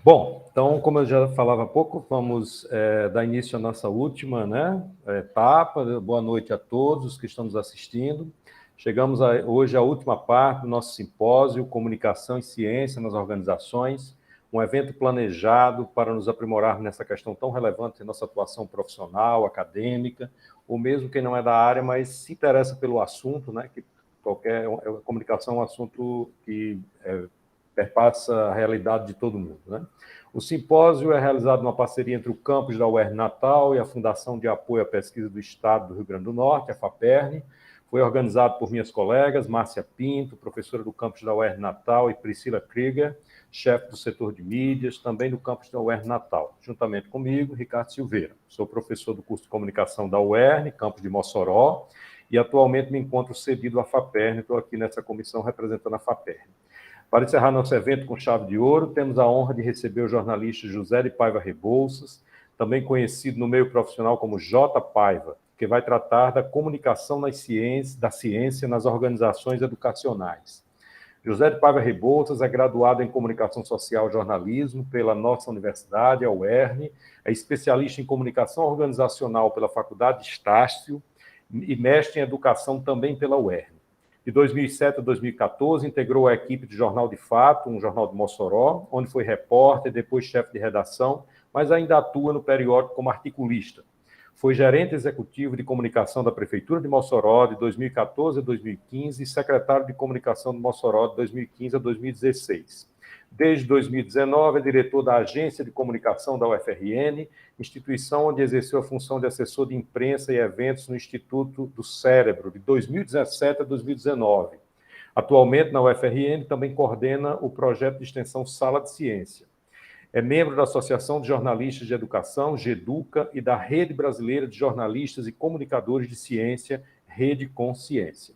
Bom, então, como eu já falava há pouco, vamos dar início à nossa última, etapa. Boa noite a todos que estão nos assistindo. Chegamos hoje à última parte do nosso simpósio Comunicação e Ciência nas Organizações, um evento planejado para nos aprimorarmos nessa questão tão relevante em nossa atuação profissional, acadêmica, ou mesmo quem não é da área, mas se interessa pelo assunto, que comunicação é um assunto que perpassa a realidade de todo mundo. O simpósio é realizado numa parceria entre o campus da UERN Natal e a Fundação de Apoio à Pesquisa do Estado do Rio Grande do Norte, a FAPERN. Foi organizado por minhas colegas, Márcia Pinto, professora do campus da UERN Natal, e Priscila Krieger, chefe do setor de mídias, também do campus da UERN Natal. Juntamente comigo, Ricardo Silveira. Sou professor do curso de comunicação da UERN, campus de Mossoró, e atualmente me encontro cedido à FAPERN, estou aqui nessa comissão representando a FAPERN. Para encerrar nosso evento com chave de ouro, temos a honra de receber o jornalista José de Paiva Rebouças, também conhecido no meio profissional como J. Paiva, que vai tratar da comunicação da ciência nas organizações educacionais. José de Paiva Rebouças é graduado em Comunicação Social e Jornalismo pela nossa universidade, a UERN, é especialista em Comunicação Organizacional pela Faculdade de Estácio e mestre em Educação também pela UERN. De 2007 a 2014, integrou a equipe de Jornal de Fato, um jornal de Mossoró, onde foi repórter, depois chefe de redação, mas ainda atua no periódico como articulista. Foi gerente executivo de comunicação da Prefeitura de Mossoró de 2014 a 2015 e secretário de comunicação de Mossoró de 2015 a 2016. Desde 2019, é diretor da Agência de Comunicação da UFRN, instituição onde exerceu a função de assessor de imprensa e eventos no Instituto do Cérebro, de 2017 a 2019. Atualmente, na UFRN, também coordena o projeto de extensão Sala de Ciência. É membro da Associação de Jornalistas de Educação, GEDUCA, e da Rede Brasileira de Jornalistas e Comunicadores de Ciência, Rede Consciência.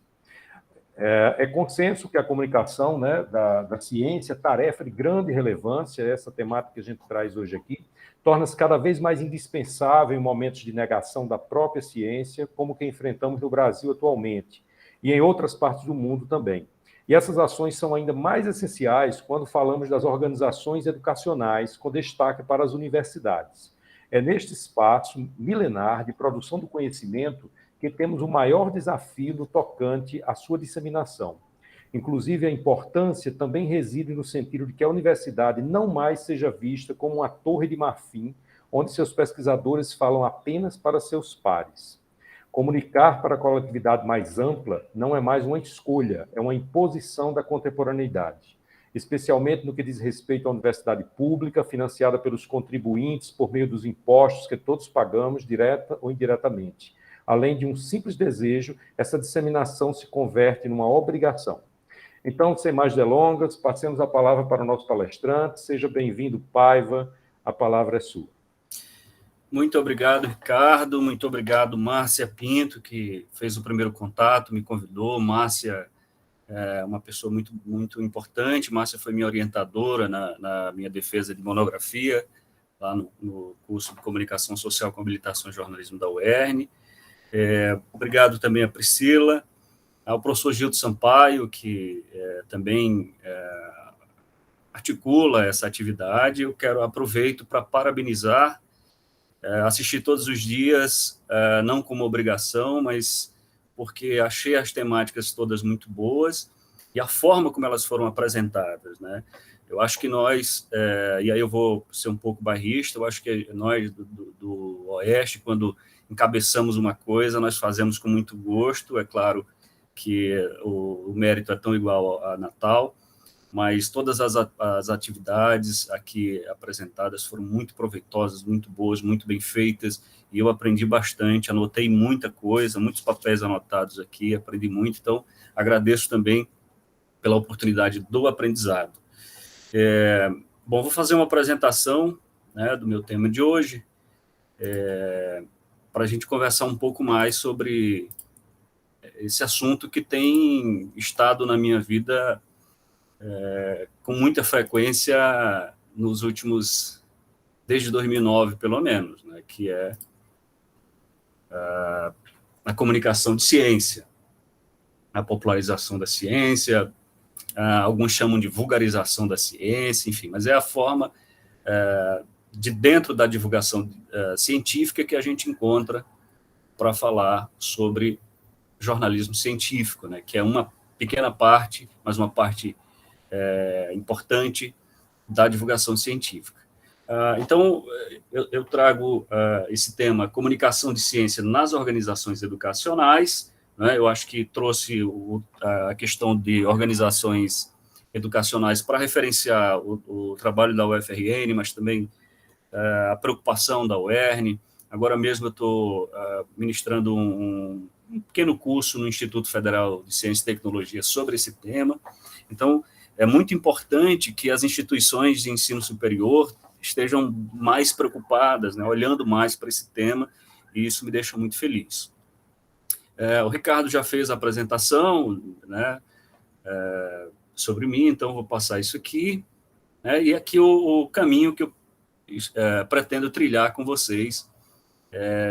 É consenso que a comunicação da ciência, tarefa de grande relevância, essa temática que a gente traz hoje aqui, torna-se cada vez mais indispensável em momentos de negação da própria ciência, como que enfrentamos no Brasil atualmente, e em outras partes do mundo também. E essas ações são ainda mais essenciais quando falamos das organizações educacionais, com destaque para as universidades. É neste espaço milenar de produção do conhecimento que temos o maior desafio no tocante à sua disseminação. Inclusive, a importância também reside no sentido de que a universidade não mais seja vista como uma torre de marfim, onde seus pesquisadores falam apenas para seus pares. Comunicar para a coletividade mais ampla não é mais uma escolha, é uma imposição da contemporaneidade, especialmente no que diz respeito à universidade pública, financiada pelos contribuintes por meio dos impostos que todos pagamos, direta ou indiretamente. Além de um simples desejo, essa disseminação se converte numa obrigação. Então, sem mais delongas, passemos a palavra para o nosso palestrante. Seja bem-vindo, Paiva, a palavra é sua. Muito obrigado, Ricardo. Muito obrigado, Márcia Pinto, que fez o primeiro contato, me convidou. Márcia é uma pessoa muito, muito importante. Márcia foi minha orientadora na minha defesa de monografia, lá no curso de Comunicação Social com Habilitação em Jornalismo da UERN. Obrigado também a Priscila, ao professor Gildo Sampaio, que também articula essa atividade. Eu aproveito para parabenizar, assistir todos os dias, não como obrigação, mas porque achei as temáticas todas muito boas e a forma como elas foram apresentadas, Eu acho que nós, e aí eu vou ser um pouco bairrista, eu acho que nós do Oeste, quando encabeçamos uma coisa, nós fazemos com muito gosto. É claro que o mérito é tão igual a Natal, mas todas as atividades aqui apresentadas foram muito proveitosas, muito boas, muito bem feitas, e eu aprendi bastante, anotei muita coisa, muitos papéis anotados aqui, aprendi muito, então agradeço também pela oportunidade do aprendizado. Bom, vou fazer uma apresentação do meu tema de hoje, para a gente conversar um pouco mais sobre esse assunto que tem estado na minha vida com muita frequência nos últimos, desde 2009, pelo menos, que é a comunicação de ciência, a popularização da ciência, alguns chamam de vulgarização da ciência, enfim, mas é a forma de dentro da divulgação científica que a gente encontra para falar sobre jornalismo científico, né, que é uma pequena parte, mas uma parte importante da divulgação científica. Então, eu trago esse tema, comunicação de ciência nas organizações educacionais, né, eu acho que trouxe a questão de organizações educacionais para referenciar o trabalho da UFRN, mas também a preocupação da UERN. Agora mesmo eu estou ministrando um pequeno curso no Instituto Federal de Ciência e Tecnologia sobre esse tema. Então, é muito importante que as instituições de ensino superior estejam mais preocupadas, né, olhando mais para esse tema, e isso me deixa muito feliz. O Ricardo já fez a apresentação, né, sobre mim, então vou passar isso aqui, né, e aqui o caminho que eu pretendo trilhar com vocês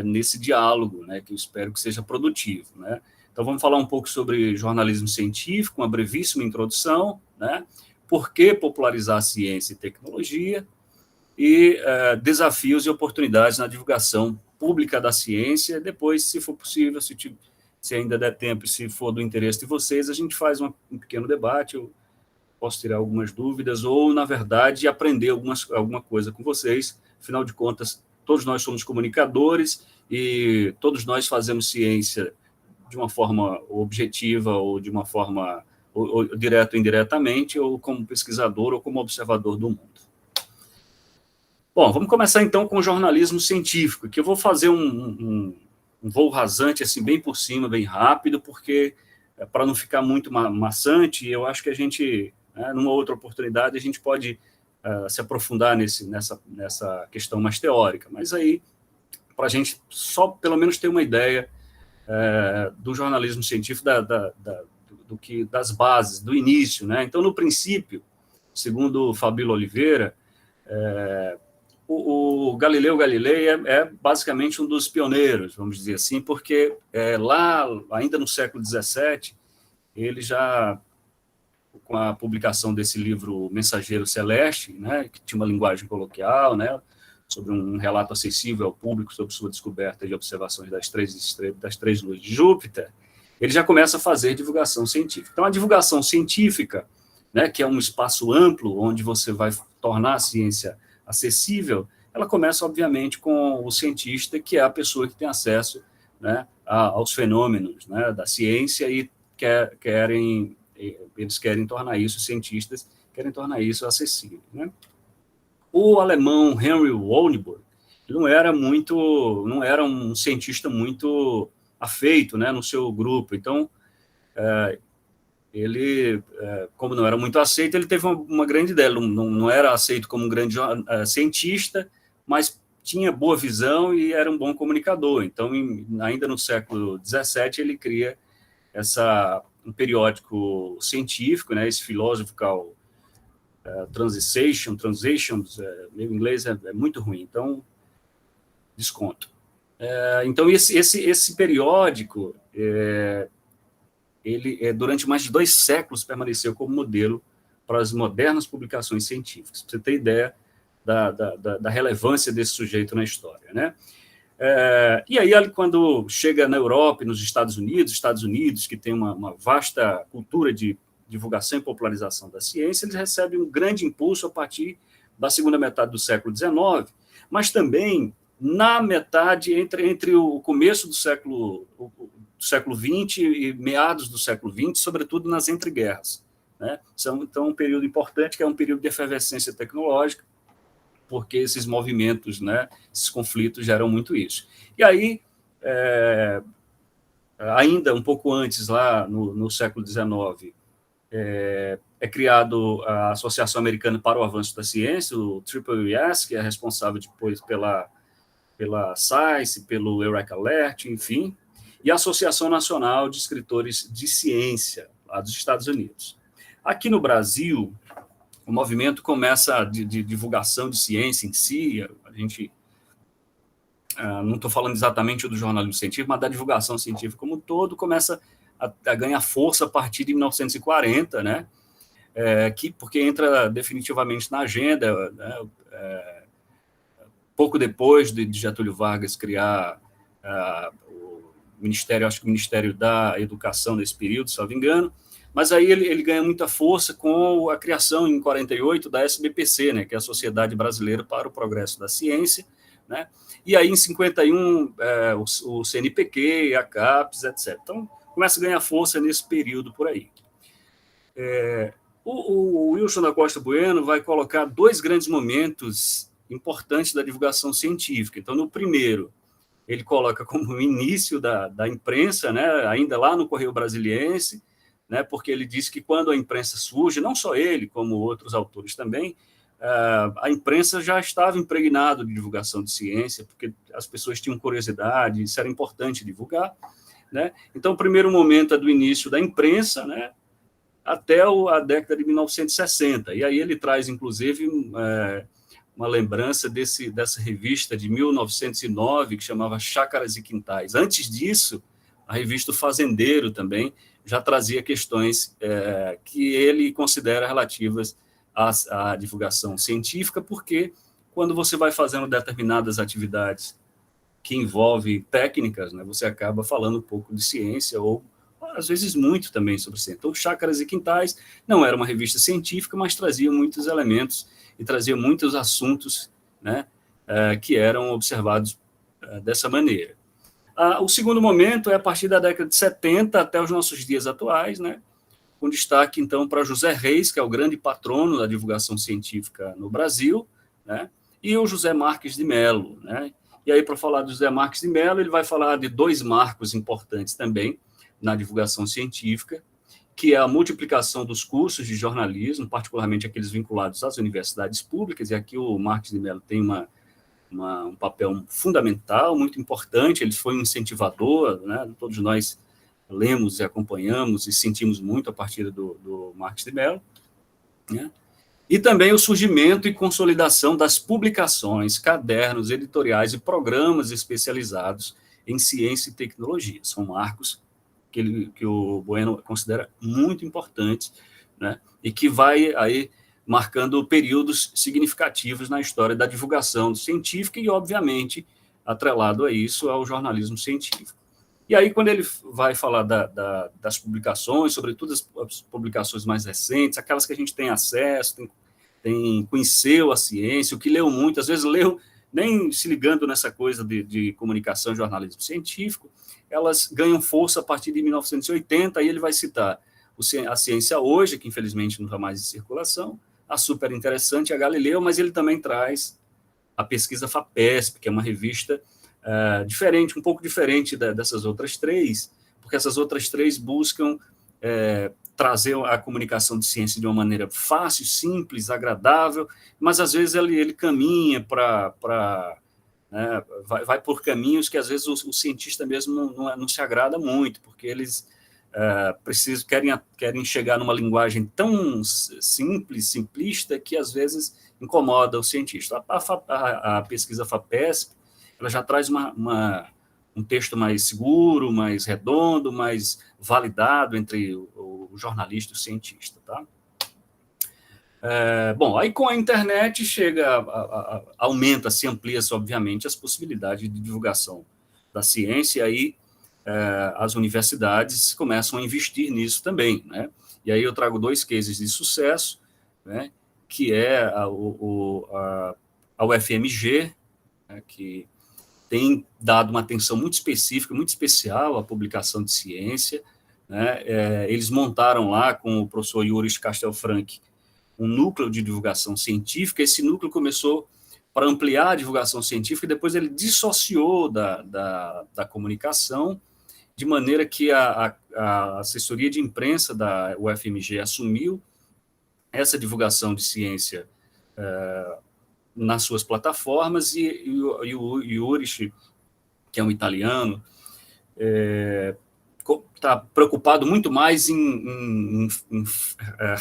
nesse diálogo, né, que eu espero que seja produtivo, né. Então, vamos falar um pouco sobre jornalismo científico, uma brevíssima introdução, né, por que popularizar ciência e tecnologia, e desafios e oportunidades na divulgação pública da ciência. Depois, se for possível, se ainda der tempo, se for do interesse de vocês, a gente faz um pequeno debate, eu posso tirar algumas dúvidas, ou, na verdade, aprender alguma coisa com vocês. Afinal de contas, todos nós somos comunicadores e todos nós fazemos ciência de uma forma objetiva ou de uma forma ou direto ou indiretamente, ou como pesquisador ou como observador do mundo. Bom, vamos começar então com o jornalismo científico, que eu vou fazer um voo rasante, assim, bem por cima, bem rápido, porque para não ficar muito maçante, eu acho que a gente, numa outra oportunidade, a gente pode se aprofundar nessa questão mais teórica. Mas aí, para a gente só pelo menos ter uma ideia do jornalismo científico, das bases, do início, né? Então, no princípio, segundo Fabíola Oliveira, o Galileu Galilei é basicamente um dos pioneiros, vamos dizer assim, porque lá, ainda no século XVII, ele já, com a publicação desse livro Mensageiro Celeste, né, que tinha uma linguagem coloquial, né, sobre um relato acessível ao público sobre sua descoberta de observações das três luas de Júpiter, ele já começa a fazer divulgação científica. Então, a divulgação científica, né, que é um espaço amplo onde você vai tornar a ciência acessível, ela começa, obviamente, com o cientista, que é a pessoa que tem acesso, né, aos fenômenos, né, da ciência e eles querem tornar isso, cientistas querem tornar isso acessível, né? O alemão Henry Oldenburg não era um cientista muito afeito, né, no seu grupo. Então, ele, como não era muito aceito, ele teve uma grande ideia. Não era aceito como um grande cientista, mas tinha boa visão e era um bom comunicador. Então, ainda no século XVII, ele cria um periódico científico, né, esse Philosophical Transitions, meu inglês é muito ruim, então desconto. Então, esse periódico, ele, durante mais de 2 séculos, permaneceu como modelo para as modernas publicações científicas, para você ter ideia da relevância desse sujeito na história, né? E aí, quando chega na Europa e nos Estados Unidos, que tem uma vasta cultura de divulgação e popularização da ciência, eles recebem um grande impulso a partir da segunda metade do século XIX, mas também na metade, entre o começo do século XX e meados do século XX, sobretudo nas entreguerras, né? Então, um período importante, que é um período de efervescência tecnológica, porque esses movimentos, né, esses conflitos geram muito isso. E aí, ainda um pouco antes, lá no século XIX, é criado a Associação Americana para o Avanço da Ciência, o AAAS, que é responsável depois pela SAIS, pelo Eureka Alert, enfim, e a Associação Nacional de Escritores de Ciência, lá dos Estados Unidos. Aqui no Brasil, o movimento começa de divulgação de ciência em si, a gente, não estou falando exatamente do jornalismo científico, mas da divulgação científica como um todo, começa a ganhar força a partir de 1940, né? porque entra definitivamente na agenda, né, pouco depois de Getúlio Vargas criar o Ministério, acho que o Ministério da Educação nesse período, se não me engano, mas aí ele ganha muita força com a criação, em 48, da SBPC, né, que é a Sociedade Brasileira para o Progresso da Ciência, né, e aí em 51 o CNPq, a CAPES, etc. Então, começa a ganhar força nesse período por aí. O Wilson da Costa Bueno vai colocar dois grandes momentos importantes da divulgação científica. Então, no primeiro, ele coloca como o início da imprensa, né, ainda lá no Correio Brasiliense, né, porque ele diz que quando a imprensa surge, não só ele, como outros autores também, a imprensa já estava impregnada de divulgação de ciência, porque as pessoas tinham curiosidade, isso era importante divulgar, né? Então, o primeiro momento é do início da imprensa, né, até a década de 1960. E aí ele traz, inclusive, uma lembrança dessa revista de 1909, que chamava Chácaras e Quintais. Antes disso, a revista O Fazendeiro também já trazia questões que ele considera relativas à divulgação científica, porque quando você vai fazendo determinadas atividades que envolvem técnicas, né, você acaba falando um pouco de ciência ou às vezes muito também sobre ciência. Então, Chácaras e Quintais não era uma revista científica, mas trazia muitos elementos e trazia muitos assuntos, né, que eram observados dessa maneira. O segundo momento é a partir da década de 70 até os nossos dias atuais, né, com destaque, então, para José Reis, que é o grande patrono da divulgação científica no Brasil, né, e o José Marques de Mello. Né. E aí, para falar do José Marques de Mello, ele vai falar de dois marcos importantes também na divulgação científica, que é a multiplicação dos cursos de jornalismo, particularmente aqueles vinculados às universidades públicas, e aqui o Marques de Mello tem um papel fundamental, muito importante, ele foi um incentivador, né? Todos nós lemos e acompanhamos e sentimos muito a partir do Marques de Mello, né? E também o surgimento e consolidação das publicações, cadernos, editoriais e programas especializados em ciência e tecnologia. São marcos que o Bueno considera muito importantes, né, e que vai aí marcando períodos significativos na história da divulgação científica e, obviamente, atrelado a isso, ao jornalismo científico. E aí, quando ele vai falar das publicações, sobretudo as publicações mais recentes, aquelas que a gente tem acesso, conheceu a ciência, o que leu muito, às vezes leu nem se ligando nessa coisa de comunicação e jornalismo científico, elas ganham força a partir de 1980, aí ele vai citar a Ciência Hoje, que infelizmente não está mais em circulação, a Super Interessante, a Galileu, mas ele também traz a Pesquisa FAPESP, que é uma revista diferente, um pouco diferente dessas outras três, porque essas outras três buscam trazer a comunicação de ciência de uma maneira fácil, simples, agradável, mas às vezes ele caminha vai por caminhos que às vezes o cientista mesmo não se agrada muito, porque eles querem chegar numa linguagem tão simples, simplista, que às vezes incomoda o cientista. A pesquisa FAPESP, ela já traz um texto mais seguro, mais redondo, mais validado entre o jornalista e o cientista, tá? Bom, aí com a internet aumenta-se, amplia-se, obviamente, as possibilidades de divulgação da ciência, e aí as universidades começam a investir nisso também, né? E aí eu trago dois cases de sucesso, né, que é a UFMG, né, que tem dado uma atenção muito específica, muito especial à publicação de ciência, né? Eles montaram lá com o professor Yuris Castelfranc um núcleo de divulgação científica. Esse núcleo começou para ampliar a divulgação científica e depois ele dissociou da comunicação, de maneira que a assessoria de imprensa da UFMG assumiu essa divulgação de ciência nas suas plataformas, e o Yuris, que é um italiano, está preocupado muito mais em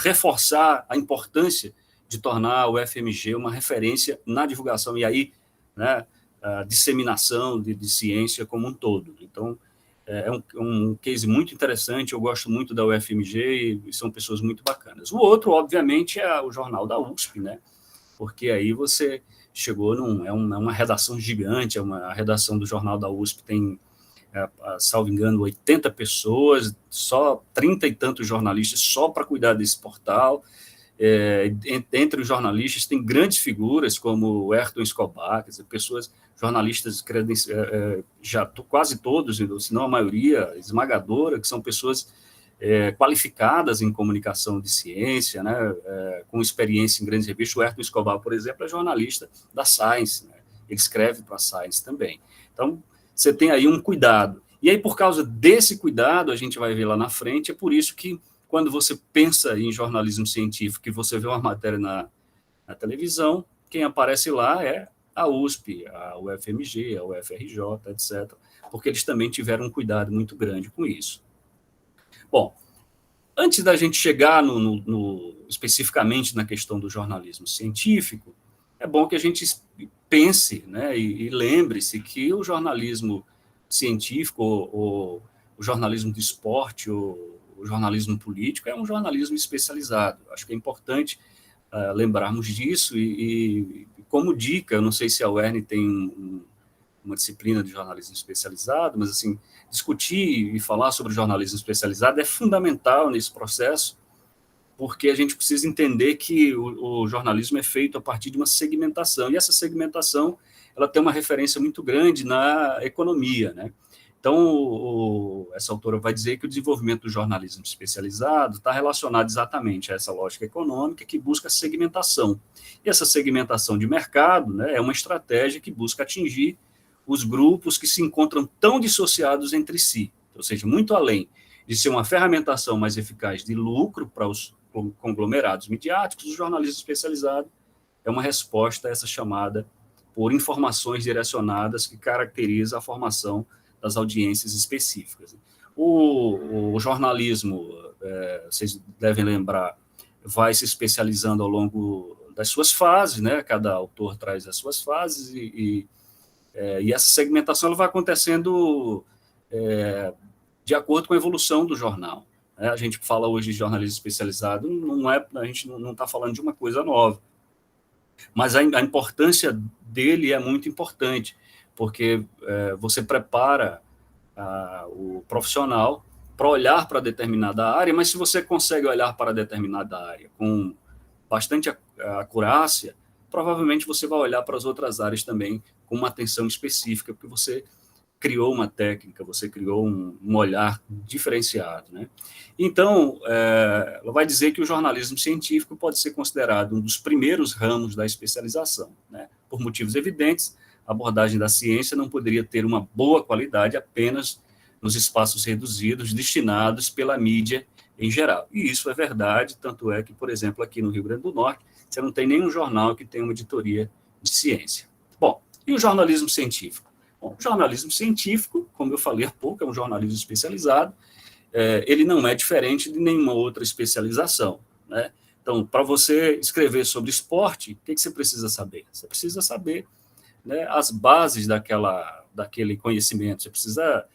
reforçar a importância de tornar a UFMG uma referência na divulgação e aí, né, a disseminação de ciência como um todo. Então, é um case muito interessante, eu gosto muito da UFMG e são pessoas muito bacanas. O outro, obviamente, é o jornal da USP, né? Porque aí você chegou é uma redação gigante, a redação do jornal da USP tem, salvo engano, 80 pessoas, só 30 e tantos jornalistas só para cuidar desse portal. Entre os jornalistas tem grandes figuras como o Ayrton Escobar, quer dizer, jornalistas já quase todos, se não a maioria esmagadora, que são pessoas qualificadas em comunicação de ciência, né, com experiência em grandes revistas. O Ayrton Escobar, por exemplo, é jornalista da Science, né, ele escreve para a Science também. Então, você tem aí um cuidado. E aí, por causa desse cuidado, a gente vai ver lá na frente, é por isso que quando você pensa em jornalismo científico, e você vê uma matéria na televisão, quem aparece lá é a USP, a UFMG, a UFRJ, etc., porque eles também tiveram um cuidado muito grande com isso. Bom, antes da gente chegar especificamente na questão do jornalismo científico, é bom que a gente pense, né, e lembre-se que o jornalismo científico, ou o jornalismo de esporte, ou o jornalismo político, é um jornalismo especializado. Acho que é importante lembrarmos disso e como dica, eu não sei se a UERN tem uma disciplina de jornalismo especializado, mas assim, discutir e falar sobre jornalismo especializado é fundamental nesse processo, porque a gente precisa entender que o jornalismo é feito a partir de uma segmentação, e essa segmentação ela tem uma referência muito grande na economia, né? Então, essa autora vai dizer que o desenvolvimento do jornalismo especializado está relacionado exatamente a essa lógica econômica que busca segmentação. E essa segmentação de mercado, né, é uma estratégia que busca atingir os grupos que se encontram tão dissociados entre si, ou seja, muito além de ser uma ferramentação mais eficaz de lucro para os conglomerados midiáticos, o jornalismo especializado é uma resposta a essa chamada por informações direcionadas que caracteriza a formação das audiências específicas. O jornalismo, vocês devem lembrar, vai se especializando ao longo das suas fases, né? Cada autor traz as suas fases e essa segmentação ela vai acontecendo de acordo com a evolução do jornal. A gente fala hoje de jornalismo especializado, a gente não está falando de uma coisa nova, mas a importância dele é muito importante, porque você prepara o profissional para olhar para determinada área, mas se você consegue olhar para determinada área com bastante acurácia, provavelmente você vai olhar para as outras áreas também com uma atenção específica, porque você criou uma técnica, você criou um olhar diferenciado, né? Então, ela vai dizer que o jornalismo científico pode ser considerado um dos primeiros ramos da especialização, né? Por motivos evidentes, a abordagem da ciência não poderia ter uma boa qualidade apenas nos espaços reduzidos destinados pela mídia em geral. E isso é verdade, tanto é que, por exemplo, aqui no Rio Grande do Norte, você não tem nenhum jornal que tenha uma editoria de ciência. Bom, e o jornalismo científico? Bom, o jornalismo científico, como eu falei há pouco, é um jornalismo especializado, ele não é diferente de nenhuma outra especialização, né? Então, para você escrever sobre esporte, o que você precisa saber? Você precisa saber, né, as bases daquele conhecimento, você precisa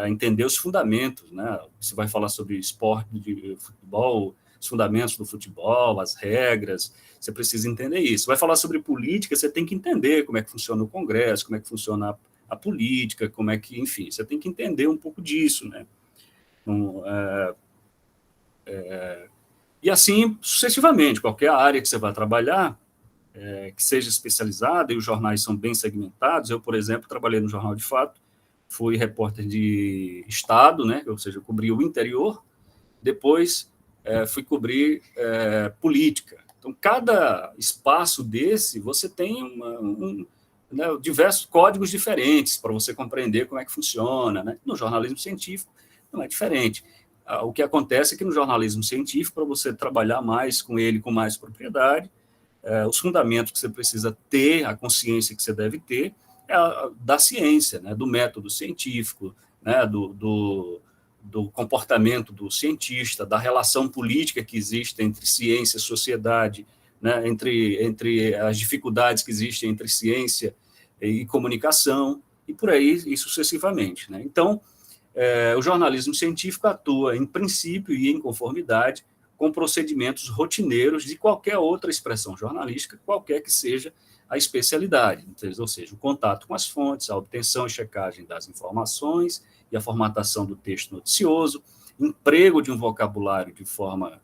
entender os fundamentos, né? Você vai falar sobre esporte de futebol, os fundamentos do futebol, as regras, você precisa entender isso. Vai falar sobre política, você tem que entender como é que funciona o Congresso, como é que funciona a política, como é que, enfim, você tem que entender um pouco disso, né? Então, e assim sucessivamente, qualquer área que você vai trabalhar, que seja especializada, e os jornais são bem segmentados. Eu, por exemplo, trabalhei no Jornal de Fato, fui repórter de Estado, né? Ou seja, eu cobri o interior, depois fui cobrir política. Então, cada espaço desse, você tem né, diversos códigos diferentes para você compreender como é que funciona, né? No jornalismo científico não é diferente. O que acontece é que no jornalismo científico, para você trabalhar mais com ele com mais propriedade, os fundamentos que você precisa ter, a consciência que você deve ter, da ciência, né, do método científico, né, do comportamento do cientista, da relação política que existe entre ciência e sociedade, né, entre as dificuldades que existem entre ciência e comunicação, e por aí e sucessivamente, né? Então, o jornalismo científico atua, em princípio e em conformidade, com procedimentos rotineiros de qualquer outra expressão jornalística, qualquer que seja a especialidade, ou seja, o contato com as fontes, a obtenção e checagem das informações e a formatação do texto noticioso, emprego de um vocabulário de forma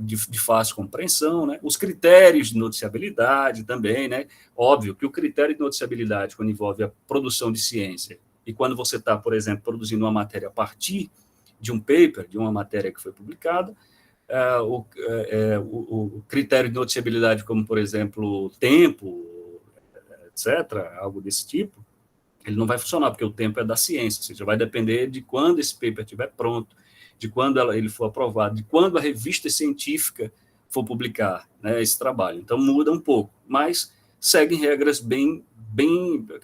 de fácil compreensão, né? Os critérios de noticiabilidade também, né? Óbvio que o critério de noticiabilidade, quando envolve a produção de ciência, e quando você está, por exemplo, produzindo uma matéria a partir de um paper, de uma matéria que foi publicada, o critério de noticiabilidade, como, por exemplo, tempo, etc., algo desse tipo, ele não vai funcionar, porque o tempo é da ciência, ou seja, vai depender de quando esse paper estiver pronto, de quando ele for aprovado, de quando a revista científica for publicar, né, esse trabalho. Então, muda um pouco, mas seguem regras bem,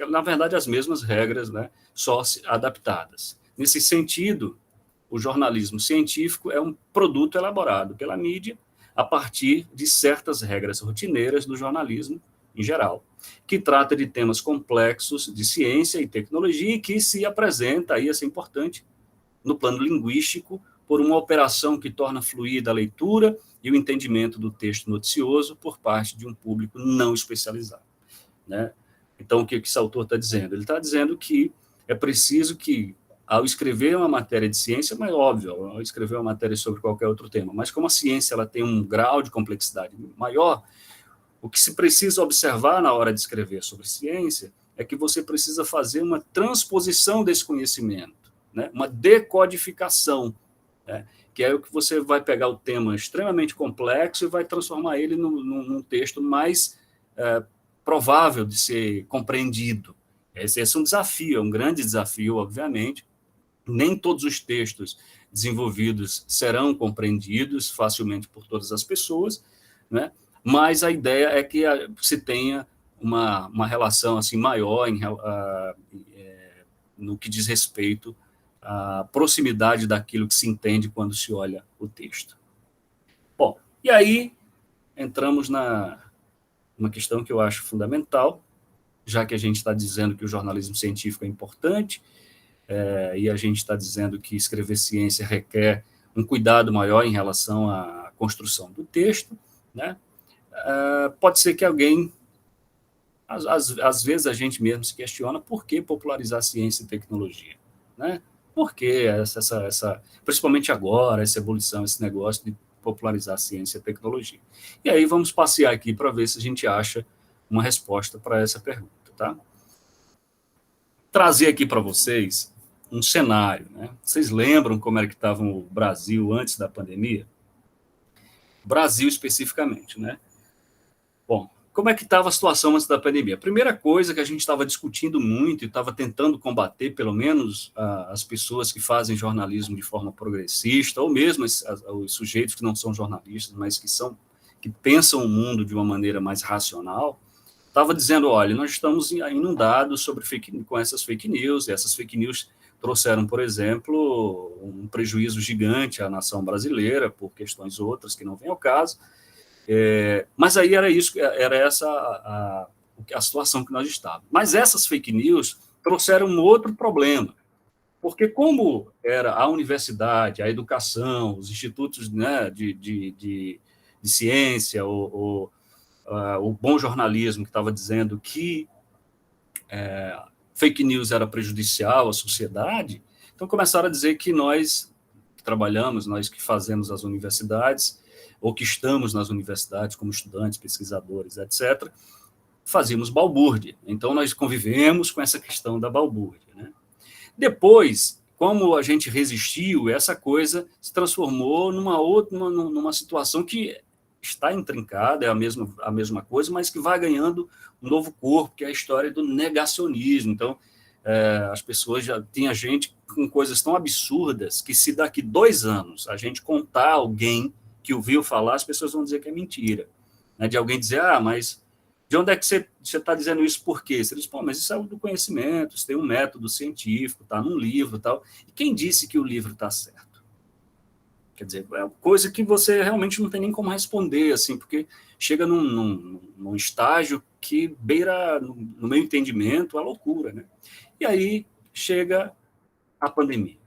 na verdade, as mesmas regras, né, só adaptadas. Nesse sentido, o jornalismo científico é um produto elaborado pela mídia a partir de certas regras rotineiras do jornalismo em geral, que trata de temas complexos de ciência e tecnologia e que se apresenta, aí isso é importante, no plano linguístico, por uma operação que torna fluida a leitura e o entendimento do texto noticioso por parte de um público não especializado, né? Então, o que esse autor está dizendo? Ele está dizendo que é preciso que, ao escrever uma matéria de ciência, mas óbvio, ao escrever uma matéria sobre qualquer outro tema, mas como a ciência ela tem um grau de complexidade maior, o que se precisa observar na hora de escrever sobre ciência é que você precisa fazer uma transposição desse conhecimento, né? Uma decodificação, né? Que é o que você vai pegar o tema extremamente complexo e vai transformar ele num texto mais provável de ser compreendido. Esse é um desafio, é um grande desafio, obviamente. Nem todos os textos desenvolvidos serão compreendidos facilmente por todas as pessoas, né? Mas a ideia é que se tenha uma relação assim, maior no que diz respeito à proximidade daquilo que se entende quando se olha o texto. Bom, e aí entramos numa questão que eu acho fundamental, já que a gente está dizendo que o jornalismo científico é importante, e a gente está dizendo que escrever ciência requer um cuidado maior em relação à construção do texto, né? Pode ser que alguém, às vezes a gente mesmo se questiona por que popularizar ciência e tecnologia, né? Por que principalmente agora, essa ebulição, esse negócio de popularizar ciência e tecnologia? E aí vamos passear aqui para ver se a gente acha uma resposta para essa pergunta, tá? Trazer aqui para vocês um cenário, né? Vocês lembram como era que estava o Brasil antes da pandemia? Brasil especificamente, né? Bom, como é que estava a situação antes da pandemia? A primeira coisa que a gente estava discutindo muito e estava tentando combater, pelo menos as pessoas que fazem jornalismo de forma progressista, ou mesmo os sujeitos que não são jornalistas, mas que pensam o mundo de uma maneira mais racional, estava dizendo, olha, nós estamos inundados com essas fake news, e essas fake news trouxeram, por exemplo, um prejuízo gigante à nação brasileira, por questões outras que não vêm ao caso. Mas aí era essa a situação que nós estávamos. Mas essas fake news trouxeram um outro problema, porque como era a universidade, a educação, os institutos, né, de ciência, o bom jornalismo que estava dizendo que fake news era prejudicial à sociedade, então começaram a dizer que nós que trabalhamos, nós que fazemos as universidades, ou que estamos nas universidades como estudantes, pesquisadores, etc., fazíamos balbúrdia. Então, nós convivemos com essa questão da balbúrdia, né? Depois, como a gente resistiu, essa coisa se transformou numa situação que está intrincada, é a mesma coisa, mas que vai ganhando um novo corpo, que é a história do negacionismo. Então, as pessoas tinha gente com coisas tão absurdas que se daqui 2 anos a gente contar alguém que ouviu falar, as pessoas vão dizer que é mentira. Né? De alguém dizer, mas de onde é que você está dizendo isso? Por quê? Você diz, mas isso é do conhecimento, isso tem um método científico, está num livro e tal. E quem disse que o livro está certo? Quer dizer, é uma coisa que você realmente não tem nem como responder, assim, porque chega num estágio que beira, no meu entendimento, a loucura, né? E aí chega a pandemia.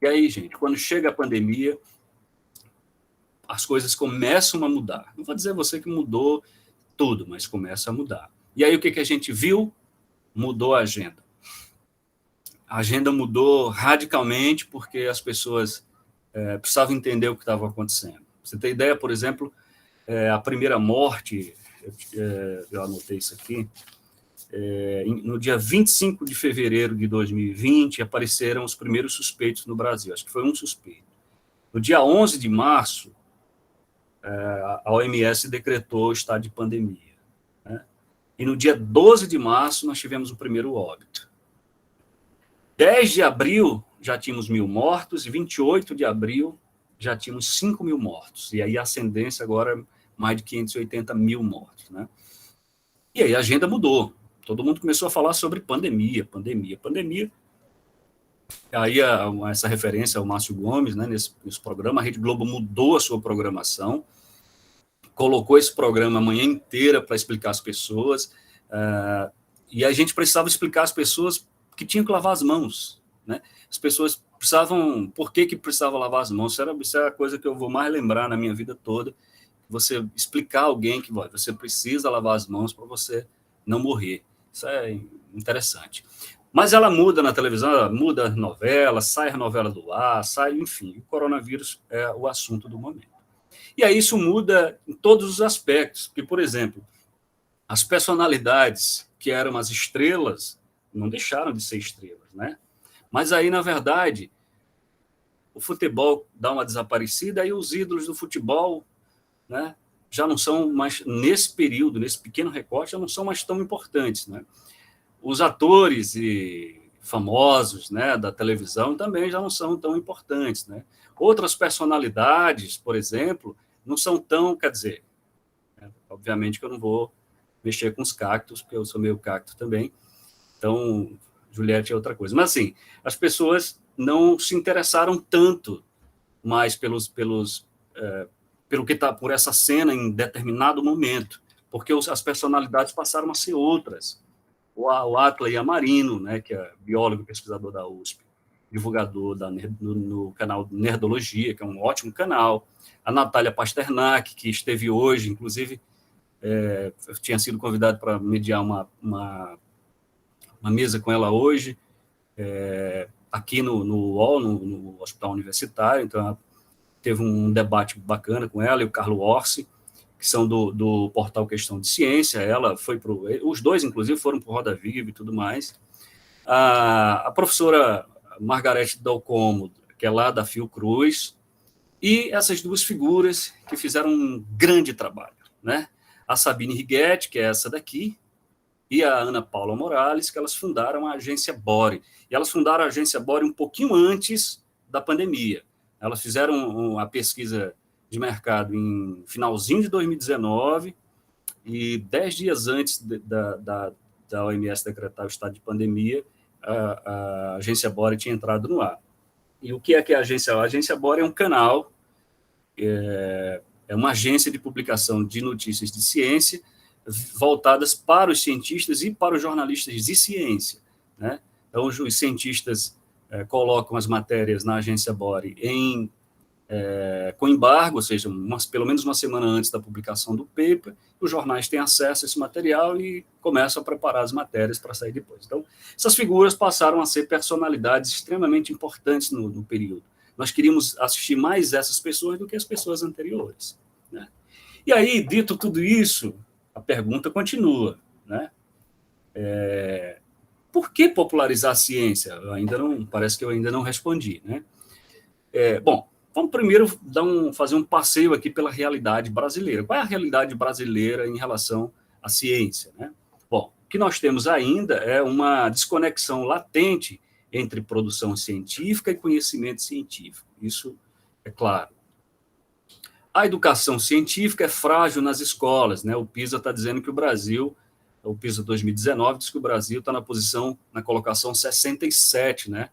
E aí, gente, quando chega a pandemia, as coisas começam a mudar. Não vou dizer a você que mudou tudo, mas começa a mudar. E aí, o que a gente viu? Mudou a agenda. A agenda mudou radicalmente porque as pessoas precisavam entender o que estava acontecendo. Você tem ideia, por exemplo, a primeira morte, eu anotei isso aqui, no dia 25 de fevereiro de 2020, apareceram os primeiros suspeitos no Brasil. Acho que foi um suspeito. No dia 11 de março, a OMS decretou o estado de pandemia, né? E no dia 12 de março, nós tivemos o primeiro óbito. 10 de abril, já tínhamos 1.000 mortos, e 28 de abril, já tínhamos 5.000 mortos. E aí a ascendência agora é mais de 580 mil mortos, né? E aí a agenda mudou. Todo mundo começou a falar sobre pandemia. Aí essa referência ao Márcio Gomes, né, nesse programa, a Rede Globo mudou a sua programação, colocou esse programa a manhã inteira para explicar às pessoas, e a gente precisava explicar às pessoas que tinham que lavar as mãos, né? As pessoas precisavam, por que precisava lavar as mãos? Isso é a coisa que eu vou mais lembrar na minha vida toda, você explicar a alguém que você precisa lavar as mãos para você não morrer. Isso é interessante. Mas ela muda na televisão, muda a novela, sai a novela do ar, enfim, o coronavírus é o assunto do momento. E aí isso muda em todos os aspectos, porque, por exemplo, as personalidades que eram as estrelas não deixaram de ser estrelas, né? Mas aí, na verdade, o futebol dá uma desaparecida, aí os ídolos do futebol, né, já não são mais, nesse período, nesse pequeno recorte, já não são mais tão importantes, né? Os atores e famosos, né, da televisão também já não são tão importantes, né? Outras personalidades, por exemplo, não são tão, quer dizer, obviamente que eu não vou mexer com os cactos, porque eu sou meio cacto também, então Juliette é outra coisa. Mas, assim, as pessoas não se interessaram tanto mais pelo que está por essa cena em determinado momento, porque as personalidades passaram a ser outras. O Atla Yamarino, né, que é biólogo e pesquisador da USP, divulgador no canal Nerdologia, que é um ótimo canal. A Natália Pasternak, que esteve hoje, inclusive, tinha sido convidado para mediar uma mesa com ela hoje, aqui no UOL, no Hospital Universitário. Então, teve um debate bacana com ela e o Carlo Orsi, que são do portal Questão de Ciência. Ela foi os dois, inclusive, foram para o Roda Viva e tudo mais. A professora Margarete Dalcomo, que é lá da Fiocruz, e essas duas figuras que fizeram um grande trabalho, né? A Sabine Righetti, que é essa daqui, e a Ana Paula Morales, que elas fundaram a agência Bore. E elas fundaram a agência Bore um pouquinho antes da pandemia. Elas fizeram a pesquisa de mercado em finalzinho de 2019, e 10 dias antes da OMS decretar o estado de pandemia, a agência Bore tinha entrado no ar. E o que é a agência? A agência Bore é um canal, é uma agência de publicação de notícias de ciência voltadas para os cientistas e para os jornalistas de ciência, né? Então, os cientistas colocam as matérias na agência Bore com embargo, ou seja, pelo menos uma semana antes da publicação do paper, os jornais têm acesso a esse material e começam a preparar as matérias para sair depois. Então, essas figuras passaram a ser personalidades extremamente importantes no período. Nós queríamos assistir mais essas pessoas do que as pessoas anteriores, né? E aí, dito tudo isso, a pergunta continua, né? Por que popularizar a ciência? Parece que eu ainda não respondi, né? Bom, vamos primeiro fazer um passeio aqui pela realidade brasileira. Qual é a realidade brasileira em relação à ciência, né? Bom, o que nós temos ainda é uma desconexão latente entre produção científica e conhecimento científico. Isso é claro. A educação científica é frágil nas escolas, né? O PISA está dizendo que o PISA 2019 diz que o Brasil está na colocação 67, né?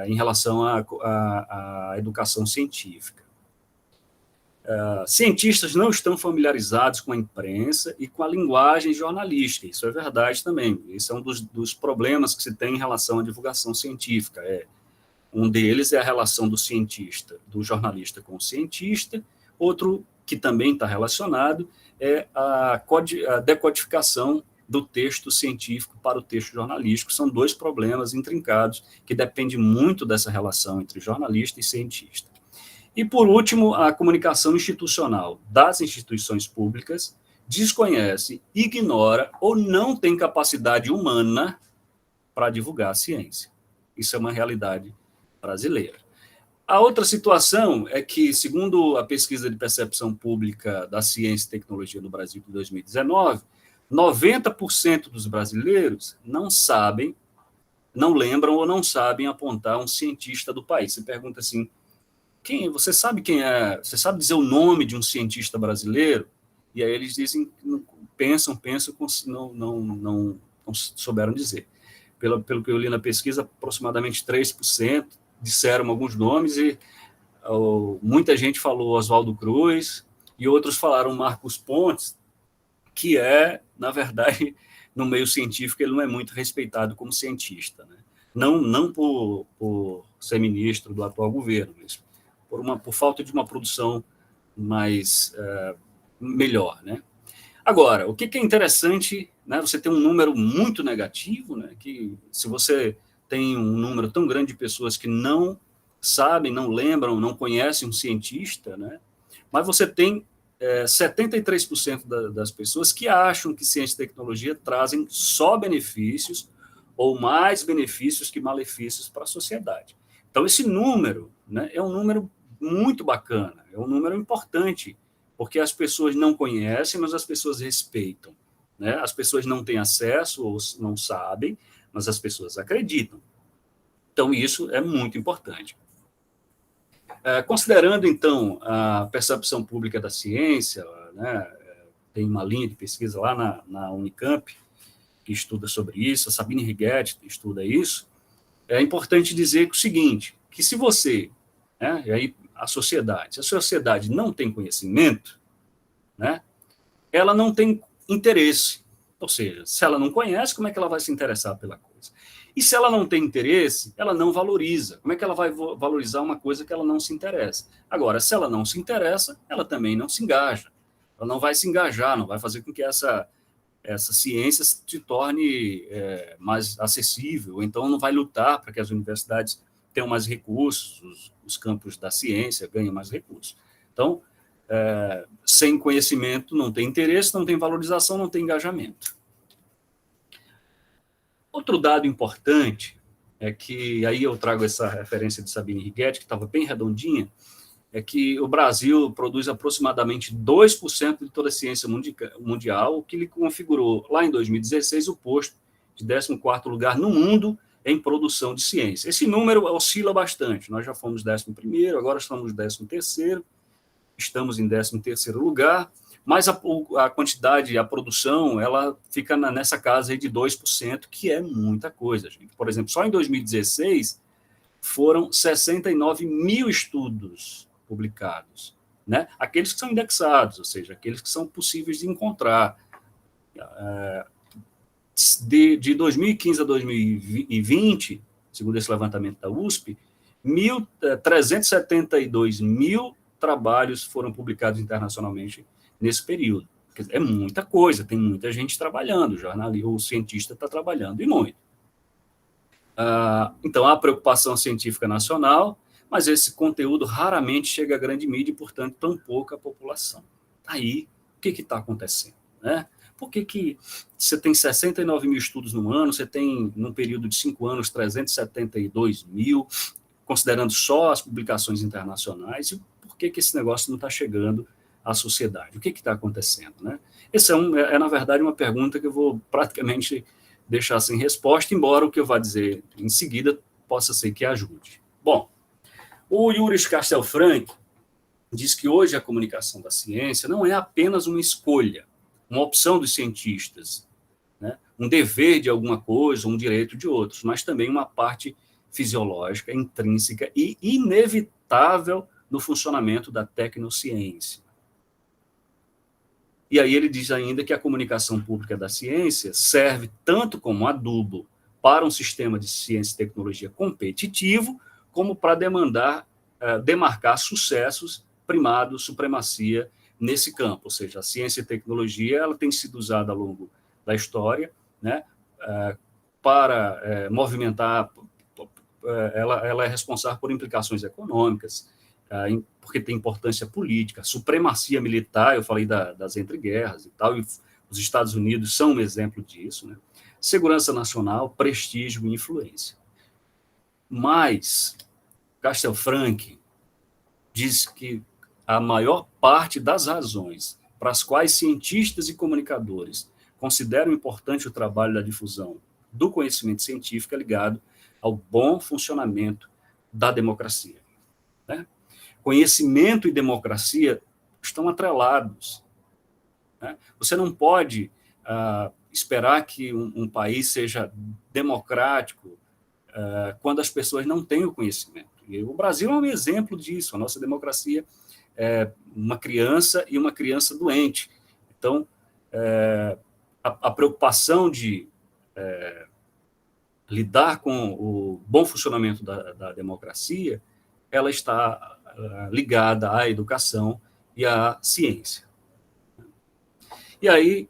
Em relação à educação científica. cientistas não estão familiarizados com a imprensa e com a linguagem jornalística. Isso é verdade também. Esse é um dos problemas que se tem em relação à divulgação científica. Um deles é a relação do cientista, do jornalista com o cientista. Outro, que também está relacionado, é a decodificação do texto científico para o texto jornalístico. São dois problemas intrincados que dependem muito dessa relação entre jornalista e cientista. E, por último, a comunicação institucional das instituições públicas desconhece, ignora ou não tem capacidade humana para divulgar a ciência. Isso é uma realidade brasileira. A outra situação é que, segundo a pesquisa de percepção pública da ciência e tecnologia no Brasil de 2019, 90% dos brasileiros não sabem, não lembram ou não sabem apontar um cientista do país. Você pergunta assim, você sabe quem é? Você sabe dizer o nome de um cientista brasileiro? E aí eles dizem, pensam, não souberam dizer. Pelo que eu li na pesquisa, aproximadamente 3% disseram alguns nomes e muita gente falou Oswaldo Cruz e outros falaram Marcos Pontes, que na verdade, no meio científico, ele não é muito respeitado como cientista, né? Não por ser ministro do atual governo, mas por falta de uma produção mais melhor, né? Agora, o que é interessante, né? Você tem um número muito negativo, né? Que se você tem um número tão grande de pessoas que não sabem, não lembram, não conhecem um cientista, né? Mas você tem 73% das pessoas que acham que ciência e tecnologia trazem só benefícios ou mais benefícios que malefícios para a sociedade. Então, esse número, né, é um número muito bacana, é um número importante, porque as pessoas não conhecem, mas as pessoas respeitam, né? As pessoas não têm acesso ou não sabem, mas as pessoas acreditam. Então, isso é muito importante. Considerando, então, a percepção pública da ciência, né, tem uma linha de pesquisa lá na Unicamp que estuda sobre isso, a Sabine Righetti estuda isso, é importante dizer o seguinte, que se você, né, e aí se a sociedade não tem conhecimento, né, ela não tem interesse. Ou seja, se ela não conhece, como é que ela vai se interessar pela coisa? E se ela não tem interesse, ela não valoriza. Como é que ela vai valorizar uma coisa que ela não se interessa? Agora, se ela não se interessa, ela também não se engaja. Ela não vai se engajar, não vai fazer com que essa ciência se torne mais acessível, ou então não vai lutar para que as universidades tenham mais recursos, os campos da ciência ganhem mais recursos. Então, sem conhecimento não tem interesse, não tem valorização, não tem engajamento. Outro dado importante é que, aí eu trago essa referência de Sabine Righetti, que estava bem redondinha, é que o Brasil produz aproximadamente 2% de toda a ciência mundial, o que lhe configurou, lá em 2016, o posto de 14º lugar no mundo em produção de ciência. Esse número oscila bastante, nós já fomos 11º, agora estamos 13º, estamos em 13º lugar, mas a quantidade, a produção, ela fica nessa casa aí de 2%, que é muita coisa, gente. Por exemplo, só em 2016 foram 69 mil estudos publicados, né? Aqueles que são indexados, ou seja, aqueles que são possíveis de encontrar. De 2015 a 2020, segundo esse levantamento da USP, 372 mil trabalhos foram publicados internacionalmente nesse período. Quer dizer, é muita coisa, tem muita gente trabalhando, o cientista está trabalhando, e muito. Então, há preocupação científica nacional, mas esse conteúdo raramente chega à grande mídia e, portanto, tão pouca população. Aí, o que está acontecendo? Né? Por que você tem 69 mil estudos no ano, você tem, num período de 5 anos, 372 mil, considerando só as publicações internacionais, e por que esse negócio não está chegando à sociedade? O que está acontecendo? Né? Essa na verdade, uma pergunta que eu vou praticamente deixar sem resposta, embora o que eu vá dizer em seguida possa ser que ajude. Bom, o Yuris Castelfranc diz que hoje a comunicação da ciência não é apenas uma escolha, uma opção dos cientistas, né? Um dever de alguma coisa, um direito de outros, mas também uma parte fisiológica, intrínseca e inevitável no funcionamento da tecnociência. E aí ele diz ainda que a comunicação pública da ciência serve tanto como adubo para um sistema de ciência e tecnologia competitivo, como para demarcar sucessos, primados, supremacia nesse campo. Ou seja, a ciência e tecnologia ela tem sido usada ao longo da história, né, para movimentar, ela é responsável por implicações econômicas, porque tem importância política, supremacia militar, eu falei das entreguerras e tal, e os Estados Unidos são um exemplo disso, né? Segurança nacional, prestígio e influência. Mas Castelfranc diz que a maior parte das razões para as quais cientistas e comunicadores consideram importante o trabalho da difusão do conhecimento científico é ligado ao bom funcionamento da democracia, né? Conhecimento e democracia estão atrelados, né? Você não pode esperar que um país seja democrático quando as pessoas não têm o conhecimento. E o Brasil é um exemplo disso. A nossa democracia é uma criança e uma criança doente. Então, a preocupação de lidar com o bom funcionamento da democracia, ela está ligada à educação e à ciência. E aí,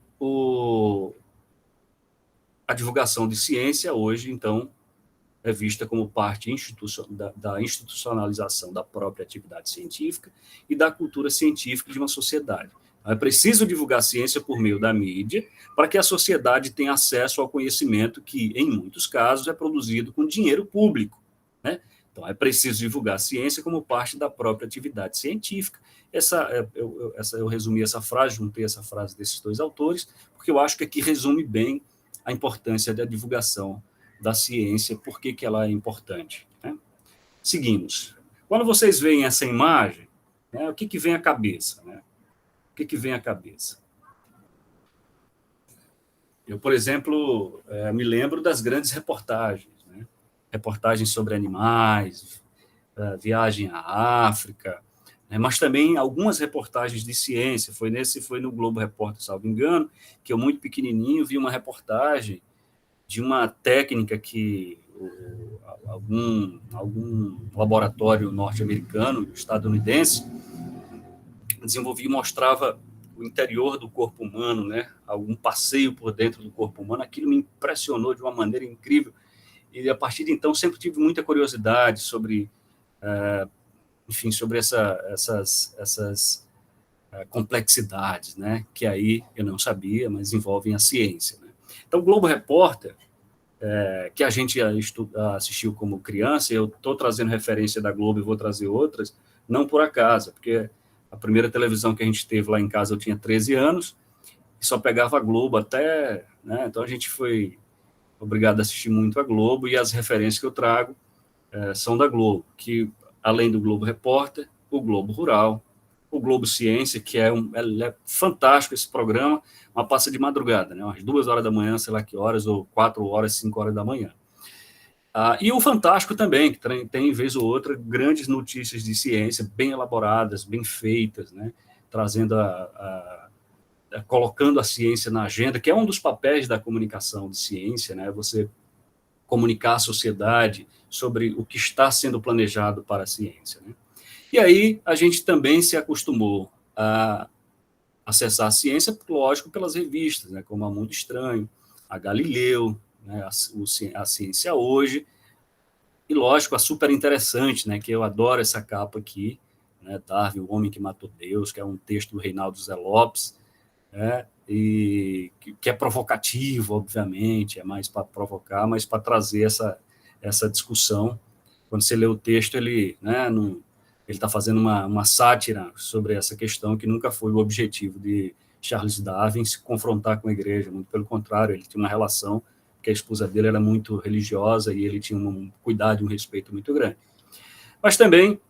a divulgação de ciência hoje, então, é vista como parte da institucionalização da própria atividade científica e da cultura científica de uma sociedade. É preciso divulgar a ciência por meio da mídia para que a sociedade tenha acesso ao conhecimento que, em muitos casos, é produzido com dinheiro público, né? Então, é preciso divulgar a ciência como parte da própria atividade científica. Eu resumi essa frase, juntei essa frase desses dois autores, porque eu acho que aqui resume bem a importância da divulgação da ciência, por que ela é importante, né? Seguimos. Quando vocês veem essa imagem, né, o que vem à cabeça, né? O que vem à cabeça? Eu, por exemplo, me lembro das grandes reportagens, né? Reportagens sobre animais, viagem à África, né? Mas também algumas reportagens de ciência. Foi no Globo Repórter, salvo engano, que eu, muito pequenininho, vi uma reportagem de uma técnica que algum laboratório norte-americano, estadunidense, desenvolvia e mostrava o interior do corpo humano, né? Algum passeio por dentro do corpo humano. Aquilo me impressionou de uma maneira incrível. E, a partir de então, sempre tive muita curiosidade sobre, enfim, sobre essas complexidades, né? Que aí eu não sabia, mas envolvem a ciência, né? Então, o Globo Repórter, que a gente assistiu como criança, eu estou trazendo referência da Globo e vou trazer outras, não por acaso, porque a primeira televisão que a gente teve lá em casa eu tinha 13 anos e só pegava a Globo até, né? Então a gente foi obrigado a assistir muito a Globo, e as referências que eu trago são da Globo, que além do Globo Repórter, o Globo Rural, o Globo Ciência, que é fantástico esse programa, mas passa de madrugada, né? Umas 2 horas da manhã, sei lá que horas, ou 4 horas, 5 horas da manhã. E o Fantástico também, que tem, vez ou outra, grandes notícias de ciência, bem elaboradas, bem feitas, né? Trazendo colocando a ciência na agenda, que é um dos papéis da comunicação de ciência, né? Você comunicar à sociedade sobre o que está sendo planejado para a ciência, né? E aí a gente também se acostumou a acessar a ciência, lógico, pelas revistas, né? Como a Mundo Estranho, a Galileu, né? A Ciência Hoje, e, lógico, a Super Interessante, né? Que eu adoro essa capa aqui, né? Darwin, o Homem que Matou Deus, que é um texto do Reinaldo Zé Lopes, né? E que é provocativo, obviamente, é mais para provocar, mas para trazer essa discussão. Quando você lê o texto, ele, né, ele está fazendo uma sátira sobre essa questão, que nunca foi o objetivo de Charles Darwin se confrontar com a igreja, muito pelo contrário, ele tinha uma relação, porque a esposa dele era muito religiosa e ele tinha um cuidado e um respeito muito grande. Mas também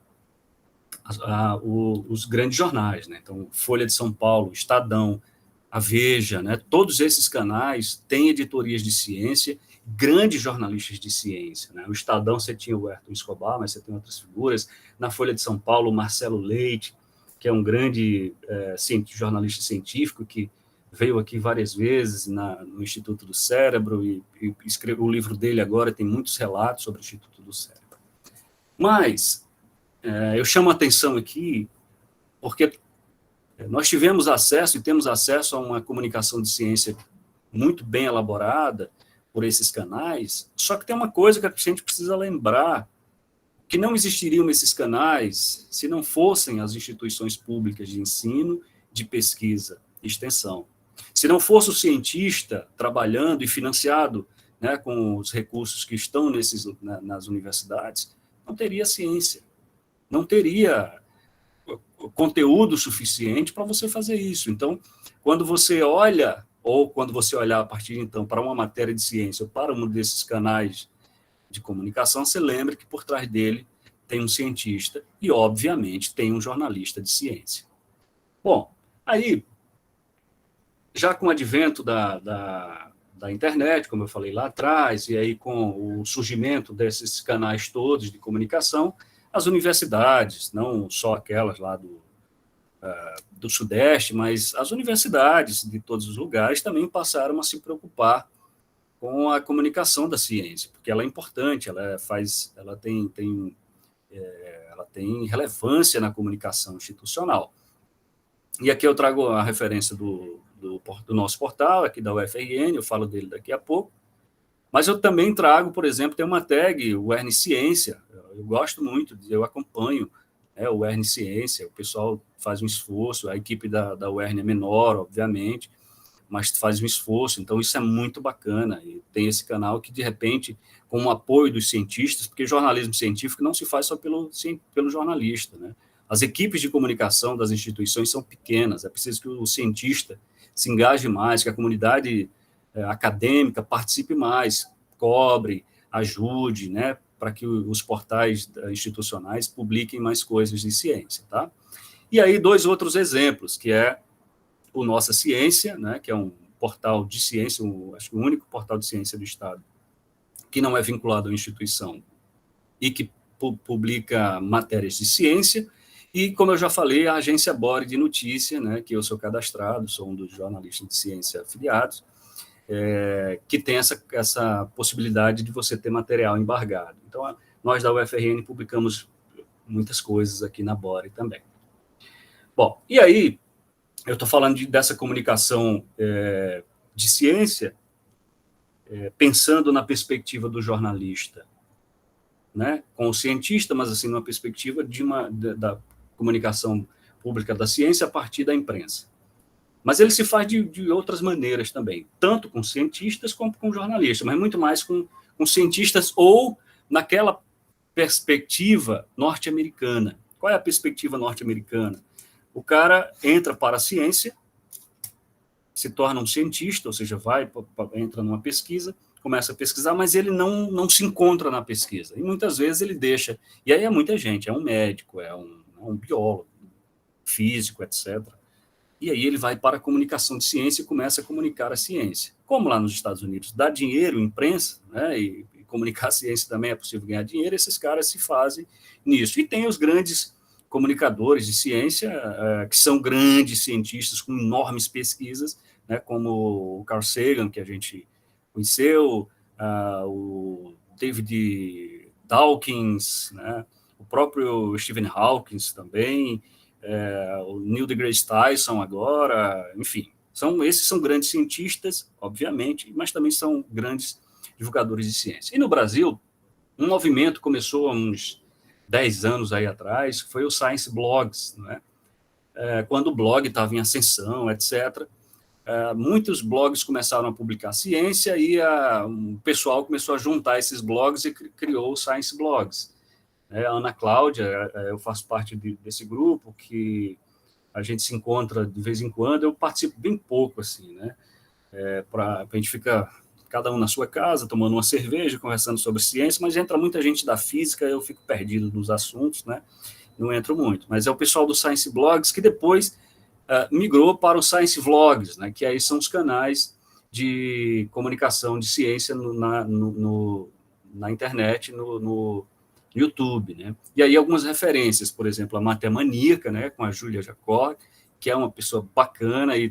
os grandes jornais, né? Então, Folha de São Paulo, Estadão, a Veja, né? Todos esses canais têm editorias de ciência, grandes jornalistas de ciência, né? O Estadão, você tinha o Ayrton Escobar, mas você tem outras figuras. Na Folha de São Paulo, o Marcelo Leite, que é um grande jornalista científico que veio aqui várias vezes no Instituto do Cérebro e escreveu o livro dele agora, tem muitos relatos sobre o Instituto do Cérebro. Mas eu chamo a atenção aqui porque nós tivemos acesso e temos acesso a uma comunicação de ciência muito bem elaborada por esses canais, só que tem uma coisa que a gente precisa lembrar, que não existiriam esses canais se não fossem as instituições públicas de ensino, de pesquisa e extensão. Se não fosse o cientista trabalhando e financiado, né, com os recursos que estão nas universidades, não teria ciência, não teria conteúdo suficiente para você fazer isso. Então, quando você olha, ou quando você olhar a partir de então para uma matéria de ciência ou para um desses canais de comunicação, você lembra que por trás dele tem um cientista e, obviamente, tem um jornalista de ciência. Bom, aí, já com o advento da internet, como eu falei lá atrás, e aí com o surgimento desses canais todos de comunicação, as universidades, não só aquelas lá do Sudeste, mas as universidades de todos os lugares também passaram a se preocupar com a comunicação da ciência, porque ela é importante, ela tem relevância na comunicação institucional. E aqui eu trago a referência do nosso portal, aqui da UFRN, eu falo dele daqui a pouco, mas eu também trago, por exemplo, tem uma tag, o UERN Ciência, eu gosto muito, eu acompanho o UERN Ciência, o pessoal faz um esforço, a equipe da UERN é menor, obviamente, mas faz um esforço, então isso é muito bacana, e tem esse canal que, de repente, com o apoio dos cientistas, porque jornalismo científico não se faz só pelo jornalista, né? As equipes de comunicação das instituições são pequenas, é preciso que o cientista se engaje mais, que a comunidade acadêmica participe mais, cobre, ajude, né, para que os portais institucionais publiquem mais coisas de ciência, tá? E aí, 2 outros exemplos, que é o Nossa Ciência, né, que é um portal de ciência, acho que o único portal de ciência do Estado, que não é vinculado à instituição e que publica matérias de ciência, e, como eu já falei, a agência Bore de Notícia, né, que eu sou cadastrado, sou um dos jornalistas de ciência afiliados, que tem essa possibilidade de você ter material embargado. Então, nós da UFRN publicamos muitas coisas aqui na Bore também. Bom, e aí, eu estou falando dessa comunicação de ciência, pensando na perspectiva do jornalista, né, com o cientista, mas assim, numa perspectiva da comunicação pública da ciência a partir da imprensa. Mas ele se faz de outras maneiras também, tanto com cientistas como com jornalistas, mas muito mais com cientistas ou naquela perspectiva norte-americana. Qual é a perspectiva norte-americana? O cara entra para a ciência, se torna um cientista, ou seja, entra numa pesquisa, começa a pesquisar, mas ele não se encontra na pesquisa. E muitas vezes ele deixa. E aí é muita gente, é um médico, é um biólogo, físico, etc. E aí ele vai para a comunicação de ciência e começa a comunicar a ciência. Como lá nos Estados Unidos dá dinheiro, imprensa, né, e comunicar a ciência também é possível ganhar dinheiro, esses caras se fazem nisso. E tem os grandes comunicadores de ciência, que são grandes cientistas com enormes pesquisas, né, como o Carl Sagan, que a gente conheceu, o David Dawkins, né, o próprio Stephen Hawking também, o Neil deGrasse Tyson agora, enfim, esses são grandes cientistas, obviamente, mas também são grandes divulgadores de ciência. E no Brasil, um movimento começou há uns 10 anos aí atrás, foi o Science Blogs, né? Quando o blog estava em ascensão, etc., muitos blogs começaram a publicar ciência e o pessoal começou a juntar esses blogs e criou o Science Blogs. A Ana Cláudia, eu faço parte desse grupo, que a gente se encontra de vez em quando, eu participo bem pouco, assim, né? A gente fica cada um na sua casa, tomando uma cerveja, conversando sobre ciência, mas entra muita gente da física, eu fico perdido nos assuntos, né? Não entro muito. Mas é o pessoal do Science Blogs que depois migrou para o Science Vlogs, né? Que aí são os canais de comunicação de ciência na internet, YouTube, né? E aí algumas referências, por exemplo, a Matemaníaca, né, com a Júlia Jacor, que é uma pessoa bacana e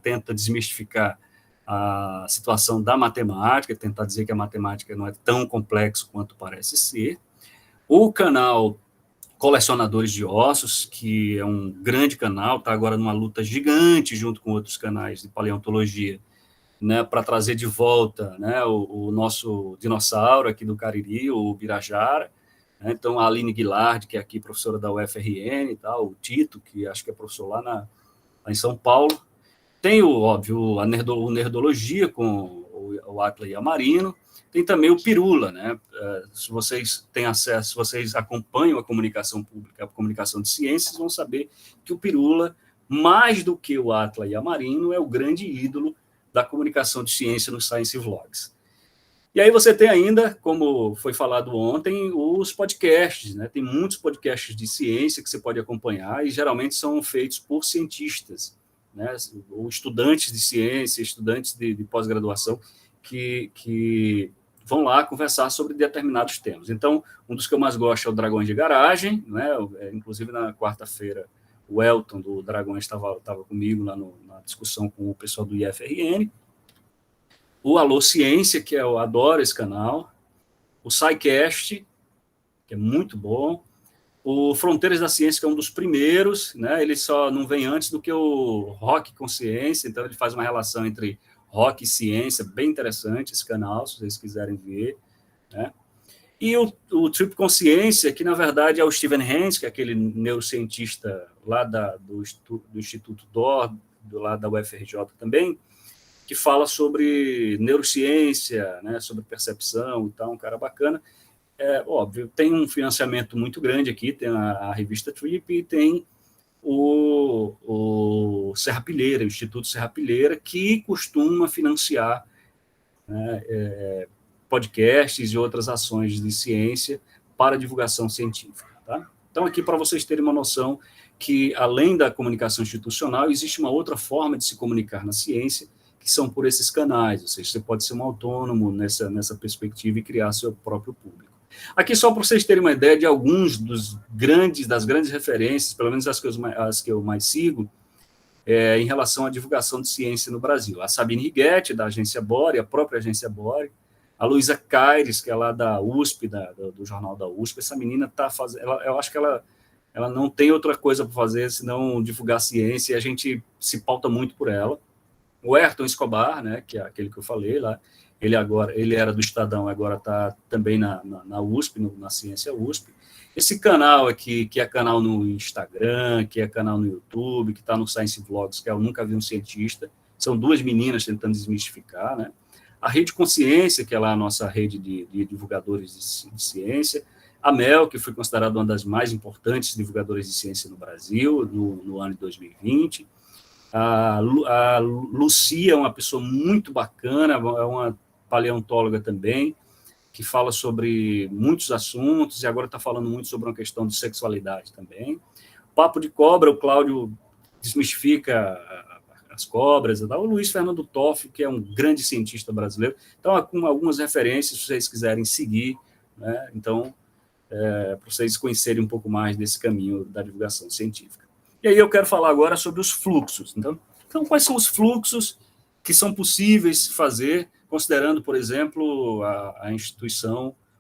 tenta desmistificar a situação da matemática, tentar dizer que a matemática não é tão complexo quanto parece ser. O canal Colecionadores de Ossos, que é um grande canal, está agora numa luta gigante junto com outros canais de paleontologia, né, para trazer de volta, né, o nosso dinossauro aqui do Cariri, o Birajara. Né? Então, a Aline Guilard, que é aqui professora da UFRN, e tal, o Tito, que acho que é professor lá em São Paulo. Tem, óbvio, o Nerdologia, com o Atla Yamarino. Tem também o Pirula, né? Se vocês têm acesso, se vocês acompanham a comunicação pública, a comunicação de ciências, vão saber que o Pirula, mais do que o Atla Yamarino, é o grande ídolo da comunicação de ciência nos Science Vlogs. E aí você tem ainda, como foi falado ontem, os podcasts, né? Tem muitos podcasts de ciência que você pode acompanhar e geralmente são feitos por cientistas, né? Ou estudantes de ciência, estudantes de pós-graduação que vão lá conversar sobre determinados temas. Então, um dos que eu mais gosto é o Dragões de Garagem, né? Inclusive na quarta-feira o Elton do Dragões estava comigo lá na discussão com o pessoal do IFRN. O Alô Ciência, que eu adoro esse canal. O SciCast, que é muito bom. O Fronteiras da Ciência, que é um dos primeiros, né? Ele só não vem antes do que o Rock com Ciência, então ele faz uma relação entre rock e ciência, bem interessante esse canal, se vocês quiserem ver, né? E o Trip Consciência, que na verdade é o Stephen Hens, que é aquele neurocientista lá do Instituto DOR, lá da UFRJ também, que fala sobre neurociência, né, sobre percepção e tal, um cara bacana. Óbvio, tem um financiamento muito grande aqui, tem a revista Trip e tem o Serra Pilheira, o Instituto Serra Pilheira, que costuma financiar, né, podcasts e outras ações de ciência para divulgação científica. Tá? Então, aqui para vocês terem uma noção que, além da comunicação institucional, existe uma outra forma de se comunicar na ciência, que são por esses canais, ou seja, você pode ser um autônomo nessa perspectiva e criar seu próprio público. Aqui só para vocês terem uma ideia de alguns das grandes referências, pelo menos as que eu mais sigo, em relação à divulgação de ciência no Brasil. A Sabine Righetti, da Agência Bore, a própria Agência Bore, a Luísa Caires, que é lá da USP, do jornal da USP, essa menina está fazendo, eu acho que ela não tem outra coisa para fazer senão divulgar ciência, e a gente se pauta muito por ela. O Ayrton Escobar, né, que é aquele que eu falei lá, ele era do Estadão, agora está também na USP, na Ciência USP. Esse canal aqui, que é canal no Instagram, que é canal no YouTube, que está no Science Vlogs, que é o Nunca Vi um Cientista, são duas meninas tentando desmistificar, né? A Rede Consciência, que é lá a nossa rede de divulgadores de ciência, a Mel, que foi considerada uma das mais importantes divulgadoras de ciência no Brasil no ano de 2020, a Lucia é uma pessoa muito bacana, é uma paleontóloga também, que fala sobre muitos assuntos, e agora está falando muito sobre uma questão de sexualidade também. Papo de Cobra, o Cláudio desmistifica as cobras, o Luiz Fernando Toff, que é um grande cientista brasileiro. Então, com algumas referências, se vocês quiserem seguir, né? Então, para vocês conhecerem um pouco mais desse caminho da divulgação científica. E aí eu quero falar agora sobre os fluxos. Então, quais são os fluxos que são possíveis fazer, considerando, por exemplo,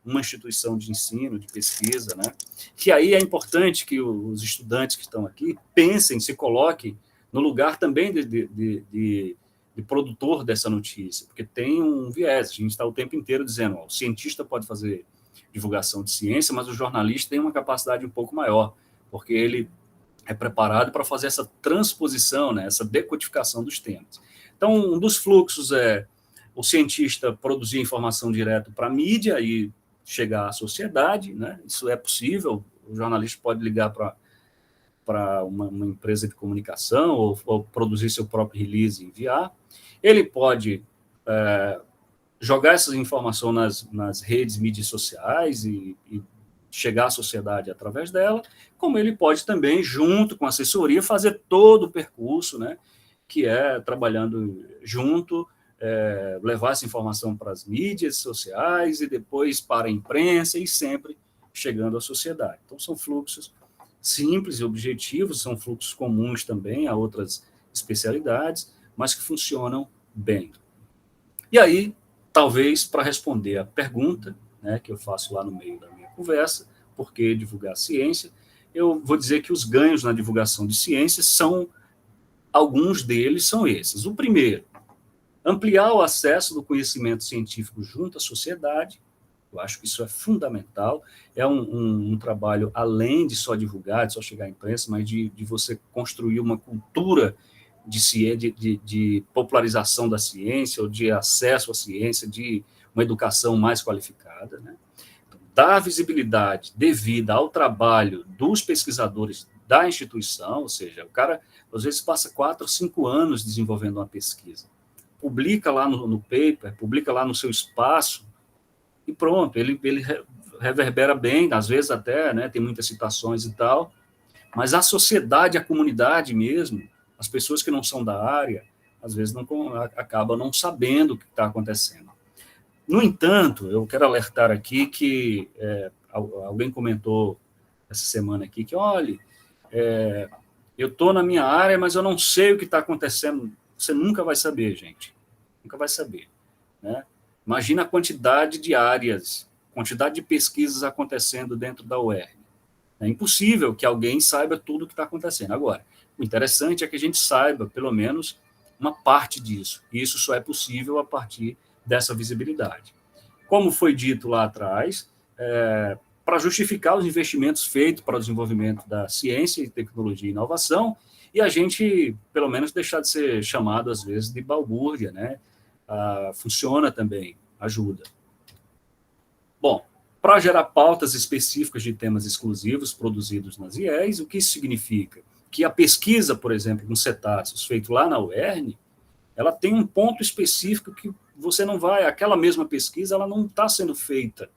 uma instituição de ensino, de pesquisa, né? Que aí é importante que os estudantes que estão aqui pensem, se coloquem no lugar também de produtor dessa notícia, porque tem um viés, a gente está o tempo inteiro dizendo, o cientista pode fazer divulgação de ciência, mas o jornalista tem uma capacidade um pouco maior, porque ele é preparado para fazer essa transposição, né, essa decodificação dos temas. Então, um dos fluxos é o cientista produzir informação direto para a mídia e chegar à sociedade, né? Isso é possível, o jornalista pode ligar para uma empresa de comunicação ou produzir seu próprio release e enviar. Ele pode jogar essas informações nas redes, mídias sociais e chegar à sociedade através dela, como ele pode também, junto com a assessoria, fazer todo o percurso, né, que é trabalhando junto, levar essa informação para as mídias sociais e depois para a imprensa e sempre chegando à sociedade. Então, são fluxos simples e objetivos, são fluxos comuns também a outras especialidades, mas que funcionam bem. E aí, talvez, para responder a pergunta, né, que eu faço lá no meio da minha conversa, por que divulgar ciência, eu vou dizer que os ganhos na divulgação de ciência alguns deles são esses. O primeiro, ampliar o acesso do conhecimento científico junto à sociedade. Eu acho que isso é fundamental. É um trabalho além de só divulgar, de só chegar à imprensa, mas de você construir uma cultura de popularização da ciência, ou de acesso à ciência, de uma educação mais qualificada, né? Então, dar visibilidade devida ao trabalho dos pesquisadores da instituição, ou seja, o cara, às vezes, passa 4 ou 5 anos desenvolvendo uma pesquisa. Publica lá no paper, publica lá no seu espaço, e pronto, ele reverbera bem, às vezes até, né, tem muitas citações e tal, mas a sociedade, a comunidade mesmo, as pessoas que não são da área, às vezes acabam não sabendo o que está acontecendo. No entanto, eu quero alertar aqui que alguém comentou essa semana aqui que, olha, eu estou na minha área, mas eu não sei o que está acontecendo. Você nunca vai saber, gente. Nunca vai saber, né? Imagina a quantidade de áreas, quantidade de pesquisas acontecendo dentro da UERN. É impossível que alguém saiba tudo o que está acontecendo. Agora, o interessante é que a gente saiba, pelo menos, uma parte disso. E isso só é possível a partir dessa visibilidade. Como foi dito lá atrás, para justificar os investimentos feitos para o desenvolvimento da ciência, tecnologia e inovação, e a gente, pelo menos, deixar de ser chamado, às vezes, de balbúrdia, né? Funciona também, ajuda. Bom, para gerar pautas específicas de temas exclusivos produzidos nas IES, o que isso significa? Que a pesquisa, por exemplo, com cetáceos, feito lá na UERN, ela tem um ponto específico que você não vai, aquela mesma pesquisa, ela não está sendo feita.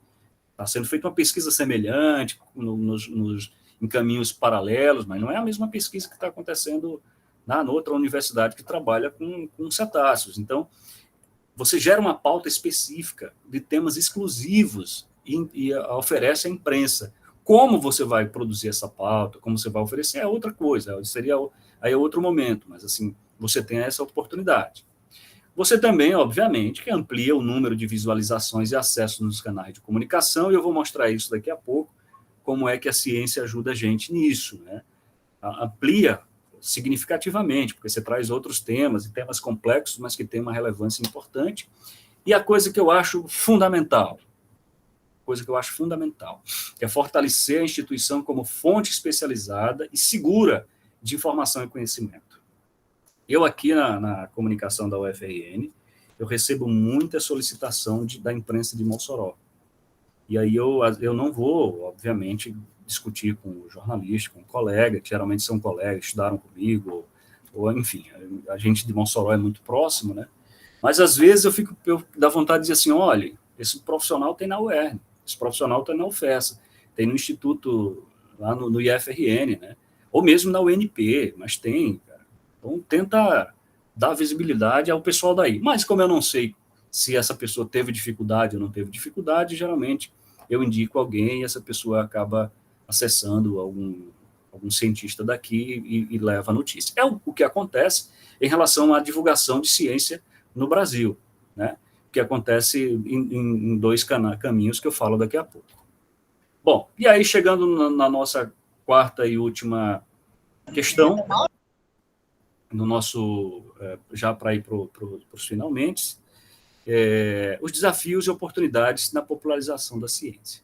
Está sendo feita uma pesquisa semelhante, em caminhos paralelos, mas não é a mesma pesquisa que está acontecendo na outra universidade que trabalha com cetáceos. Então, você gera uma pauta específica de temas exclusivos e oferece à imprensa. Como você vai produzir essa pauta, como você vai oferecer, é outra coisa, aí é outro momento, mas assim, você tem essa oportunidade. Você também, obviamente, que amplia o número de visualizações e acessos nos canais de comunicação, e eu vou mostrar isso daqui a pouco, como é que a ciência ajuda a gente nisso, né? Amplia significativamente, porque você traz outros temas, e temas complexos, mas que têm uma relevância importante. E a coisa que eu acho fundamental, que é fortalecer a instituição como fonte especializada e segura de informação e conhecimento. Eu aqui na comunicação da UFRN, eu recebo muita solicitação da imprensa de Mossoró. E aí eu não vou, obviamente, discutir com o jornalista, com o colega, que geralmente são colegas, estudaram comigo, ou enfim, a gente de Mossoró é muito próximo, né? Mas às vezes eu dá vontade de dizer assim, olha, esse profissional tem na UERN, esse profissional tem na UFESA, tem no Instituto, lá no IFRN, né? Ou mesmo na UNP, mas tem, cara. Então tenta dar visibilidade ao pessoal daí. Mas como eu não sei se essa pessoa teve dificuldade ou não teve dificuldade, geralmente eu indico alguém e essa pessoa acaba acessando algum cientista daqui e leva a notícia. É o que acontece em relação à divulgação de ciência no Brasil, né? Que acontece em 2 caminhos que eu falo daqui a pouco. Bom, e aí chegando na nossa quarta e última questão, no nosso, já para ir para os finalmente, os desafios e oportunidades na popularização da ciência.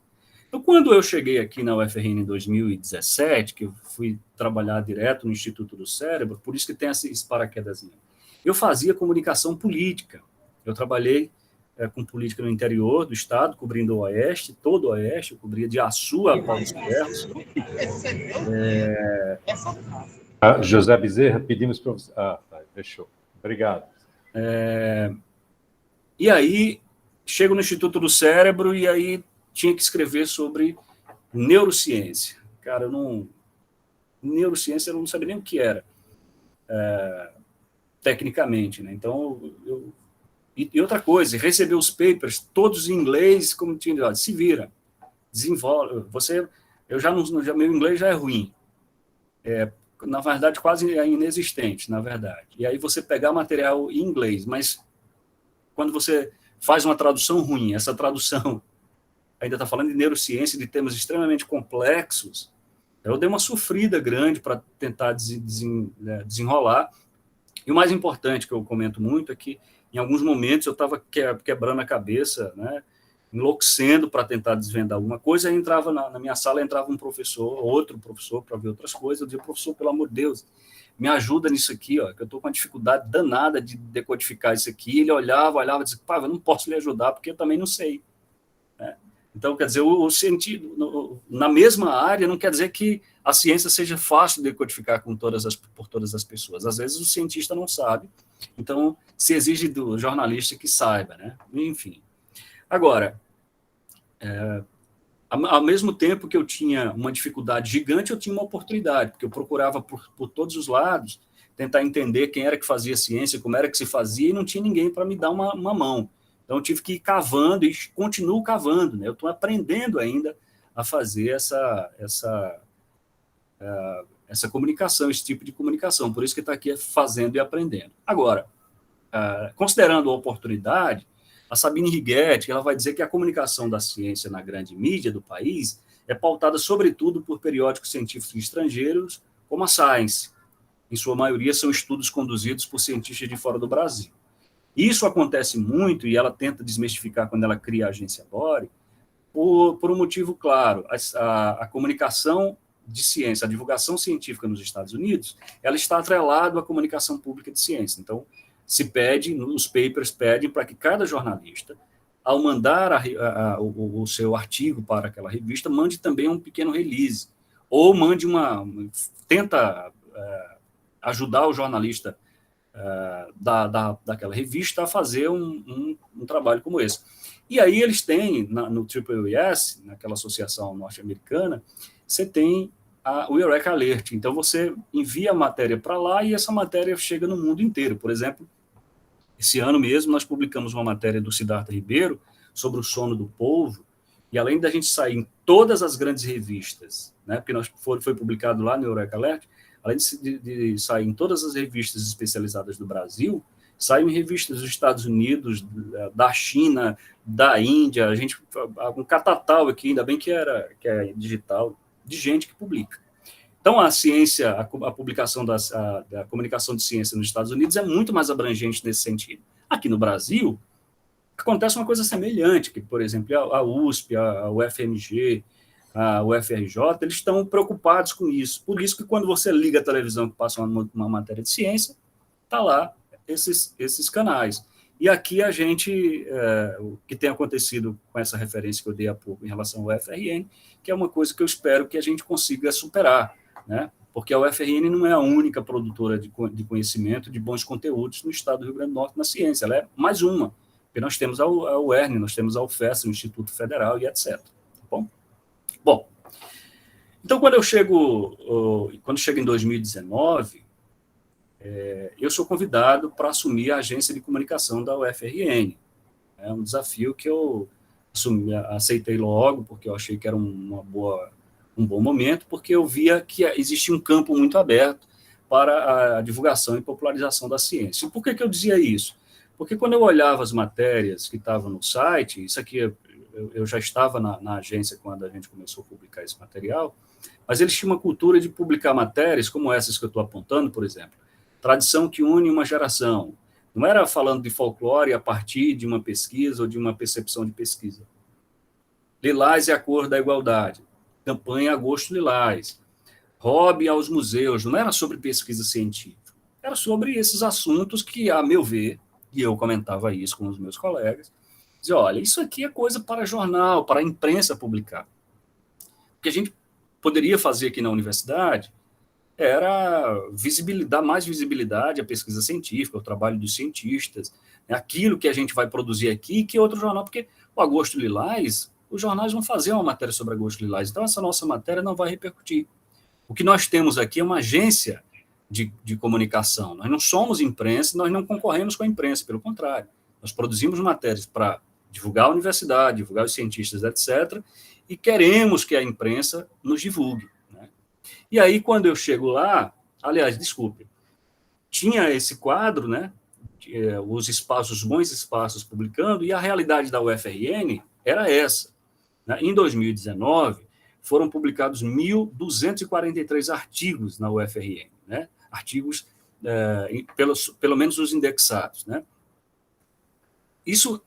Então, quando eu cheguei aqui na UFRN em 2017, que eu fui trabalhar direto no Instituto do Cérebro, por isso que tem esse paraquedazinho, eu fazia comunicação política. Eu trabalhei com política no interior do estado, cobrindo o Oeste, todo o Oeste, eu cobria de Açu a Paulo dos Ferros. José Bezerra, pedimos para você... tá, fechou. Obrigado. E aí, chego no Instituto do Cérebro e aí tinha que escrever sobre neurociência. Cara, neurociência eu não sabia nem o que era, tecnicamente, né? Então, e outra coisa, receber os papers todos em inglês, como tinha, se vira. desenvolve, meu inglês já é ruim, na verdade quase é inexistente, na verdade. E aí você pegar material em inglês, mas quando você faz uma tradução ruim, essa tradução ainda está falando de neurociência, de temas extremamente complexos, eu dei uma sofrida grande para tentar desenrolar. E o mais importante que eu comento muito é que, em alguns momentos, eu estava quebrando a cabeça, né, enlouquecendo para tentar desvendar alguma coisa, aí entrava na minha sala, entrava um professor, outro professor, para ver outras coisas. Eu dizia: professor, pelo amor de Deus, me ajuda nisso aqui, ó, que eu estou com uma dificuldade danada de decodificar isso aqui. Ele olhava e dizia: pá, eu não posso lhe ajudar, porque eu também não sei. Né? Então, quer dizer, o sentido, na mesma área, não quer dizer que a ciência seja fácil de decodificar por todas as pessoas. Às vezes o cientista não sabe, então se exige do jornalista que saiba, né? Enfim. Agora, ao mesmo tempo que eu tinha uma dificuldade gigante, eu tinha uma oportunidade, porque eu procurava por todos os lados tentar entender quem era que fazia ciência, como era que se fazia, e não tinha ninguém para me dar uma mão. Então, eu tive que ir cavando e continuo cavando, né? Eu estou aprendendo ainda a fazer essa comunicação, esse tipo de comunicação. Por isso que está aqui fazendo e aprendendo. Agora, considerando a oportunidade, a Sabine Righetti, ela vai dizer que a comunicação da ciência na grande mídia do país é pautada, sobretudo, por periódicos científicos estrangeiros, como a Science. Em sua maioria, são estudos conduzidos por cientistas de fora do Brasil. Isso acontece muito, e ela tenta desmistificar quando ela cria a agência Bore, por um motivo claro. A comunicação de ciência, a divulgação científica nos Estados Unidos, ela está atrelada à comunicação pública de ciência. Então, os papers pedem para que cada jornalista, ao mandar o seu artigo para aquela revista, mande também um pequeno release, ou tenta ajudar o jornalista daquela revista a fazer um trabalho como esse. E aí eles têm, no AAAS, naquela associação norte-americana, você tem o Eureka Alert. Então, você envia a matéria para lá e essa matéria chega no mundo inteiro. Por exemplo, esse ano mesmo, nós publicamos uma matéria do Siddhartha Ribeiro sobre o sono do polvo, e além da gente sair em todas as grandes revistas, né, porque foi publicado lá no Eureka Alert, além de sair em todas as revistas especializadas do Brasil, saiu em revistas dos Estados Unidos, da China, da Índia, um catatal aqui, ainda bem que é digital, de gente que publica. Então, a ciência, a publicação da comunicação de ciência nos Estados Unidos é muito mais abrangente nesse sentido. Aqui no Brasil, acontece uma coisa semelhante, que, por exemplo, a USP, a UFMG, a UFRJ, eles estão preocupados com isso. Por isso que quando você liga a televisão que passa uma matéria de ciência, está lá esses canais. E aqui a gente, o que tem acontecido com essa referência que eu dei há pouco em relação ao UFRN, que é uma coisa que eu espero que a gente consiga superar, né? Porque a UFRN não é a única produtora de conhecimento, de bons conteúdos no estado do Rio Grande do Norte na ciência, ela é mais uma, porque nós temos a UERN, nós temos a UFES, o Instituto Federal e etc. Tá bom? Bom, então quando chego em 2019, eu sou convidado para assumir a agência de comunicação da UFRN. É um desafio que eu aceitei logo, porque eu achei que era um bom momento, porque eu via que existia um campo muito aberto para a divulgação e popularização da ciência. E por que eu dizia isso? Porque quando eu olhava as matérias que estavam no site, isso aqui eu já estava na agência quando a gente começou a publicar esse material, mas eles tinham uma cultura de publicar matérias como essas que eu estou apontando, por exemplo, Tradição que une uma geração. Não era falando de folclore a partir de uma pesquisa ou de uma percepção de pesquisa. Lilás é a cor da igualdade. Campanha Agosto Lilás. Hobby aos museus. Não era sobre pesquisa científica. Era sobre esses assuntos que, a meu ver, e eu comentava isso com os meus colegas, dizia, olha, isso aqui é coisa para jornal, para a imprensa publicar. O que a gente poderia fazer aqui na universidade era dar mais visibilidade à pesquisa científica, ao trabalho dos cientistas, né, aquilo que a gente vai produzir aqui, que outro jornal, porque o Agosto Lilás, os jornais vão fazer uma matéria sobre Agosto Lilás, então essa nossa matéria não vai repercutir. O que nós temos aqui é uma agência de comunicação, nós não somos imprensa, nós não concorremos com a imprensa, pelo contrário, nós produzimos matérias para divulgar a universidade, divulgar os cientistas, etc., e queremos que a imprensa nos divulgue, né? E aí, quando eu chego lá, aliás, desculpe, tinha esse quadro, né, os espaços, os bons espaços publicando, e a realidade da UFRN era essa, né? Em 2019, foram publicados 1.243 artigos na UFRN, né? Artigos, pelo menos os indexados, né? Isso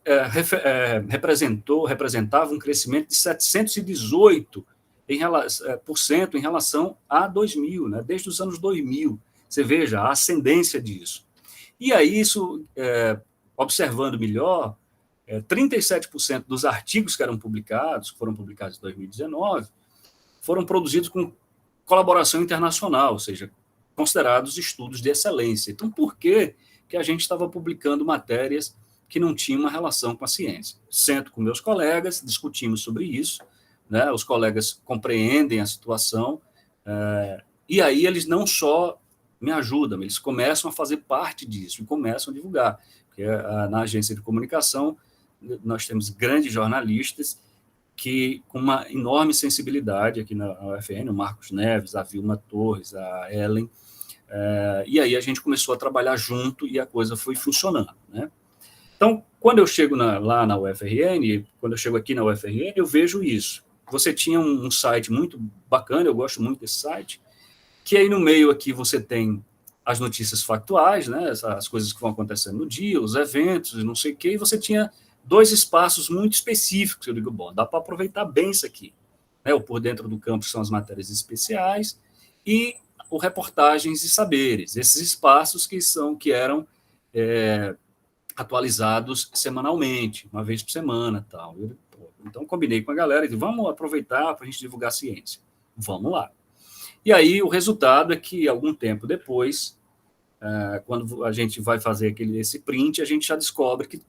representava um crescimento de 718% em relação a 2000, né? Desde os anos 2000. Você veja a ascendência disso. E aí, isso, observando melhor, 37% dos artigos que foram publicados em 2019, foram produzidos com colaboração internacional, ou seja, considerados estudos de excelência. Então, por que a gente estava publicando matérias que não tinham uma relação com a ciência? Sento com meus colegas, discutimos sobre isso, né? Os colegas compreendem a situação, e aí eles não só me ajudam, eles começam a fazer parte disso e começam a divulgar. Porque na agência de comunicação, nós temos grandes jornalistas que, com uma enorme sensibilidade aqui na UFN, o Marcos Neves, a Vilma Torres, a Ellen, e aí a gente começou a trabalhar junto e a coisa foi funcionando, né? Então, quando eu chego lá na UFRN, quando eu chego aqui na UFRN, eu vejo isso. Você tinha um site muito bacana, eu gosto muito desse site, que aí no meio aqui você tem as notícias factuais, né, as coisas que vão acontecendo no dia, os eventos, não sei o quê, e você tinha 2 espaços muito específicos. Eu digo, bom, dá para aproveitar bem isso aqui, né? O Por Dentro do Campo são as matérias especiais e o Reportagens e Saberes, esses espaços que eram atualizados semanalmente, uma vez por semana, tal. Então combinei com a galera e disse, vamos aproveitar para a gente divulgar a ciência. Vamos lá. E aí o resultado é que, algum tempo depois, quando a gente vai fazer esse print, a gente já descobre que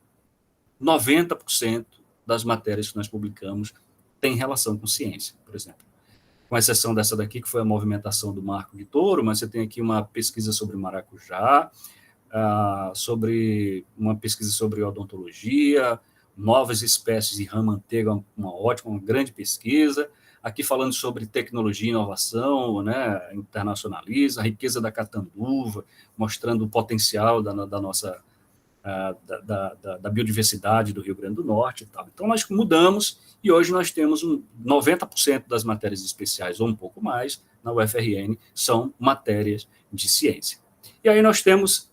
90% das matérias que nós publicamos tem relação com ciência, por exemplo. Com exceção dessa daqui, que foi a movimentação do Marco de Touro, mas você tem aqui uma pesquisa sobre maracujá, sobre uma pesquisa sobre odontologia, novas espécies de rã-manteiga, uma grande pesquisa. Aqui falando sobre tecnologia e inovação, né, internacionaliza, a riqueza da catanduva, mostrando o potencial da nossa da biodiversidade do Rio Grande do Norte e tal. Então, nós mudamos e hoje nós temos 90% das matérias especiais, ou um pouco mais, na UFRN, são matérias de ciência. E aí nós temos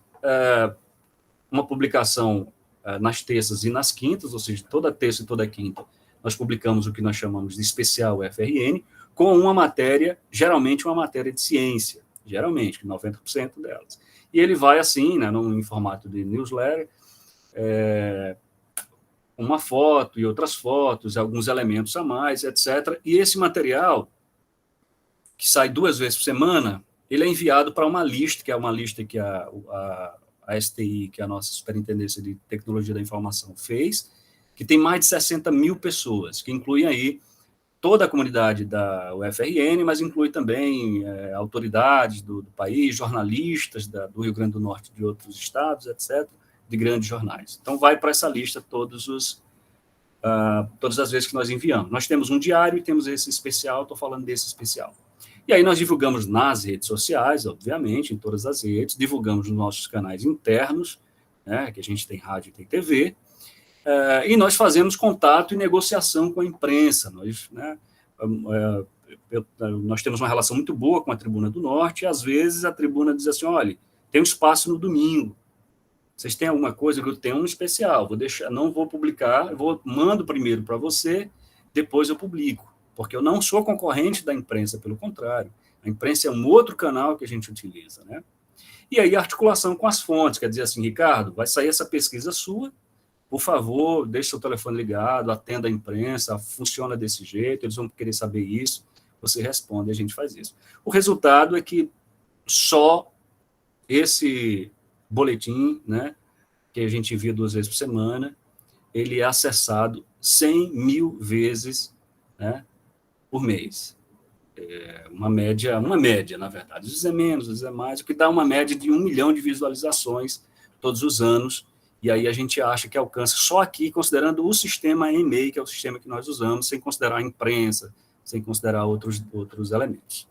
uma publicação nas terças e nas quintas, ou seja, toda terça e toda quinta, nós publicamos o que nós chamamos de especial UFRN, com uma matéria, geralmente uma matéria de ciência, geralmente, 90% delas. E ele vai assim, né, em formato de newsletter, uma foto e outras fotos, alguns elementos a mais, etc. E esse material, que sai 2 vezes por semana, ele é enviado para uma lista, que é uma lista que a STI, que é a nossa Superintendência de Tecnologia da Informação, fez, que tem mais de 60 mil pessoas, que incluem aí toda a comunidade da UFRN, mas inclui também autoridades do país, jornalistas do Rio Grande do Norte, de outros estados, etc., de grandes jornais. Então, vai para essa lista todas as vezes que nós enviamos. Nós temos um diário e temos esse especial, estou falando desse especial. E aí nós divulgamos nas redes sociais, obviamente, em todas as redes, divulgamos nos nossos canais internos, né, que a gente tem rádio e tem TV, e nós fazemos contato e negociação com a imprensa. Nós temos uma relação muito boa com a Tribuna do Norte, e às vezes a Tribuna diz assim, olha, tem um espaço no domingo, vocês têm alguma coisa que eu tenho um especial, não vou publicar, mando primeiro para você, depois eu publico, porque eu não sou concorrente da imprensa, pelo contrário, a imprensa é um outro canal que a gente utiliza, né? E aí a articulação com as fontes, quer dizer assim, Ricardo, vai sair essa pesquisa sua, por favor, deixe seu telefone ligado, atenda a imprensa, funciona desse jeito, eles vão querer saber isso, você responde, a gente faz isso. O resultado é que só esse boletim, né, que a gente envia 2 vezes por semana, ele é acessado 100 mil vezes, né, por mês. Uma média, na verdade, às vezes é menos, às vezes é mais, o que dá uma média de 1 milhão de visualizações todos os anos, e aí a gente acha que alcança só aqui, considerando o sistema EMEI, que é o sistema que nós usamos, sem considerar a imprensa, sem considerar outros elementos.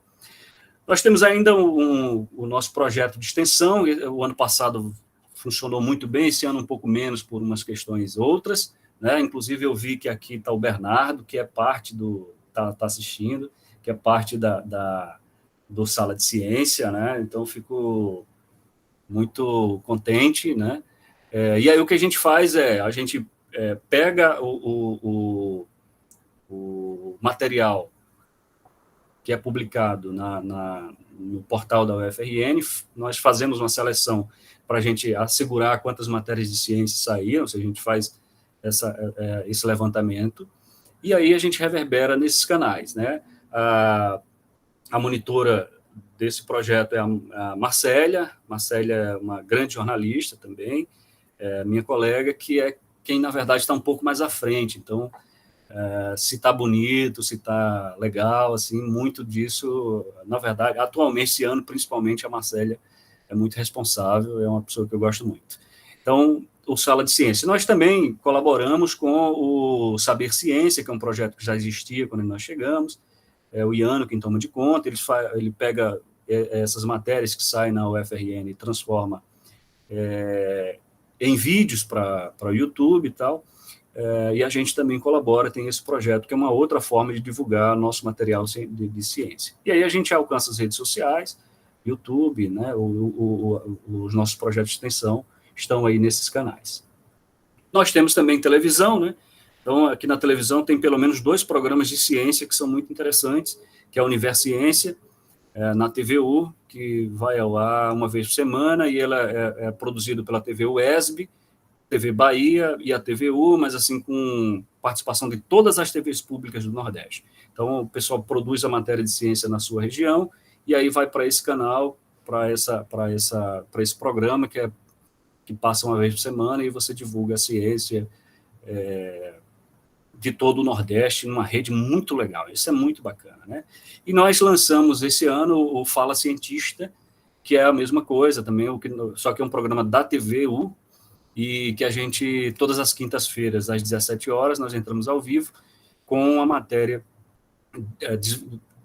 Nós temos ainda o nosso projeto de extensão. O ano passado funcionou muito bem, esse ano um pouco menos por umas questões outras, né? Inclusive eu vi que aqui está o Bernardo, que é parte tá assistindo, que é parte do Sala de Ciência, né? Então fico muito contente, né? E aí o que a gente faz a gente pega o material que é publicado no portal da UFRN, nós fazemos uma seleção para a gente assegurar quantas matérias de ciência saíram, se a gente faz esse levantamento, e aí a gente reverbera nesses canais, né? A monitora desse projeto é a Marcélia. Marcélia é uma grande jornalista também, minha colega, que é quem, na verdade, está um pouco mais à frente. Então, se está bonito, se está legal, assim, muito disso, na verdade, atualmente, esse ano, principalmente, a Marcélia é muito responsável, é uma pessoa que eu gosto muito. Então, o Sala de Ciência. Nós também colaboramos com o Saber Ciência, que é um projeto que já existia quando nós chegamos, o Iano quem toma de conta, ele pega essas matérias que saem na UFRN e transforma em vídeos para o YouTube e tal, e a gente também colabora, tem esse projeto, que é uma outra forma de divulgar nosso material de ciência. E aí a gente alcança as redes sociais, YouTube, né, os nossos projetos de extensão estão aí nesses canais. Nós temos também televisão, né? Então, aqui na televisão tem pelo menos 2 programas de ciência que são muito interessantes, que é a Univerciência, na TVU, que vai ao ar uma vez por semana, e ela é produzida pela TV UESB, TV Bahia e a TVU, mas assim com participação de todas as TVs públicas do Nordeste. Então, o pessoal produz a matéria de ciência na sua região, e aí vai para esse canal, para esse programa que passa uma vez por semana, e você divulga a ciência de todo o Nordeste, numa rede muito legal. Isso é muito bacana, né? E nós lançamos esse ano o Fala Cientista, que é a mesma coisa também, só que é um programa da TVU, e que a gente, todas as quintas-feiras, às 17 horas, nós entramos ao vivo com a matéria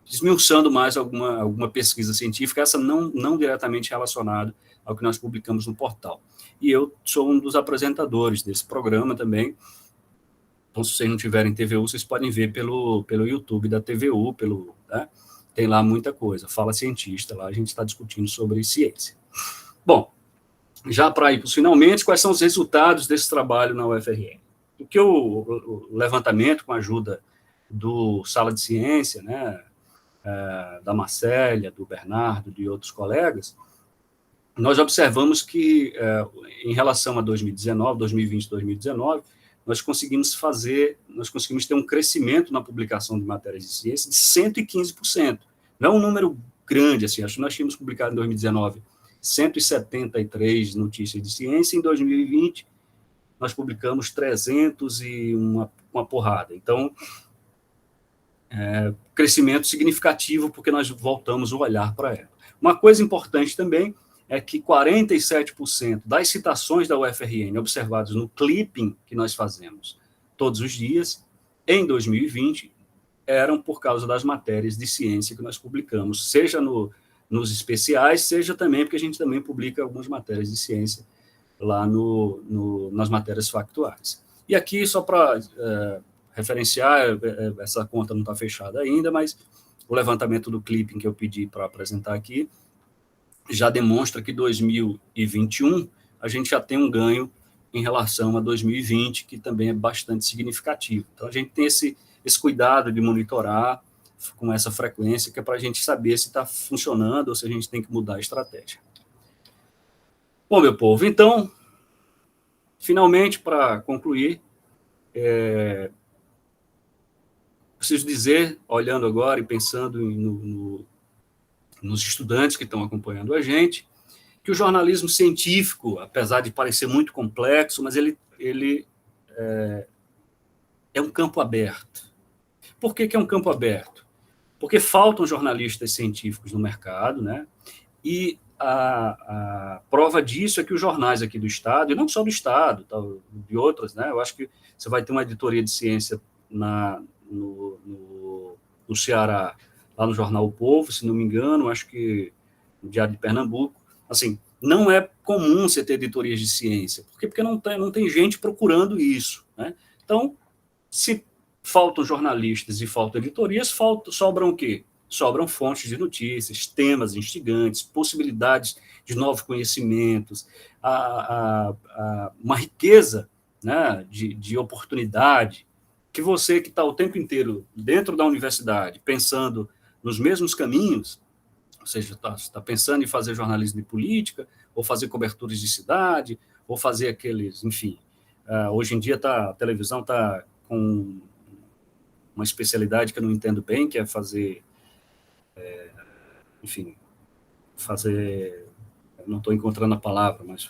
desmiuçando mais alguma pesquisa científica, essa não diretamente relacionada ao que nós publicamos no portal. E eu sou um dos apresentadores desse programa também. Então, se vocês não tiverem TVU, vocês podem ver pelo YouTube da TVU, né? Tem lá muita coisa. Fala Cientista, lá a gente está discutindo sobre ciência. Bom, já para ir para os finalmente, quais são os resultados desse trabalho na UFRN? O que o levantamento, com a ajuda do Sala de Ciência, né, da Marcélia, do Bernardo, de outros colegas, nós observamos que, em relação a 2019, 2020 e 2019, nós conseguimos ter um crescimento na publicação de matérias de ciência de 115%. Não é um número grande, assim, acho que nós tínhamos publicado em 2019 173 notícias de ciência, em 2020 nós publicamos 300 e uma porrada. Então, crescimento significativo, porque nós voltamos o olhar para ela. Uma coisa importante também é que 47% das citações da UFRN observadas no clipping que nós fazemos todos os dias, em 2020, eram por causa das matérias de ciência que nós publicamos, seja nos especiais, seja também porque a gente também publica algumas matérias de ciência lá nas matérias factuais. E aqui, só para referenciar, essa conta não está fechada ainda, mas o levantamento do clipping que eu pedi para apresentar aqui já demonstra que 2021 a gente já tem um ganho em relação a 2020, que também é bastante significativo. Então, a gente tem esse cuidado de monitorar com essa frequência, que é para a gente saber se está funcionando ou se a gente tem que mudar a estratégia. Bom, meu povo, então, finalmente, para concluir, preciso dizer, olhando agora e pensando nos estudantes que estão acompanhando a gente, que o jornalismo científico, apesar de parecer muito complexo, mas ele é um campo aberto. Por que é um campo aberto? Porque faltam jornalistas científicos no mercado, né? E a prova disso é que os jornais aqui do Estado, e não só do Estado, de outras, né? Eu acho que você vai ter uma editoria de ciência no Ceará, lá no jornal O Povo, se não me engano, acho que no Diário de Pernambuco. Assim, não é comum você ter editorias de ciência. Por quê? Porque não tem gente procurando isso, né? Então, se faltam jornalistas e faltam editorias, sobram o quê? Sobram fontes de notícias, temas instigantes, possibilidades de novos conhecimentos, uma riqueza, né, de oportunidade, que você que está o tempo inteiro dentro da universidade, pensando nos mesmos caminhos, ou seja, está pensando em fazer jornalismo de política, ou fazer coberturas de cidade, ou fazer aqueles, enfim. Hoje em dia a televisão está com uma especialidade que eu não entendo bem, que é fazer, enfim, não estou encontrando a palavra, mas,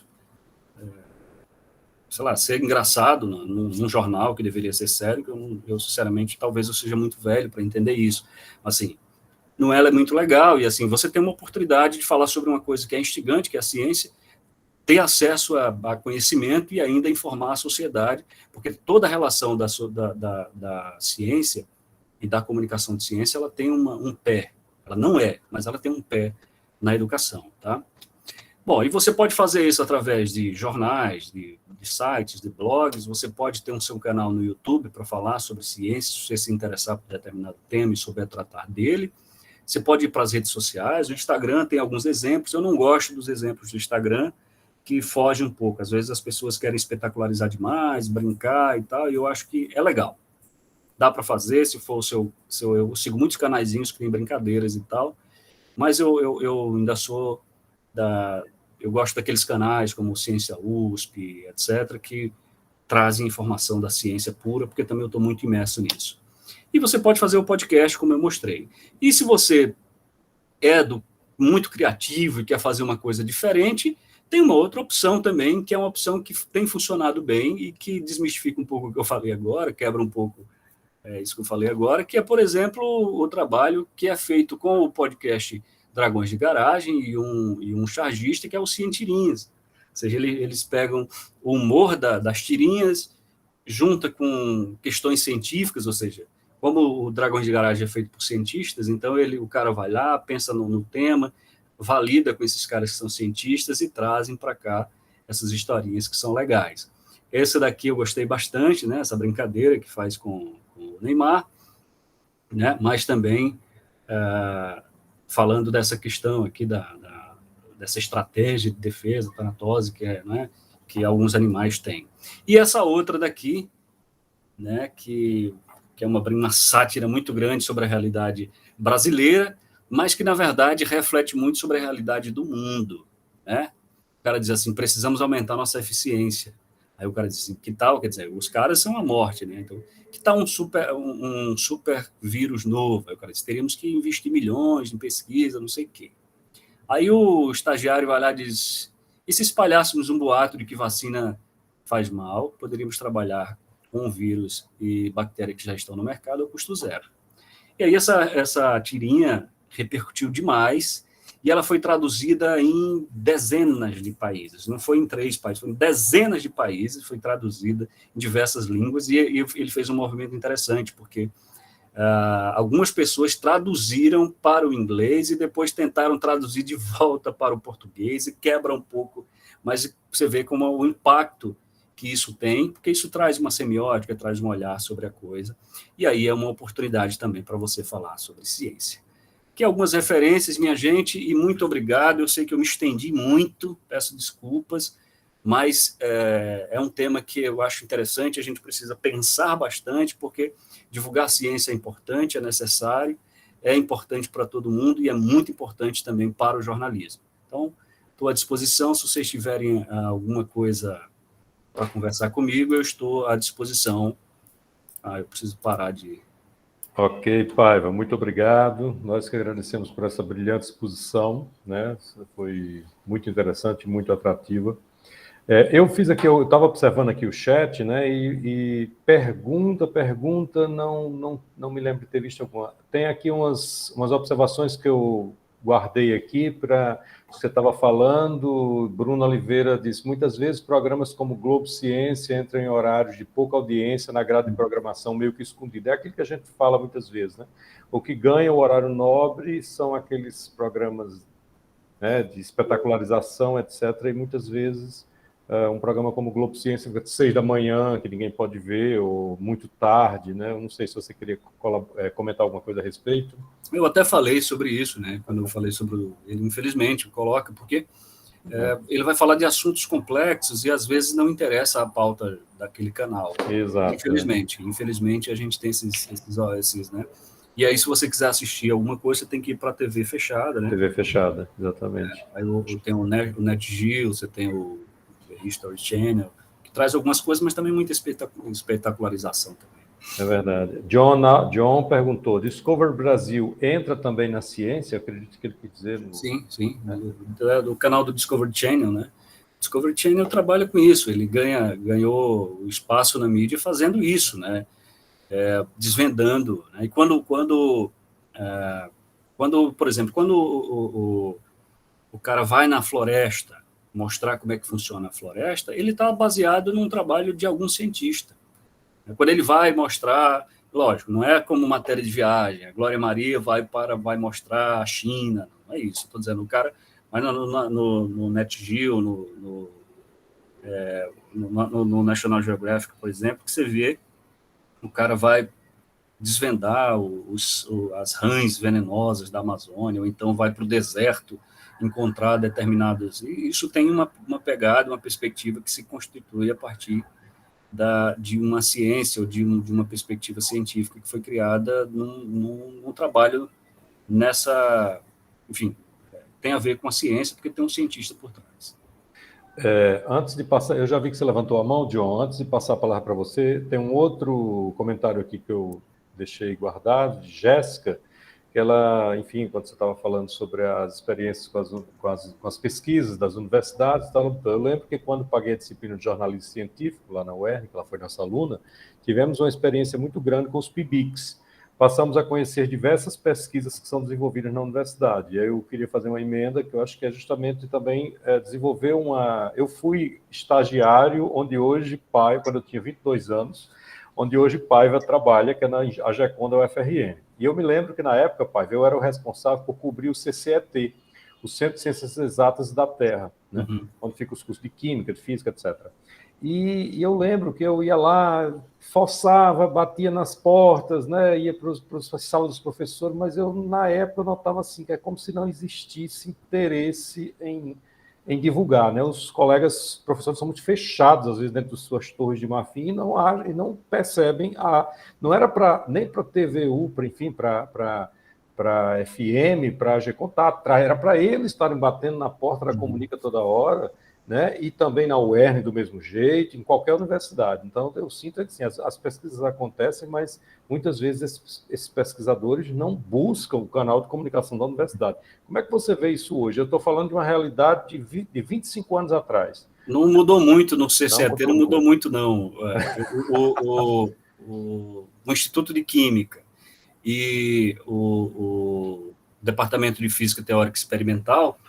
sei lá, ser engraçado num jornal que deveria ser sério, que eu sinceramente, talvez eu seja muito velho para entender isso. Assim, não é muito legal, e assim, você tem uma oportunidade de falar sobre uma coisa que é instigante, que é a ciência, ter acesso a conhecimento e ainda informar a sociedade, porque toda a relação da ciência e da comunicação de ciência, ela tem um pé, ela não é, mas ela tem um pé na educação, tá? Bom, e você pode fazer isso através de jornais, de sites, de blogs, você pode ter um seu canal no YouTube para falar sobre ciência, se você se interessar por determinado tema e souber tratar dele. Você pode ir para as redes sociais, o Instagram tem alguns exemplos, eu não gosto dos exemplos do Instagram, que fogem um pouco, às vezes as pessoas querem espetacularizar demais, brincar e tal, e eu acho que é legal. Dá para fazer, se for eu sigo muitos canaizinhos que tem brincadeiras e tal, mas eu ainda sou eu gosto daqueles canais como Ciência USP, etc., que trazem informação da ciência pura, porque também eu estou muito imerso nisso. E você pode fazer o podcast, como eu mostrei. E se você é muito criativo e quer fazer uma coisa diferente, tem uma outra opção também, que é uma opção que tem funcionado bem e que desmistifica um pouco o que eu falei agora, quebra um pouco isso que eu falei agora, que é, por exemplo, o trabalho que é feito com o podcast Dragões de Garagem e um chargista, que é o Cientirinhas. Ou seja, eles pegam o humor das tirinhas, junta com questões científicas, ou seja, como o Dragões de Garagem é feito por cientistas, então o cara vai lá, pensa no tema, valida com esses caras que são cientistas e trazem para cá essas historinhas que são legais. Essa daqui eu gostei bastante, né, essa brincadeira que faz com o Neymar, né, mas também falando dessa questão aqui dessa estratégia de defesa tanatose que alguns animais têm. E essa outra daqui, né, que é uma sátira muito grande sobre a realidade brasileira, mas que, na verdade, reflete muito sobre a realidade do mundo, né? O cara diz assim, precisamos aumentar nossa eficiência. Aí o cara diz assim, que tal? Quer dizer, os caras são a morte, né? Então, que tal um super vírus novo? Aí o cara diz, teríamos que investir milhões em pesquisa, não sei o quê. Aí o estagiário vai lá e diz, e se espalhássemos um boato de que vacina faz mal, poderíamos trabalhar com vírus e bactérias que já estão no mercado a custo zero. E aí essa tirinha repercutiu demais e ela foi traduzida em dezenas de países. Não foi em 3 países, foi em dezenas de países, foi traduzida em diversas línguas e ele fez um movimento interessante, porque algumas pessoas traduziram para o inglês e depois tentaram traduzir de volta para o português e quebra um pouco, mas você vê como o impacto que isso tem, porque isso traz uma semiótica, traz um olhar sobre a coisa, e aí é uma oportunidade também para você falar sobre ciência. Aqui algumas referências, minha gente, e muito obrigado, eu sei que eu me estendi muito, peço desculpas, mas é um tema que eu acho interessante, a gente precisa pensar bastante, porque divulgar ciência é importante, é necessário, é importante para todo mundo e é muito importante também para o jornalismo. Então, estou à disposição, se vocês tiverem alguma coisa para conversar comigo, eu estou à disposição. Eu preciso parar de... Ok, Paiva, muito obrigado. Nós que agradecemos por essa brilhante exposição, né? Foi muito interessante, muito atrativa. Eu fiz aqui, eu estava observando aqui o chat, né? E pergunta, não me lembro de ter visto alguma. Tem aqui umas observações que eu guardei aqui que você estava falando, Bruno Oliveira disse, muitas vezes programas como Globo Ciência entram em horários de pouca audiência na grade de programação meio que escondida. É aquilo que a gente fala muitas vezes, né? O que ganha o horário nobre são aqueles programas, né, de espetacularização, etc. E muitas vezes um programa como Globo Ciência, 6 da manhã, que ninguém pode ver, ou muito tarde, né? Eu não sei se você queria comentar alguma coisa a respeito. Eu até falei sobre isso, né? Quando eu falei sobre ele, infelizmente, coloca, porque ele vai falar de assuntos complexos e às vezes não interessa a pauta daquele canal. Exato. Infelizmente a gente tem esses, né? E aí, se você quiser assistir alguma coisa, você tem que ir para a TV fechada, né? TV fechada, exatamente. Aí eu tenho o NetGeo, você tem o History Channel, que traz algumas coisas, mas também muita espetacularização também. É verdade. John perguntou, Discover Brasil entra também na ciência? Eu acredito que ele quis dizer. Sim. Do canal do Discovery Channel, né? Discovery Channel trabalha com isso, ele ganhou espaço na mídia fazendo isso, né? Desvendando. Né? E quando, por exemplo, quando o cara vai na floresta mostrar como é que funciona a floresta, ele está baseado num trabalho de algum cientista. Quando ele vai mostrar, lógico, não é como matéria de viagem, a Glória Maria vai mostrar a China, não é isso, estou dizendo, o cara, mas no NetGeo, no National Geographic, por exemplo, que você vê, o cara vai desvendar as rãs venenosas da Amazônia, ou então vai para o deserto encontrar determinados... E isso tem uma pegada, uma perspectiva que se constitui a partir de uma ciência ou de uma perspectiva científica que foi criada num trabalho nessa... Enfim, tem a ver com a ciência, porque tem um cientista por trás. Antes de passar, eu já vi que você levantou a mão, John, antes de passar a palavra para você, tem um outro comentário aqui que eu deixei guardado, de Jéssica, que ela, enfim, quando você estava falando sobre as experiências com as pesquisas das universidades, eu lembro que quando paguei a disciplina de jornalismo científico, lá na UERN, que ela foi nossa aluna, tivemos uma experiência muito grande com os PIBICs. Passamos a conhecer diversas pesquisas que são desenvolvidas na universidade. E aí eu queria fazer uma emenda, que eu acho que é justamente também desenvolver uma... Eu fui estagiário, onde hoje quando eu tinha 22 anos, onde hoje Paiva trabalha, que é na AGECOM da UFRN. E eu me lembro que, na época, Paiva, eu era o responsável por cobrir o CCET, o Centro de Ciências Exatas da Terra, né? Onde ficam os cursos de Química, de Física, etc. E eu lembro que eu ia lá, forçava, batia nas portas, né? Ia para as salas dos professores, mas eu, na época, notava assim, que é como se não existisse interesse em divulgar, né? Os colegas professores são muito fechados, às vezes, dentro de suas torres de marfim, e não percebem não era nem para TVU, enfim, para FM, para G-Contato, era para eles estarem batendo na porta da Comunica toda hora, né? E também na UERN do mesmo jeito, em qualquer universidade. Então, eu sinto que assim, as pesquisas acontecem, mas muitas vezes esses pesquisadores não buscam o canal de comunicação da universidade. Como é que você vê isso hoje? Eu estou falando de uma realidade de 25 anos atrás. Não mudou muito no CCET, não mudou muito, não. O Instituto de Química e o Departamento de Física Teórica Experimental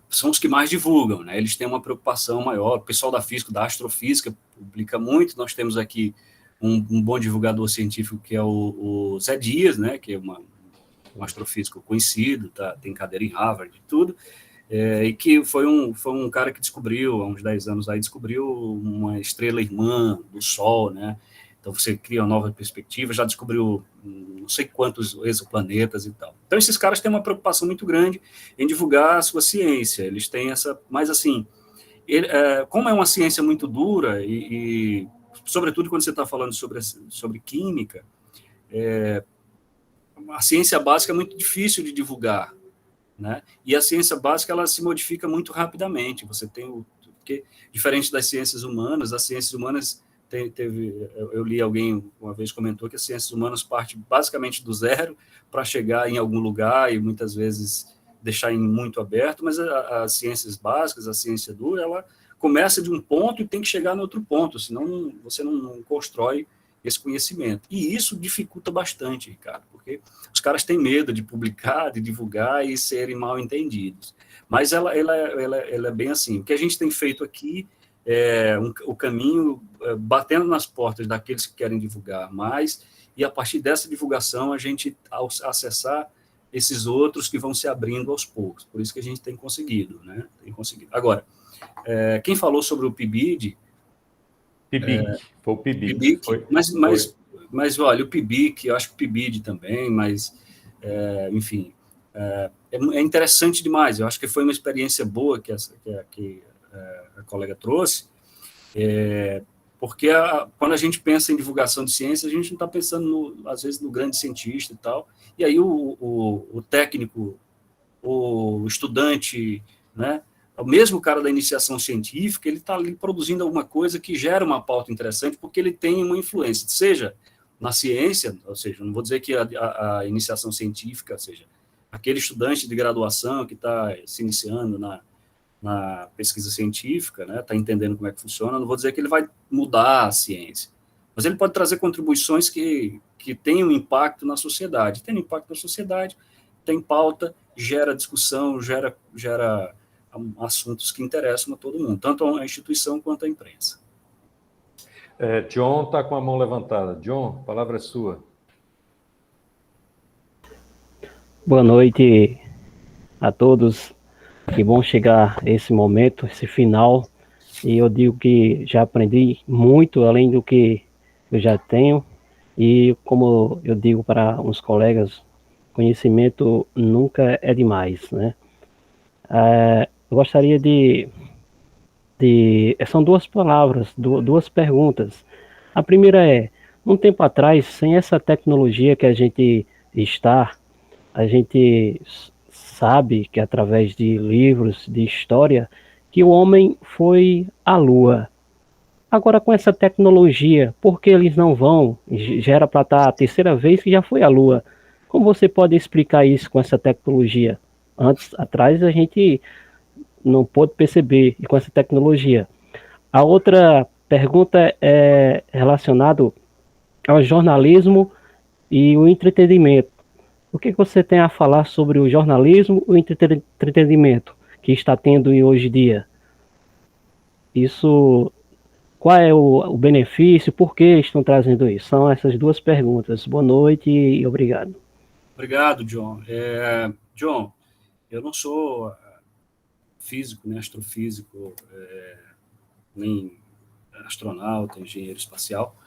são os que mais divulgam, né? Eles têm uma preocupação maior. O pessoal da física, da astrofísica, publica muito. Nós temos aqui um bom divulgador científico, que é o Zé Dias, né? Que é um astrofísico conhecido, tem cadeira em Harvard e tudo, e que foi um cara que descobriu, há uns 10 anos aí, descobriu uma estrela irmã do Sol, né? Então, você cria uma nova perspectiva, já descobriu não sei quantos exoplanetas e tal. Então, esses caras têm uma preocupação muito grande em divulgar a sua ciência. Eles têm essa... Mas, assim, como é uma ciência muito dura, e sobretudo quando você está falando sobre química, a ciência básica é muito difícil de divulgar, né? E a ciência básica, ela se modifica muito rapidamente. Você tem porque, diferente das ciências humanas, as ciências humanas... Eu li alguém uma vez comentou que as ciências humanas partem basicamente do zero para chegar em algum lugar e muitas vezes deixar em muito aberto, mas as ciências básicas, a ciência dura, ela começa de um ponto e tem que chegar no outro ponto, senão você não constrói esse conhecimento. E isso dificulta bastante, Ricardo, porque os caras têm medo de publicar, de divulgar e serem mal entendidos. Mas ela é bem assim. O que a gente tem feito aqui é o caminho batendo nas portas daqueles que querem divulgar mais, e a partir dessa divulgação a gente acessar esses outros que vão se abrindo aos poucos. Por isso que a gente tem conseguido, né? Tem conseguido. Agora, quem falou sobre o PIBID... PIBIC, foi o PIBIC. PIBIC, mas olha, o PIBIC, eu acho que o PIBID também, mas, enfim, é interessante demais. Eu acho que foi uma experiência boa que a colega trouxe, porque quando a gente pensa em divulgação de ciência, a gente não está pensando, às vezes, no grande cientista e tal, e aí o técnico, o estudante, né, o mesmo cara da iniciação científica, ele está ali produzindo alguma coisa que gera uma pauta interessante, porque ele tem uma influência, seja na ciência, ou seja, não vou dizer que a iniciação científica, ou seja, aquele estudante de graduação que está se iniciando na pesquisa científica, né, está entendendo como é que funciona, não vou dizer que ele vai mudar a ciência, mas ele pode trazer contribuições que tenham impacto na sociedade. Tem impacto na sociedade, tem pauta, gera discussão, gera assuntos que interessam a todo mundo, tanto a instituição quanto a imprensa. John está com a mão levantada. John, a palavra é sua. Boa noite a todos. Que bom chegar esse momento, esse final. E eu digo que já aprendi muito, além do que eu já tenho. E como eu digo para uns colegas, conhecimento nunca é demais, né? Eu gostaria são duas palavras, duas perguntas. A primeira é, um tempo atrás, sem essa tecnologia que a gente a gente sabe que através de livros, de história, que o homem foi à Lua. Agora, com essa tecnologia, por que eles não vão? Já era para estar a terceira vez que já foi à Lua. Como você pode explicar isso com essa tecnologia? Atrás, a gente não pôde perceber, e com essa tecnologia. A outra pergunta é relacionada ao jornalismo e o entretenimento. O que você tem a falar sobre o jornalismo e o entretenimento que está tendo hoje em dia? Isso, qual é o benefício, por que estão trazendo isso? São essas duas perguntas. Boa noite e obrigado. Obrigado, John. John, eu não sou físico, nem astrofísico, nem astronauta, engenheiro espacial,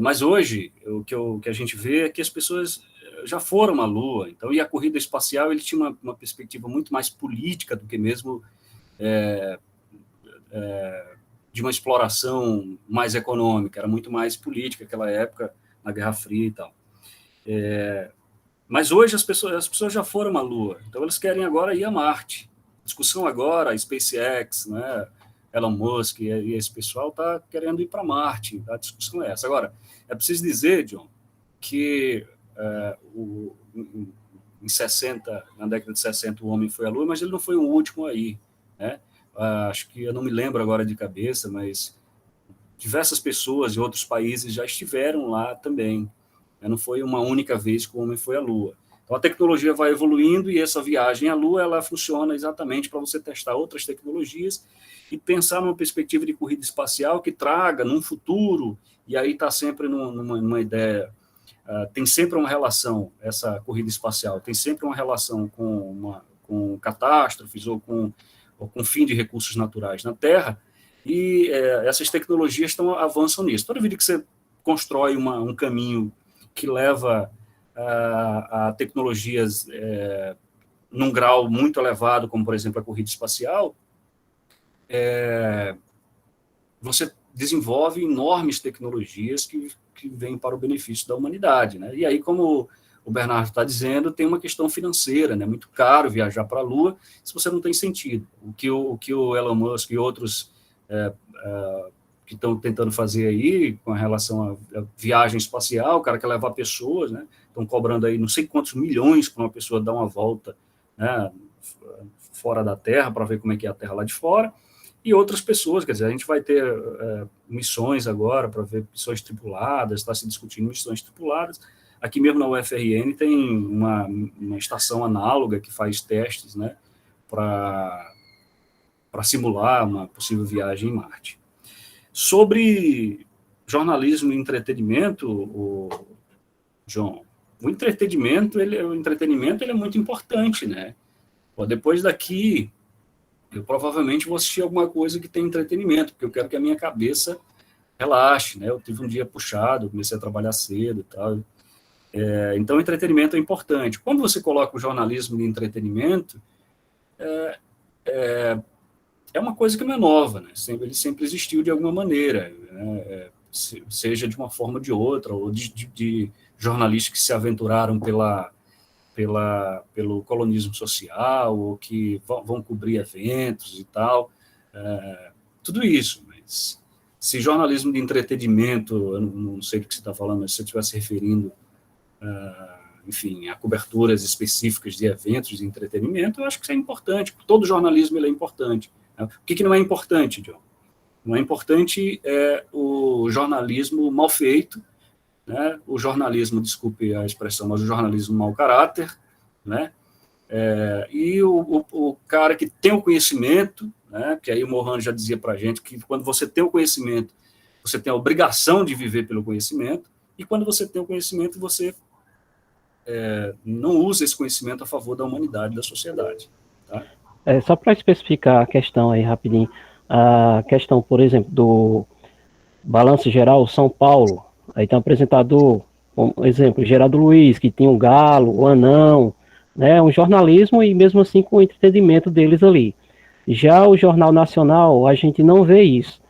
mas hoje o que a gente vê é que as pessoas já foram à Lua, então, e a corrida espacial ele tinha uma perspectiva muito mais política do que mesmo de uma exploração mais econômica, era muito mais política naquela época, na Guerra Fria e tal. Mas hoje as pessoas já foram à Lua, então elas querem agora ir a Marte. A discussão agora, a SpaceX, né, Elon Musk e esse pessoal está querendo ir para Marte, a discussão é essa. Agora, é preciso dizer, John, que em 60, na década de 60, o homem foi à Lua, mas ele não foi o último aí, né? Acho que eu não me lembro agora de cabeça, mas diversas pessoas de outros países já estiveram lá também. Não foi uma única vez que o homem foi à Lua. Então, a tecnologia vai evoluindo e essa viagem à Lua ela funciona exatamente para você testar outras tecnologias e pensar numa perspectiva de corrida espacial que traga num futuro, e aí está sempre numa ideia, tem sempre uma relação, essa corrida espacial, tem sempre uma relação com catástrofes ou com fim de recursos naturais na Terra, e essas tecnologias avançam nisso. Toda vez que você constrói um caminho que leva a tecnologias num grau muito elevado, como, por exemplo, a corrida espacial, você desenvolve enormes tecnologias que vêm para o benefício da humanidade, né? E aí, como o Bernardo está dizendo, tem uma questão financeira, né? Muito caro viajar para a Lua se você não tem sentido. O que o Elon Musk e outros que estão tentando fazer aí com relação à viagem espacial, o cara quer levar pessoas, né? Estão cobrando aí não sei quantos milhões para uma pessoa dar uma volta, né, fora da Terra, para ver como é que é a Terra lá de fora, e outras pessoas, quer dizer, a gente vai ter missões agora para ver missões tripuladas, está se discutindo missões tripuladas. Aqui mesmo na UFRN tem uma estação análoga que faz testes, né, para simular uma possível viagem em Marte. Sobre jornalismo e entretenimento, John, o entretenimento ele é muito importante, né? Pô, depois daqui, eu provavelmente vou assistir alguma coisa que tem entretenimento, porque eu quero que a minha cabeça relaxe, né? Eu tive um dia puxado, comecei a trabalhar cedo e tal. Então, entretenimento é importante. Quando você coloca o jornalismo de entretenimento, é uma coisa que não é nova, né? Ele sempre existiu de alguma maneira, né? Seja de uma forma ou de outra, ou de jornalistas que se aventuraram pelo colonismo social, ou que vão cobrir eventos e tal, tudo isso. Mas se jornalismo de entretenimento, eu não sei do que você está falando, mas se você estiver se referindo, enfim, a coberturas específicas de eventos de entretenimento, eu acho que isso é importante. Todo jornalismo ele é importante. O que não é importante, John? Não é importante o jornalismo mal feito, né? O jornalismo, desculpe a expressão, mas o jornalismo mau caráter, né? E o cara que tem o conhecimento, né? Que aí o Mohan já dizia para a gente que quando você tem o conhecimento, você tem a obrigação de viver pelo conhecimento, e quando você tem o conhecimento, você não usa esse conhecimento a favor da humanidade, da sociedade. Tá? Só para especificar a questão aí rapidinho, a questão, por exemplo, do Balanço Geral São Paulo, aí tem um apresentador, por exemplo, Geraldo Luiz, que tem o Galo, o Anão, né, um jornalismo e mesmo assim com o entretenimento deles ali. Já o Jornal Nacional, a gente não vê isso.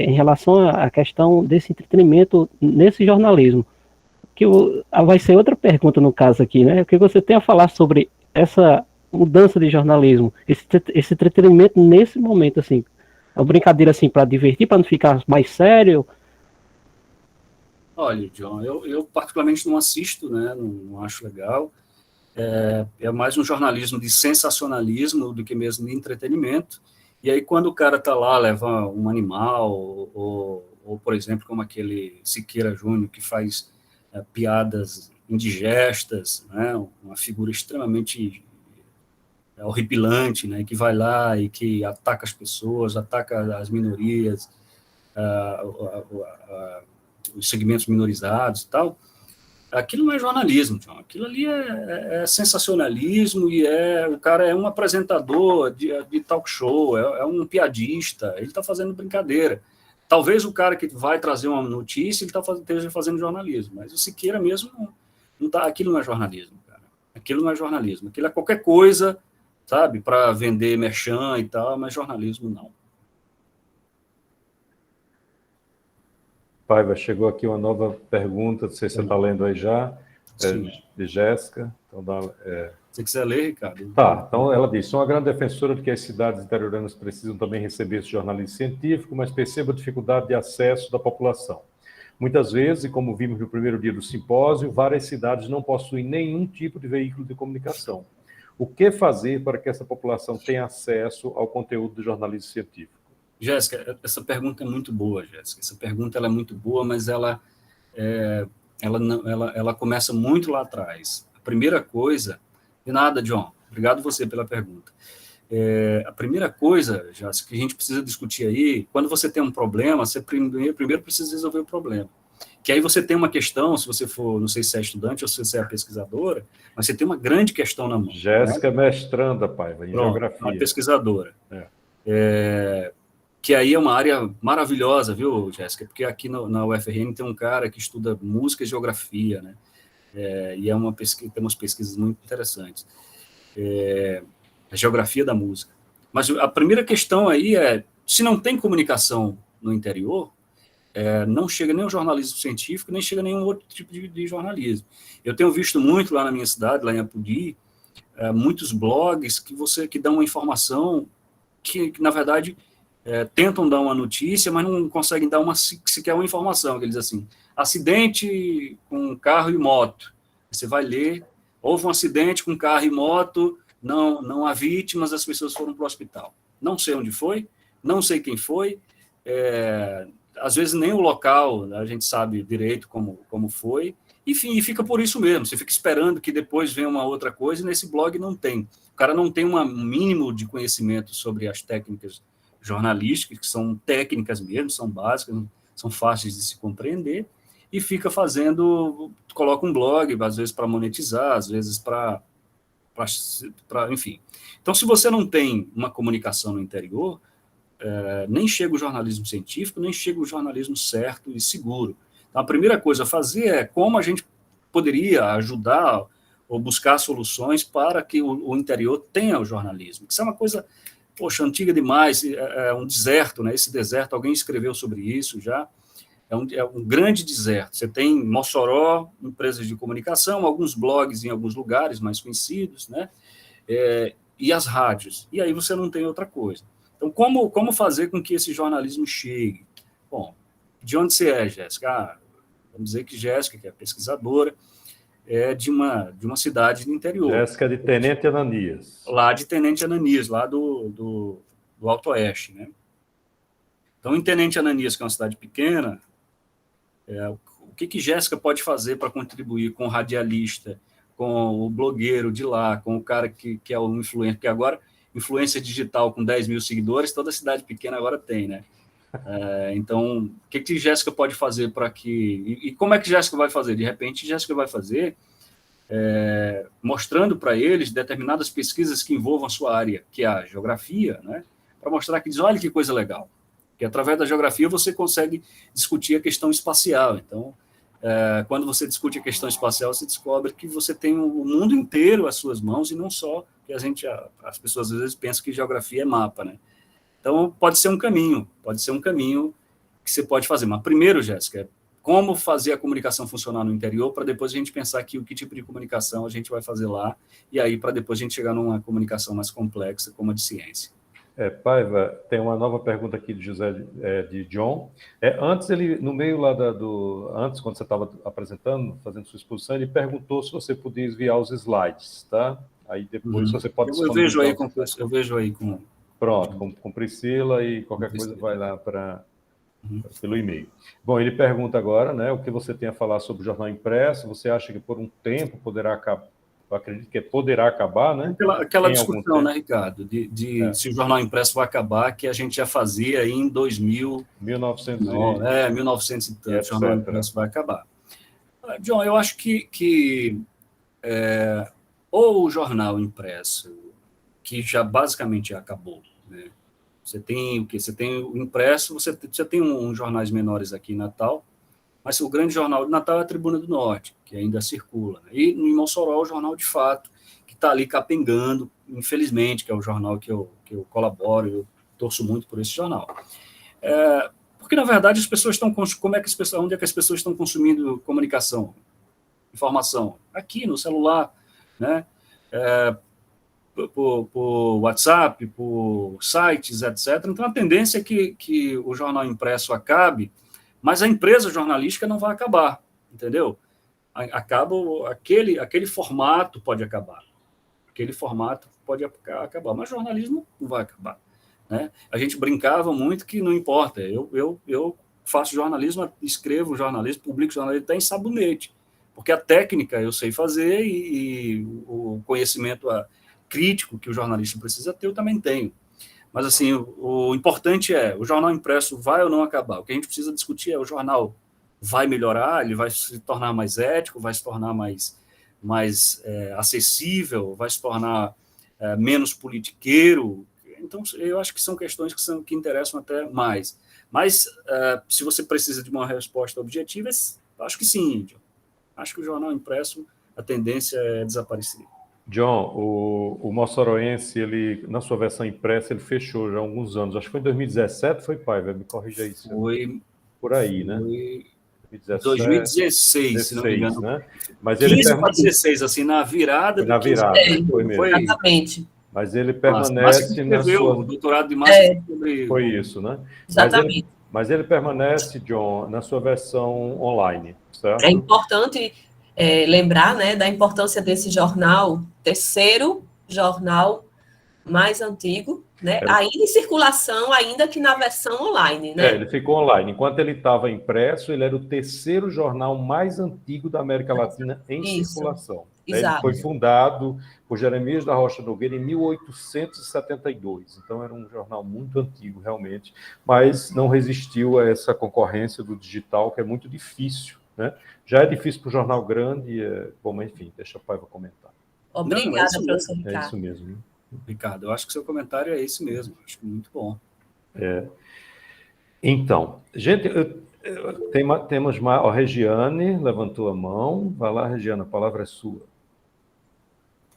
Em relação à questão desse entretenimento nesse jornalismo, que vai ser outra pergunta no caso aqui, né? O que você tem a falar sobre essa mudança de jornalismo, esse entretenimento nesse momento, assim, é uma brincadeira assim para divertir, para não ficar mais sério? Olha, John, eu particularmente não assisto, né? Não acho legal. É mais um jornalismo de sensacionalismo do que mesmo de entretenimento. E aí, quando o cara está lá, leva um animal, ou, por exemplo, como aquele Siqueira Júnior, que faz piadas indigestas, né? Uma figura extremamente horripilante, né? Que vai lá e que ataca as pessoas, ataca as minorias, os segmentos minorizados e tal. Aquilo não é jornalismo, John. Aquilo ali é sensacionalismo e o cara é um apresentador de talk show, é um piadista, ele está fazendo brincadeira. Talvez o cara que vai trazer uma notícia, ele esteja fazendo jornalismo, mas o Siqueira mesmo não tá, aquilo não é jornalismo, cara. Aquilo não é jornalismo, aquilo é qualquer coisa, sabe, para vender merchan e tal, mas jornalismo não. Paiva, chegou aqui uma nova pergunta, não sei se você está lendo aí já, de Jéssica. Então, se você quiser ler, Ricardo. Tá, então ela diz, sou uma grande defensora de que as cidades interioranas precisam também receber esse jornalismo científico, mas percebo a dificuldade de acesso da população. Muitas vezes, e como vimos no primeiro dia do simpósio, várias cidades não possuem nenhum tipo de veículo de comunicação. O que fazer para que essa população tenha acesso ao conteúdo do jornalismo científico? Jéssica, essa pergunta é muito boa, Jéssica. Essa pergunta ela é muito boa, mas ela começa muito lá atrás. A primeira coisa... De nada, John. Obrigado você pela pergunta. A primeira coisa, Jéssica, que a gente precisa discutir aí, quando você tem um problema, você primeiro precisa resolver o problema. Que aí você tem uma questão, se você for, não sei se é estudante ou se você é pesquisadora, mas você tem uma grande questão na mão. Jéssica, né? Mestranda, Paiva, em geografia. Uma pesquisadora. Que aí é uma área maravilhosa, viu, Jéssica? Porque aqui na UFRN tem um cara que estuda música e geografia, né? E tem umas pesquisas muito interessantes. A geografia da música. Mas a primeira questão aí se não tem comunicação no interior, não chega nem o jornalismo científico, nem chega nenhum outro tipo de jornalismo. Eu tenho visto muito lá na minha cidade, lá em Apodi, muitos blogs que dão uma informação que na verdade, tentam dar uma notícia, mas não conseguem dar sequer uma informação, que eles assim, acidente com carro e moto. Você vai ler, houve um acidente com carro e moto, não há vítimas, as pessoas foram para o hospital. não sei onde foi, não sei quem foi, às vezes nem o local a gente sabe direito como foi, enfim, e fica por isso mesmo, você fica esperando que depois venha uma outra coisa, e nesse blog não tem. O cara não tem um mínimo de conhecimento sobre as técnicas jornalísticas, que são técnicas mesmo, são básicas, são fáceis de se compreender, e fica coloca um blog, às vezes para monetizar, às vezes para enfim. Então, se você não tem uma comunicação no interior, nem chega o jornalismo científico, nem chega o jornalismo certo e seguro. Então, a primeira coisa a fazer é como a gente poderia ajudar ou buscar soluções para que o interior tenha o jornalismo. Isso é uma coisa, poxa, antiga demais, é um deserto, né? Esse deserto, alguém escreveu sobre isso já, é um grande deserto. Você tem Mossoró, empresas de comunicação, alguns blogs em alguns lugares mais conhecidos, né? E as rádios. E aí você não tem outra coisa. Então, como fazer com que esse jornalismo chegue? Bom, de onde você é, Jéssica? Vamos dizer que Jéssica, que é pesquisadora, é de uma cidade do interior. Jéssica de Tenente Ananias. Lá de Tenente Ananias, lá do Alto Oeste, né? Então, em Tenente Ananias, que é uma cidade pequena, o que Jéssica pode fazer para contribuir com o radialista, com o blogueiro de lá, com o cara que é o influencer, porque agora, influência digital com 10 mil seguidores, toda cidade pequena agora tem, né? Então, o que Jéssica pode fazer para que... E como é que Jéssica vai fazer? De repente, Jéssica vai fazer mostrando para eles determinadas pesquisas que envolvam a sua área, que é a geografia, né? Para mostrar que diz, olha que coisa legal. Que através da geografia você consegue discutir a questão espacial. Então, quando você discute a questão espacial, você descobre que você tem o mundo inteiro às suas mãos e não só que as pessoas às vezes pensam que geografia é mapa, né? Então, pode ser um caminho que você pode fazer. Mas primeiro, Jéssica, como fazer a comunicação funcionar no interior para depois a gente pensar que tipo de comunicação a gente vai fazer lá e aí para depois a gente chegar numa comunicação mais complexa como a de ciência. Paiva, tem uma nova pergunta aqui de José, de John. Antes, no meio lá antes, quando você estava apresentando, fazendo sua exposição, ele perguntou se você podia enviar os slides, tá? Aí depois você pode... Eu vejo aí com... Pronto, com Priscila e qualquer coisa vai lá pelo e-mail. Bom, ele pergunta agora, né, o que você tem a falar sobre o jornal impresso, você acha que por um tempo poderá acabar? Eu acredito que poderá acabar, né? Aquela discussão, né, Ricardo, se o jornal impresso vai acabar, que a gente já fazia em 1900 e tanto, o jornal impresso vai acabar. John, eu acho que ou o jornal impresso, que já basicamente acabou, né? Você tem o quê? Você tem o impresso, você tem uns jornais menores aqui em Natal, mas o grande jornal de Natal é a Tribuna do Norte, que ainda circula, né? E em Mossoró, o jornal de fato, que está ali capengando, infelizmente, que é o jornal que eu colaboro, eu torço muito por esse jornal. Porque, na verdade, as pessoas estão... onde é que as pessoas estão consumindo comunicação, informação? Aqui, no celular, né? Por WhatsApp, por sites, etc. Então, a tendência é que o jornal impresso acabe, mas a empresa jornalística não vai acabar, entendeu? Aquele formato pode acabar. Mas o jornalismo não vai acabar, né? A gente brincava muito que não importa, eu faço jornalismo, escrevo jornalismo, publico jornalismo até em sabonete, porque a técnica eu sei fazer e o conhecimento crítico que o jornalista precisa ter, eu também tenho. Mas, assim, o importante o jornal impresso vai ou não acabar? O que a gente precisa discutir o jornal vai melhorar, ele vai se tornar mais ético, vai se tornar mais acessível, vai se tornar menos politiqueiro. Então, eu acho que são questões que interessam até mais. Mas, se você precisa de uma resposta objetiva, acho que sim, John. Acho que o jornal impresso, a tendência é desaparecer. John, o Mossoroense, ele, na sua versão impressa, ele fechou já há alguns anos. Acho que foi em 2017, foi, Paiva? Me corrija isso. Foi por aí, né? 2016, se não me engano. Né? Mas 15 para 16, assim, na virada. Na virada, foi mesmo. Exatamente. Mas ele permanece na sua... O doutorado de Márcia sobre... Foi isso, né? Exatamente. Mas ele permanece, John, na sua versão online, certo? É importante lembrar, né, da importância desse jornal, terceiro jornal mais antigo, né? Era- Ainda em circulação, ainda que na versão online, né? ele ficou online. Enquanto ele estava impresso, ele era o terceiro jornal mais antigo da América Latina em Isso, circulação. Ele exato. foi fundado por Jeremias da Rocha Nogueira em 1872. Então, era um jornal muito antigo, realmente, mas não resistiu a essa concorrência do digital, que é muito difícil, né? Já é difícil para o jornal grande. Bom, mas enfim, deixa a Paiva comentar. Não, é Obrigada, isso professor mesmo, É Ricardo. isso mesmo. Né? Ricardo. Eu acho que seu comentário é esse mesmo. Acho que muito bom. Então, gente, temos mais. Ó, Regiane levantou a mão. Vai lá, Regiane, a palavra é sua.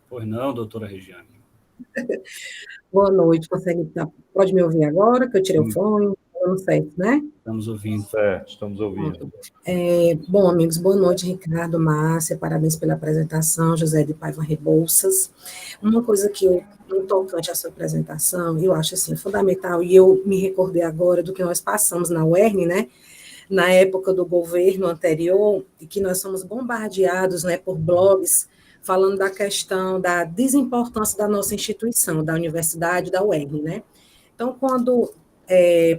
Pois não, doutora Regiane. Boa noite, pode me ouvir agora, que eu tirei o fone, não sei, né? Estamos ouvindo. Certo, estamos ouvindo. Bom, amigos, boa noite, Ricardo, Márcia, parabéns pela apresentação, José de Paiva Rebouças. Uma coisa que no tocante à sua apresentação, eu acho assim, fundamental, e eu me recordei agora do que nós passamos na UERN, né? Na época do governo anterior, e que nós somos bombardeados, né, por blogs falando da questão da desimportância da nossa instituição, da universidade, da UERN, né? Então, quando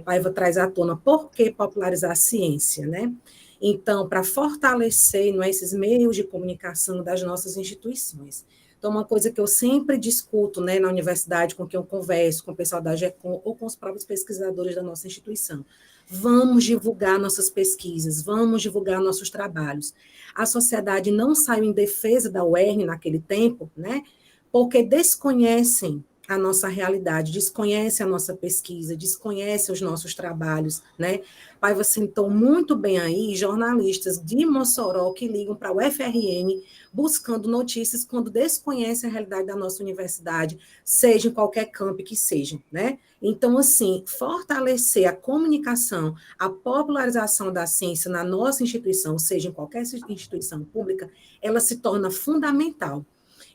Paiva traz à tona por que popularizar a ciência, né? Então, para fortalecer, não é, esses meios de comunicação das nossas instituições. Então, uma coisa que eu sempre discuto, né, na universidade, com quem eu converso, com o pessoal da GECOM ou com os próprios pesquisadores da nossa instituição, vamos divulgar nossas pesquisas, vamos divulgar nossos trabalhos. A sociedade não saiu em defesa da UERN naquele tempo, né, porque desconhecem a nossa realidade, desconhece a nossa pesquisa, desconhece os nossos trabalhos, né? Paiva citou muito bem aí jornalistas de Mossoró que ligam para o UFRN buscando notícias quando desconhecem a realidade da nossa universidade, seja em qualquer campo que seja, né? Então, assim, fortalecer a comunicação, a popularização da ciência na nossa instituição, seja em qualquer instituição pública, ela se torna fundamental.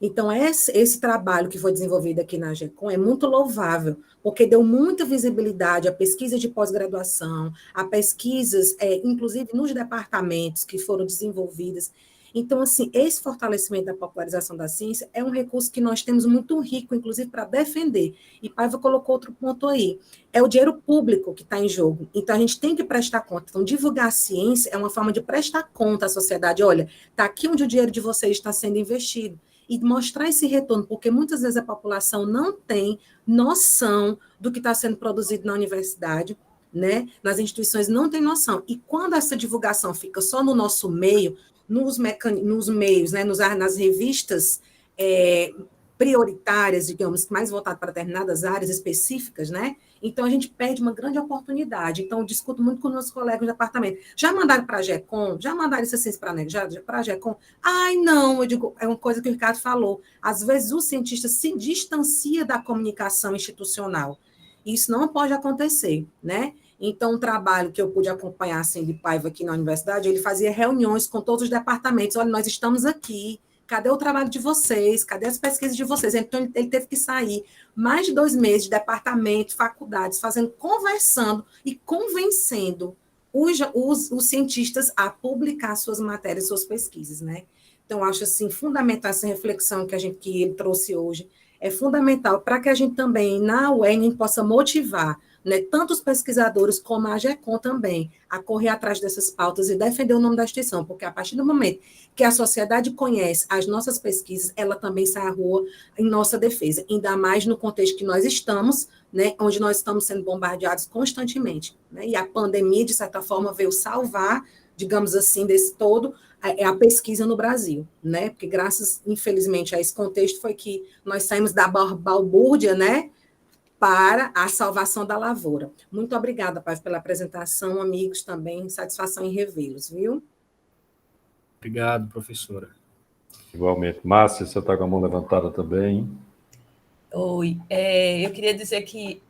Então, esse trabalho que foi desenvolvido aqui na GECOM é muito louvável, porque deu muita visibilidade à pesquisa de pós-graduação, a pesquisas, inclusive nos departamentos que foram desenvolvidas. Então, assim, esse fortalecimento da popularização da ciência é um recurso que nós temos muito rico, inclusive, para defender. E Paiva colocou outro ponto aí. É o dinheiro público que está em jogo. Então, a gente tem que prestar conta. Então, divulgar a ciência é uma forma de prestar conta à sociedade. Olha, está aqui onde o dinheiro de vocês está sendo investido. E mostrar esse retorno, porque muitas vezes a população não tem noção do que está sendo produzido na universidade, né? Nas instituições não tem noção. E quando essa divulgação fica só no nosso meio, nos meios, né? Nas revistas prioritárias, digamos, mais voltadas para determinadas áreas específicas, né? Então, a gente perde uma grande oportunidade. Então, eu discuto muito com meus colegas do departamento. Já mandaram para a GECOM? Já mandaram isso assim para a GECOM? Ai, não, eu digo, é uma coisa que o Ricardo falou. Às vezes, o cientista se distancia da comunicação institucional. Isso não pode acontecer, né? Então, um trabalho que eu pude acompanhar, assim, de Paiva aqui na universidade, ele fazia reuniões com todos os departamentos. Olha, nós estamos aqui, cadê o trabalho de vocês? Cadê as pesquisas de vocês? Então, ele teve que sair mais de 2 meses de departamento, faculdades, conversando e convencendo os cientistas a publicar suas matérias, suas pesquisas, né? Então, acho, assim, fundamental essa reflexão que ele trouxe hoje. É fundamental para que a gente também, na UERN, possa motivar, né, tanto os pesquisadores como a GECOM também, a correr atrás dessas pautas e defender o nome da instituição, porque a partir do momento que a sociedade conhece as nossas pesquisas, ela também sai à rua em nossa defesa, ainda mais no contexto que nós estamos, né, onde nós estamos sendo bombardeados constantemente, né, e a pandemia, de certa forma, veio salvar, digamos assim, desse todo, a pesquisa no Brasil, né, porque graças, infelizmente, a esse contexto foi que nós saímos da balbúrdia, né, para a salvação da lavoura. Muito obrigada, Paz, pela apresentação, amigos, também, satisfação em revê-los, viu? Obrigado, professora. Igualmente. Márcia, você está com a mão levantada também. Oi, eu queria dizer que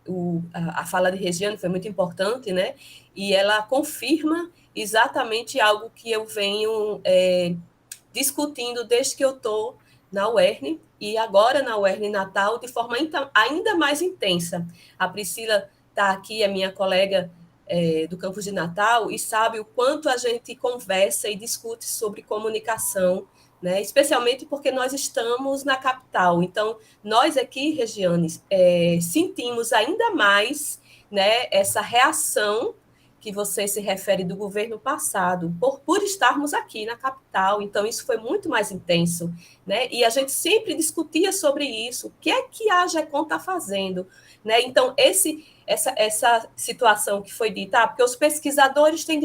a fala de Regiane foi muito importante, né? E ela confirma exatamente algo que eu venho discutindo desde que eu estou na UERN, e agora na UERN Natal, de forma ainda mais intensa. A Priscila está aqui, é minha colega do campus de Natal, e sabe o quanto a gente conversa e discute sobre comunicação né? Especialmente porque nós estamos na capital. Então, nós aqui, Regiane, sentimos ainda mais, né, essa reação que você se refere do governo passado, por estarmos aqui na capital. Então, isso foi muito mais intenso, né? E a gente sempre discutia sobre isso. O que é que a AGECOM está fazendo? Né? Então, essa situação que foi dita, porque os pesquisadores têm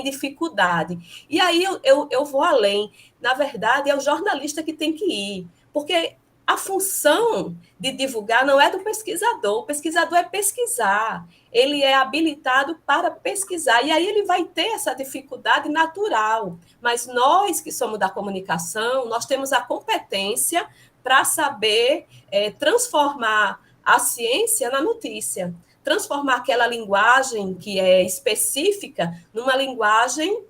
dificuldade. E aí eu vou além. Na verdade, é o jornalista que tem que ir, porque a função de divulgar não é do pesquisador. O pesquisador é pesquisar, ele é habilitado para pesquisar, e aí ele vai ter essa dificuldade natural. Mas nós que somos da comunicação, nós temos a competência para saber transformar a ciência na notícia, transformar aquela linguagem que é específica numa linguagem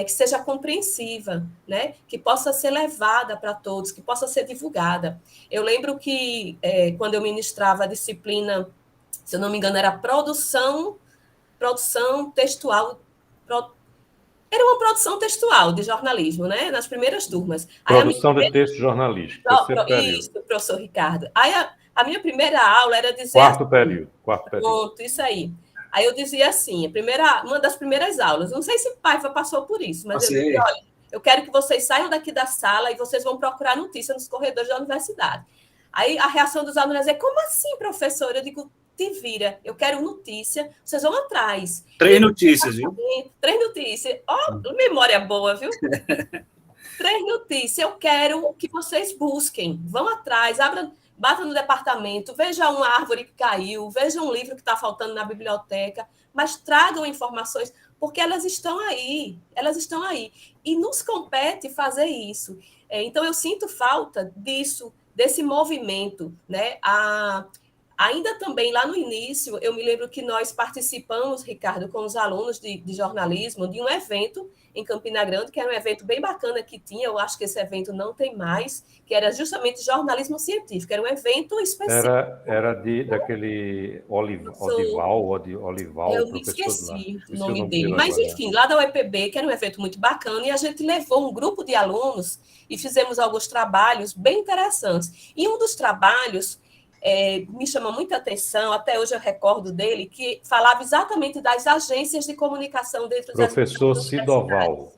que seja compreensiva, né? Que possa ser levada para todos, que possa ser divulgada. Eu lembro que, quando eu ministrava a disciplina, se eu não me engano, era produção textual, era uma produção textual de jornalismo, né? Nas primeiras turmas. Produção de texto jornalístico, terceiro período. Isso, professor Ricardo. Aí a minha primeira aula era dizer... Quarto período. Pronto, isso aí. Aí eu dizia assim, uma das primeiras aulas, não sei se o Paiva passou por isso, mas eu dizia, olha, eu quero que vocês saiam daqui da sala e vocês vão procurar notícia nos corredores da universidade. Aí a reação dos alunos é, como assim, professora? Eu digo, te vira, eu quero notícia, vocês vão atrás. 3 notícias, viu? 3 notícias. Ó, memória boa, viu? 3 notícias, eu quero que vocês busquem, vão atrás, bata no departamento, veja uma árvore que caiu, veja um livro que está faltando na biblioteca, mas tragam informações, porque elas estão aí. E nos compete fazer isso. Então, eu sinto falta disso, desse movimento, né? Ainda também, lá no início, eu me lembro que nós participamos, Ricardo, com os alunos de jornalismo, de um evento em Campina Grande, que era um evento bem bacana que tinha, eu acho que esse evento não tem mais, que era justamente jornalismo científico, era um evento específico. Era daquele Olival, eu me esqueci o nome dele. Mas, enfim, lá da UEPB, que era um evento muito bacana, e a gente levou um grupo de alunos e fizemos alguns trabalhos bem interessantes. E um dos trabalhos me chama muita atenção, até hoje eu recordo dele, que falava exatamente das agências de comunicação dentro das Professor Sidoval.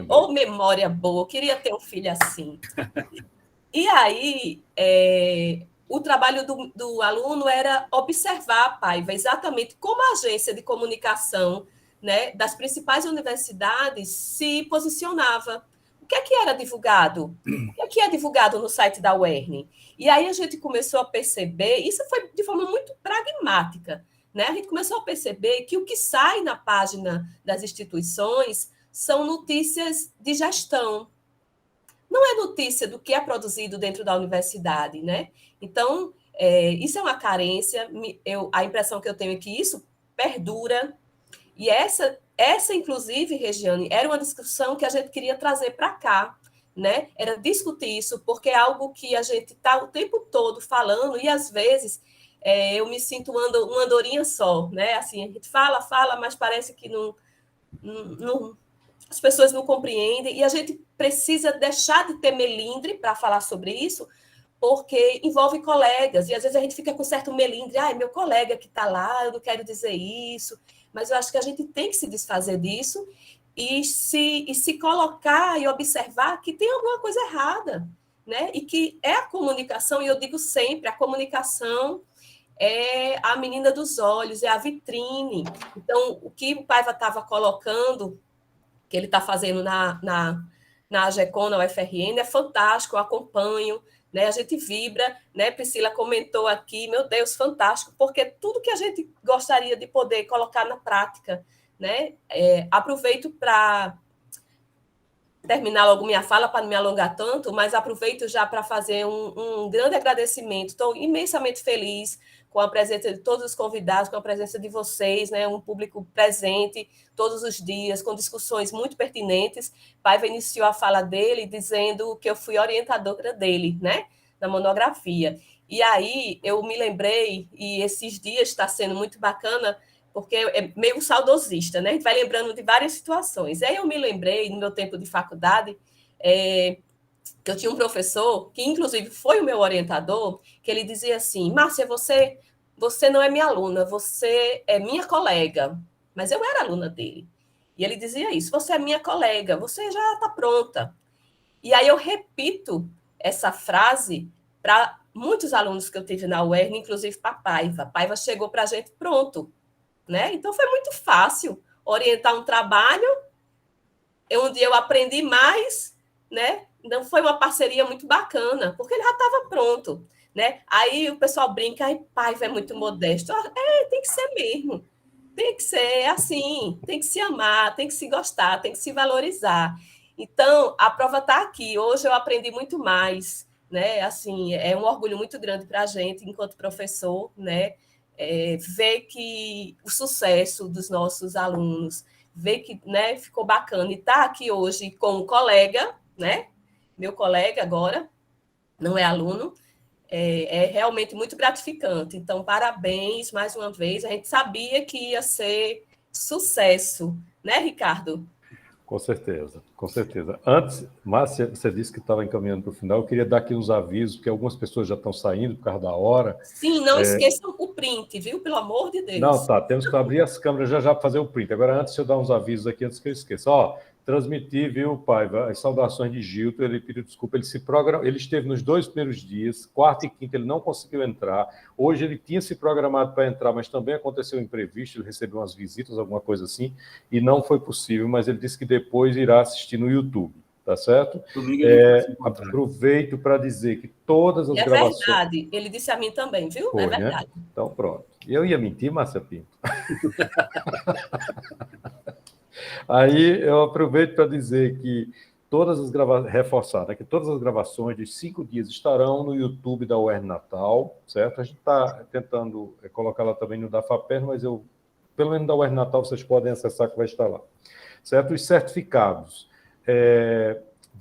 Ou memória boa, eu queria ter um filho assim. E aí, o trabalho do aluno era observar, Paiva, exatamente como a agência de comunicação, né, das principais universidades se posicionava. O que é que era divulgado? O que é que é divulgado no site da UERN? E aí a gente começou a perceber, isso foi de forma muito pragmática, né? A gente começou a perceber que o que sai na página das instituições são notícias de gestão. Não é notícia do que é produzido dentro da universidade, né? Então, isso é uma carência. A impressão que eu tenho é que isso perdura. E essa, inclusive, Regiane, era uma discussão que a gente queria trazer para cá, né? Era discutir isso, porque é algo que a gente está o tempo todo falando, e às vezes eu me sinto uma andorinha só, né? Assim, a gente fala, mas parece que as pessoas não compreendem, e a gente precisa deixar de ter melindre para falar sobre isso, porque envolve colegas, e às vezes a gente fica com certo melindre, é meu colega que está lá, eu não quero dizer isso, mas eu acho que a gente tem que se desfazer disso e se colocar e observar que tem alguma coisa errada, né? E que é a comunicação, e eu digo sempre, a comunicação é a menina dos olhos, é a vitrine. Então, o que o Paiva estava colocando, que ele está fazendo na AGECOM, na UFRN, é fantástico, eu acompanho, né? A gente vibra, né? Priscila comentou aqui, meu Deus, fantástico, porque tudo que a gente gostaria de poder colocar na prática, né? Aproveito para terminar logo minha fala, para não me alongar tanto, mas aproveito já para fazer um grande agradecimento. Estou imensamente feliz com a presença de todos os convidados, com a presença de vocês, né? Um público presente todos os dias, com discussões muito pertinentes. Paiva iniciou a fala dele dizendo que eu fui orientadora dele, né? Na monografia. E aí eu me lembrei, e esses dias está sendo muito bacana, porque é meio saudosista, né? A gente vai lembrando de várias situações. Aí eu me lembrei, no meu tempo de faculdade, que eu tinha um professor, que inclusive foi o meu orientador, que ele dizia assim, Márcia, você não é minha aluna, você é minha colega. Mas eu era aluna dele. E ele dizia isso, você é minha colega, você já está pronta. E aí eu repito essa frase para muitos alunos que eu tive na UERN, inclusive para a Paiva. A Paiva chegou para a gente pronto, né? Então foi muito fácil orientar um trabalho onde eu aprendi mais, né? Então foi uma parceria muito bacana, porque ele já estava pronto, né? Aí o pessoal brinca, ai, Paiva é muito modesto. Tem que ser mesmo. Tem que ser assim, tem que se amar, tem que se gostar, tem que se valorizar. Então, a prova está aqui. Hoje eu aprendi muito mais, né? Assim, é um orgulho muito grande para a gente, enquanto professor, né? Ver que o sucesso dos nossos alunos, ver que, né, ficou bacana. E estar aqui hoje com um colega, né? Meu colega agora, não é aluno, é realmente muito gratificante. Então, parabéns mais uma vez. A gente sabia que ia ser sucesso, né, Ricardo? Com certeza, com certeza. Antes, Márcia, você disse que estava encaminhando para o final. Eu queria dar aqui uns avisos, porque algumas pessoas já estão saindo por causa da hora. Sim, não esqueçam o print, viu? Pelo amor de Deus. Não, tá. Temos que abrir as câmeras já para fazer o print. Agora, antes de eu dar uns avisos aqui, antes que eu esqueça. Transmitir, viu, Paiva, as saudações de Gilton. Ele pediu desculpa, ele esteve nos 2 primeiros dias, quarta e quinta ele não conseguiu entrar. Hoje ele tinha se programado para entrar, mas também aconteceu um imprevisto, ele recebeu umas visitas, alguma coisa assim, e não foi possível, mas ele disse que depois irá assistir no YouTube, tá certo? Aproveito para dizer que todas as gravações... É verdade, ele disse a mim também, viu? Foi, é verdade. Né? Então, pronto. Eu ia mentir, Márcia Pinto. Aí eu aproveito para dizer que todas as gravações, reforçar, né, que todas as gravações de 5 dias estarão no YouTube da UERN Natal, certo? A gente está tentando colocar lá também no da FAPERN, mas pelo menos da UERN Natal vocês podem acessar que vai estar lá, certo? Os certificados,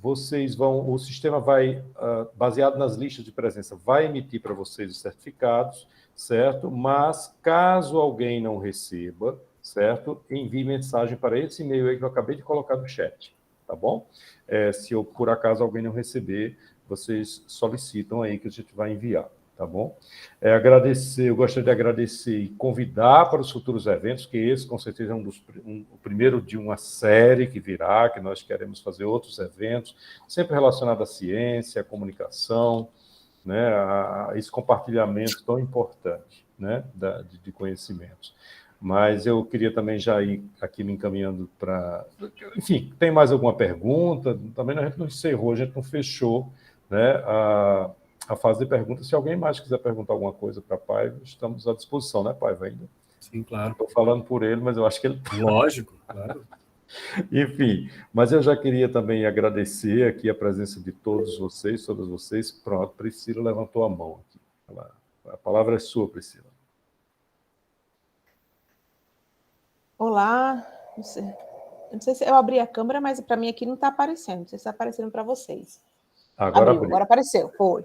o sistema vai, baseado nas listas de presença, vai emitir para vocês os certificados, certo? Mas caso alguém não receba, certo? Envie mensagem para esse e-mail aí que eu acabei de colocar no chat, tá bom? Se por acaso alguém não receber, vocês solicitam aí que a gente vai enviar, tá bom? Eu gostaria de agradecer e convidar para os futuros eventos, que esse com certeza é o primeiro de uma série que virá, que nós queremos fazer outros eventos, sempre relacionados à ciência, à comunicação, né, a esse compartilhamento tão importante, né, de conhecimentos. Mas eu queria também já ir aqui me encaminhando para... Enfim, tem mais alguma pergunta? Também a gente não encerrou, a gente não fechou, né, a fase de perguntas. Se alguém mais quiser perguntar alguma coisa para a Paiva, estamos à disposição, né, Paiva, ainda? Sim, claro. Estou falando por ele, mas eu acho que ele... Lógico, claro. Enfim, mas eu já queria também agradecer aqui a presença de todas vocês. Pronto, Priscila levantou a mão aqui. A palavra é sua, Priscila. Olá, não sei se eu abri a câmera, mas para mim aqui não está aparecendo. Não sei se está aparecendo para vocês. Agora apareceu, foi.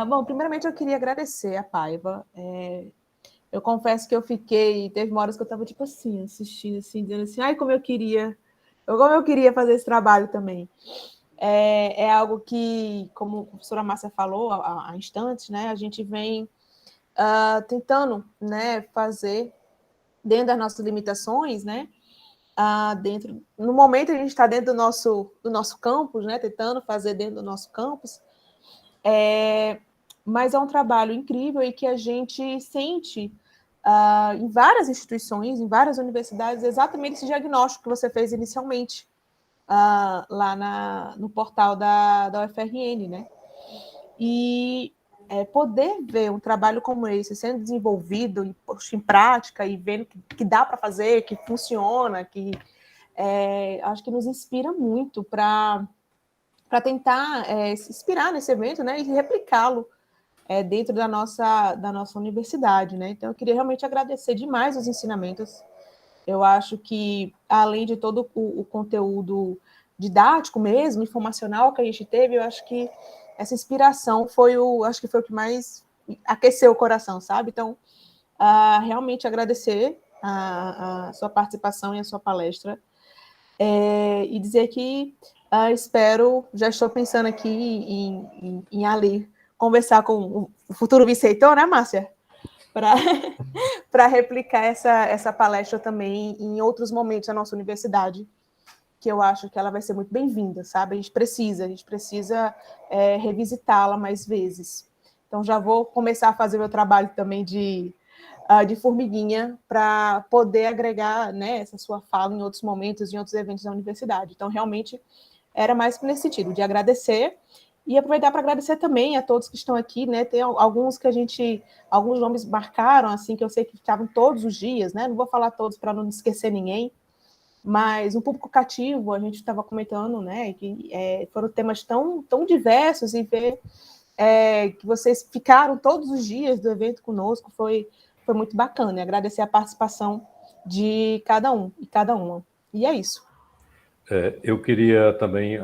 Bom, primeiramente eu queria agradecer a Paiva. Eu confesso que teve uma hora que eu estava tipo assim, assistindo, assim, dizendo assim, ai, como eu queria fazer esse trabalho também. É algo que, como a professora Márcia falou há instantes, né, a gente vem tentando, né, fazer dentro das nossas limitações, né, no momento a gente está dentro do nosso campus, né, tentando fazer dentro do nosso campus, mas é um trabalho incrível e que a gente sente em várias instituições, em várias universidades, exatamente esse diagnóstico que você fez inicialmente lá no portal da UFRN, né? E poder ver um trabalho como esse sendo desenvolvido e posto em prática e vendo que dá para fazer, que funciona, que acho que nos inspira muito para tentar se inspirar nesse evento, né, e replicá-lo dentro da nossa universidade, né? Então, eu queria realmente agradecer demais os ensinamentos. Eu acho que, além de todo o conteúdo didático mesmo, informacional que a gente teve, eu acho que essa inspiração foi o que mais aqueceu o coração, sabe? Então, realmente agradecer a sua participação e a sua palestra, e dizer que já estou pensando aqui em ali conversar com o futuro vice-reitor, né, Márcia? Para replicar essa palestra também em outros momentos da nossa universidade, que eu acho que ela vai ser muito bem-vinda, sabe? A gente precisa revisitá-la mais vezes. Então, já vou começar a fazer meu trabalho também de formiguinha para poder agregar, né, essa sua fala em outros momentos, em outros eventos da universidade. Então, realmente, era mais nesse sentido, de agradecer e aproveitar para agradecer também a todos que estão aqui, né? Tem alguns que alguns nomes marcaram, assim, que eu sei que estavam todos os dias, né? Não vou falar todos para não esquecer ninguém, mas um público cativo, a gente estava comentando, né? Que foram temas tão diversos e ver que vocês ficaram todos os dias do evento conosco foi muito bacana. E agradecer a participação de cada um e cada uma. E é isso. Eu queria também,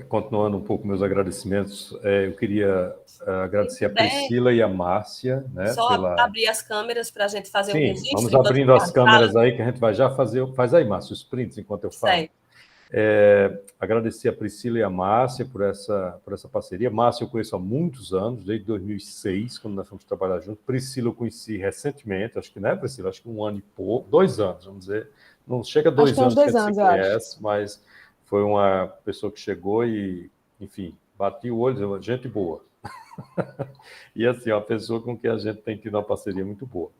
continuando um pouco meus agradecimentos, eu queria agradecer a Priscila e a Márcia, né? Só abrir as câmeras para a gente fazer o registro. Vamos abrindo as câmeras aí, que a gente vai já fazer. Faz aí, Márcia, os prints enquanto eu falo. Agradecer a Priscila e a Márcia por essa parceria. Márcia eu conheço há muitos anos, desde 2006, quando nós fomos trabalhar juntos. Priscila eu conheci recentemente, acho que, né, Priscila? Acho que 1 ano e pouco, 2 anos, vamos dizer. Não chega a 2 anos que a gente se conhece, mas foi uma pessoa que chegou e, enfim, bati o olho, gente boa. E assim, uma pessoa com quem a gente tem tido uma parceria muito boa,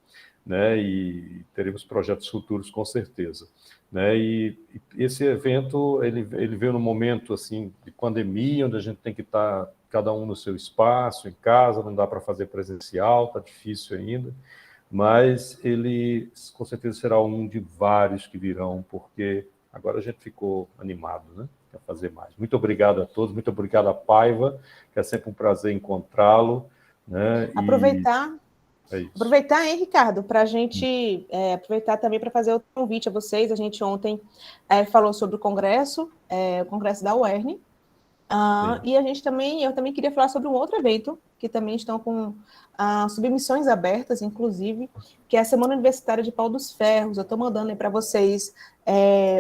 né? E teremos projetos futuros com certeza, né? E esse evento ele veio num momento assim de pandemia, onde a gente tem que estar cada um no seu espaço, em casa, não dá para fazer presencial, está difícil ainda, mas ele com certeza será um de vários que virão, porque agora a gente ficou animado, né? Quer fazer mais. Muito obrigado a todos, muito obrigado a Paiva, que é sempre um prazer encontrá-lo, né? Aproveitar, hein, Ricardo, para a gente aproveitar também para fazer outro convite a vocês. A gente ontem falou sobre o congresso da UERN, e eu também queria falar sobre um outro evento, que também estão com submissões abertas, inclusive, que é a Semana Universitária de Pau dos Ferros. Eu estou mandando aí para vocês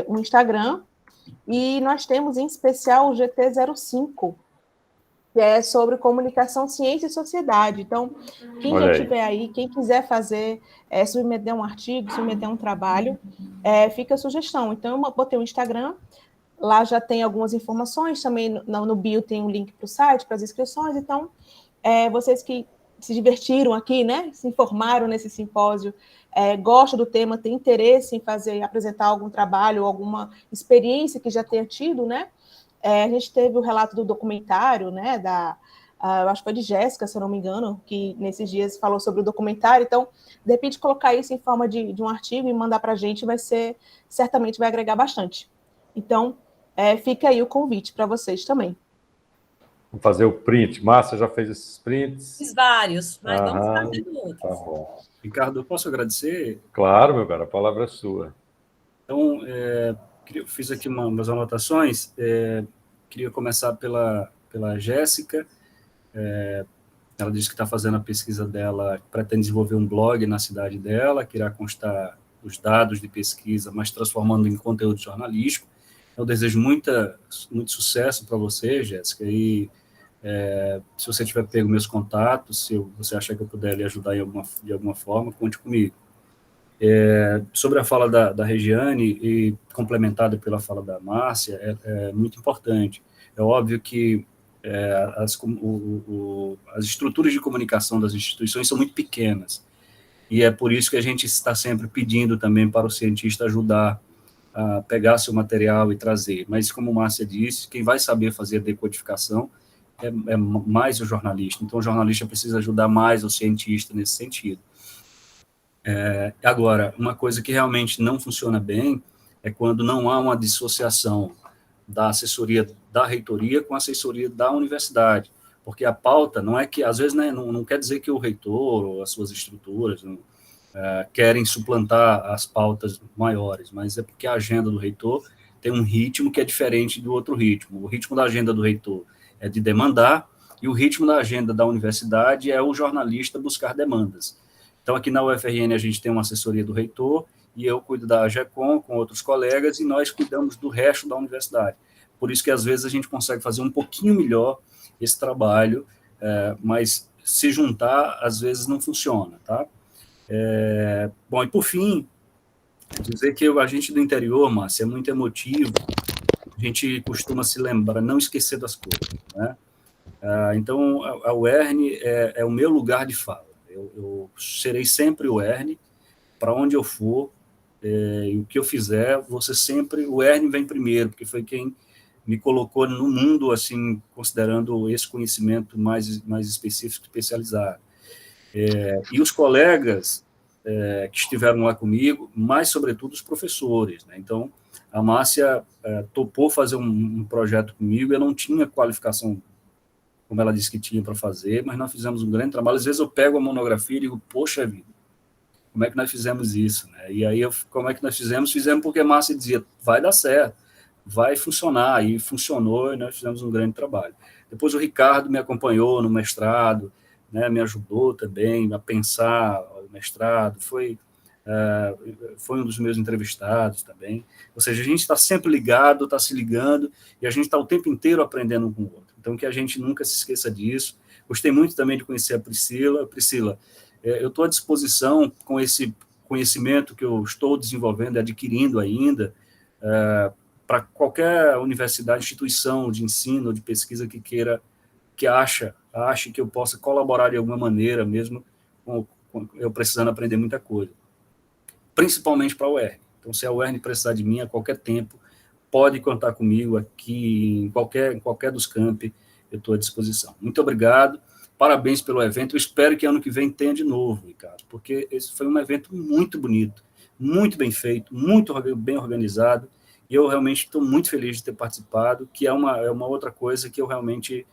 o Instagram, e nós temos, em especial, o GT05, que é sobre comunicação, ciência e sociedade. Então, quem já estiver aí, quem quiser fazer, submeter um artigo, submeter um trabalho, fica a sugestão. Então, eu botei o Instagram, lá já tem algumas informações, também no bio tem um link para o site, para as inscrições. Então, vocês que se divertiram aqui, né, se informaram nesse simpósio, gostam do tema, tem interesse em apresentar algum trabalho, alguma experiência que já tenha tido, né? A gente teve o relato do documentário, né, eu acho que foi de Jéssica, se eu não me engano, que nesses dias falou sobre o documentário. Então, de repente, colocar isso em forma de um artigo e mandar para a gente certamente vai agregar bastante. Então, fica aí o convite para vocês também. Vamos fazer o print. Márcia já fez esses prints? Fiz vários, mas vamos fazer outros. Tá bom. Ricardo, eu posso agradecer? Claro, meu cara, a palavra é sua. Então, fiz aqui umas anotações. Queria começar pela Jéssica. Ela disse que está fazendo a pesquisa dela, pretende desenvolver um blog na cidade dela, que irá constar os dados de pesquisa, mas transformando em conteúdo jornalístico. Eu desejo muito sucesso para você, Jéssica, e se você tiver pego meus contatos, se você achar que eu puder lhe ajudar de alguma forma, conte comigo. Sobre a fala da Regiane, e complementada pela fala da Márcia, é muito importante. É óbvio que as estruturas de comunicação das instituições são muito pequenas, e é por isso que a gente está sempre pedindo também para o cientista ajudar a pegar seu material e trazer. Mas, como Márcia disse, quem vai saber fazer a decodificação é mais o jornalista. Então, o jornalista precisa ajudar mais o cientista nesse sentido. Agora, uma coisa que realmente não funciona bem é quando não há uma dissociação da assessoria da reitoria com a assessoria da universidade, porque a pauta não é que, às vezes, né, não quer dizer que o reitor ou as suas estruturas querem suplantar as pautas maiores, mas é porque a agenda do reitor tem um ritmo que é diferente do outro ritmo. O ritmo da agenda do reitor é de demandar, e o ritmo da agenda da universidade é o jornalista buscar demandas. Então, aqui na UFRN, a gente tem uma assessoria do reitor, e eu cuido da AGECOM com outros colegas, e nós cuidamos do resto da universidade. por isso que às vezes a gente consegue fazer um pouquinho melhor esse trabalho, mas se juntar, às vezes não funciona, tá? Bom, e por fim, dizer que a gente do interior, Márcia, é muito emotivo, a gente costuma se lembrar, não esquecer das coisas, né? Então, a UERN é o meu lugar de fala. Eu serei sempre o UERN, para onde eu for, e o que eu fizer, você sempre, o UERN vem primeiro, porque foi quem me colocou no mundo, assim, considerando esse conhecimento mais específico, especializado. E os colegas que estiveram lá comigo, mas, sobretudo, os professores, né? Então, a Márcia topou fazer um projeto comigo, eu não tinha qualificação, como ela disse que tinha para fazer, mas nós fizemos um grande trabalho. Às vezes eu pego a monografia e digo, poxa vida, como é que nós fizemos isso, né? E aí, como é que nós fizemos? Fizemos porque a Márcia dizia, vai dar certo, vai funcionar, e funcionou, e nós fizemos um grande trabalho. Depois o Ricardo me acompanhou no mestrado, né, me ajudou também a pensar o mestrado, foi um dos meus entrevistados também. Ou seja, a gente está sempre ligado, está se ligando, e a gente está o tempo inteiro aprendendo um com o outro. Então, que a gente nunca se esqueça disso. Gostei muito também de conhecer a Priscila. Priscila, eu estou à disposição com esse conhecimento que eu estou desenvolvendo e adquirindo ainda, para qualquer universidade, instituição de ensino ou de pesquisa que queira, que ache que eu possa colaborar de alguma maneira, mesmo com eu precisando aprender muita coisa. Principalmente para a UERN. Então, se a UERN precisar de mim a qualquer tempo, pode contar comigo aqui, em qualquer dos campi, eu estou à disposição. Muito obrigado, parabéns pelo evento, eu espero que ano que vem tenha de novo, Ricardo, porque esse foi um evento muito bonito, muito bem feito, muito bem organizado, e eu realmente estou muito feliz de ter participado, que é uma outra coisa que eu realmente,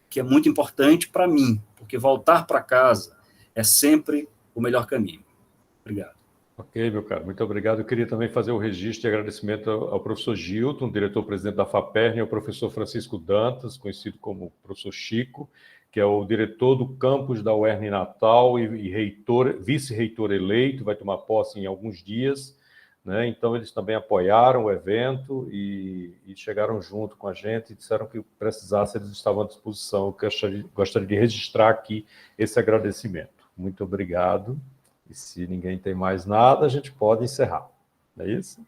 que é muito importante para mim, porque voltar para casa é sempre o melhor caminho. Obrigado. Ok, meu caro, muito obrigado. Eu queria também fazer o registro de agradecimento ao professor Gilton, diretor-presidente da FAPERN, e ao professor Francisco Dantas, conhecido como professor Chico, que é o diretor do campus da UERN Natal e vice-reitor eleito, vai tomar posse em alguns dias, né? Então, eles também apoiaram o evento e chegaram junto com a gente e disseram que precisasse, eles estavam à disposição. Eu gostaria de registrar aqui esse agradecimento. Muito obrigado. E se ninguém tem mais nada, a gente pode encerrar. Não é isso?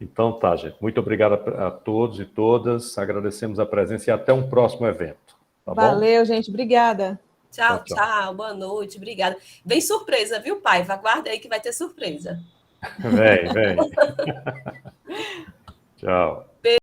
Então tá, gente. Muito obrigado a todos e todas. Agradecemos a presença e até um próximo evento. Tá Valeu, bom? gente. Obrigada. Tchau, tchau. Boa noite. Obrigada. Vem surpresa, viu, pai? Aguarda aí que vai ter surpresa. Vem. Tchau.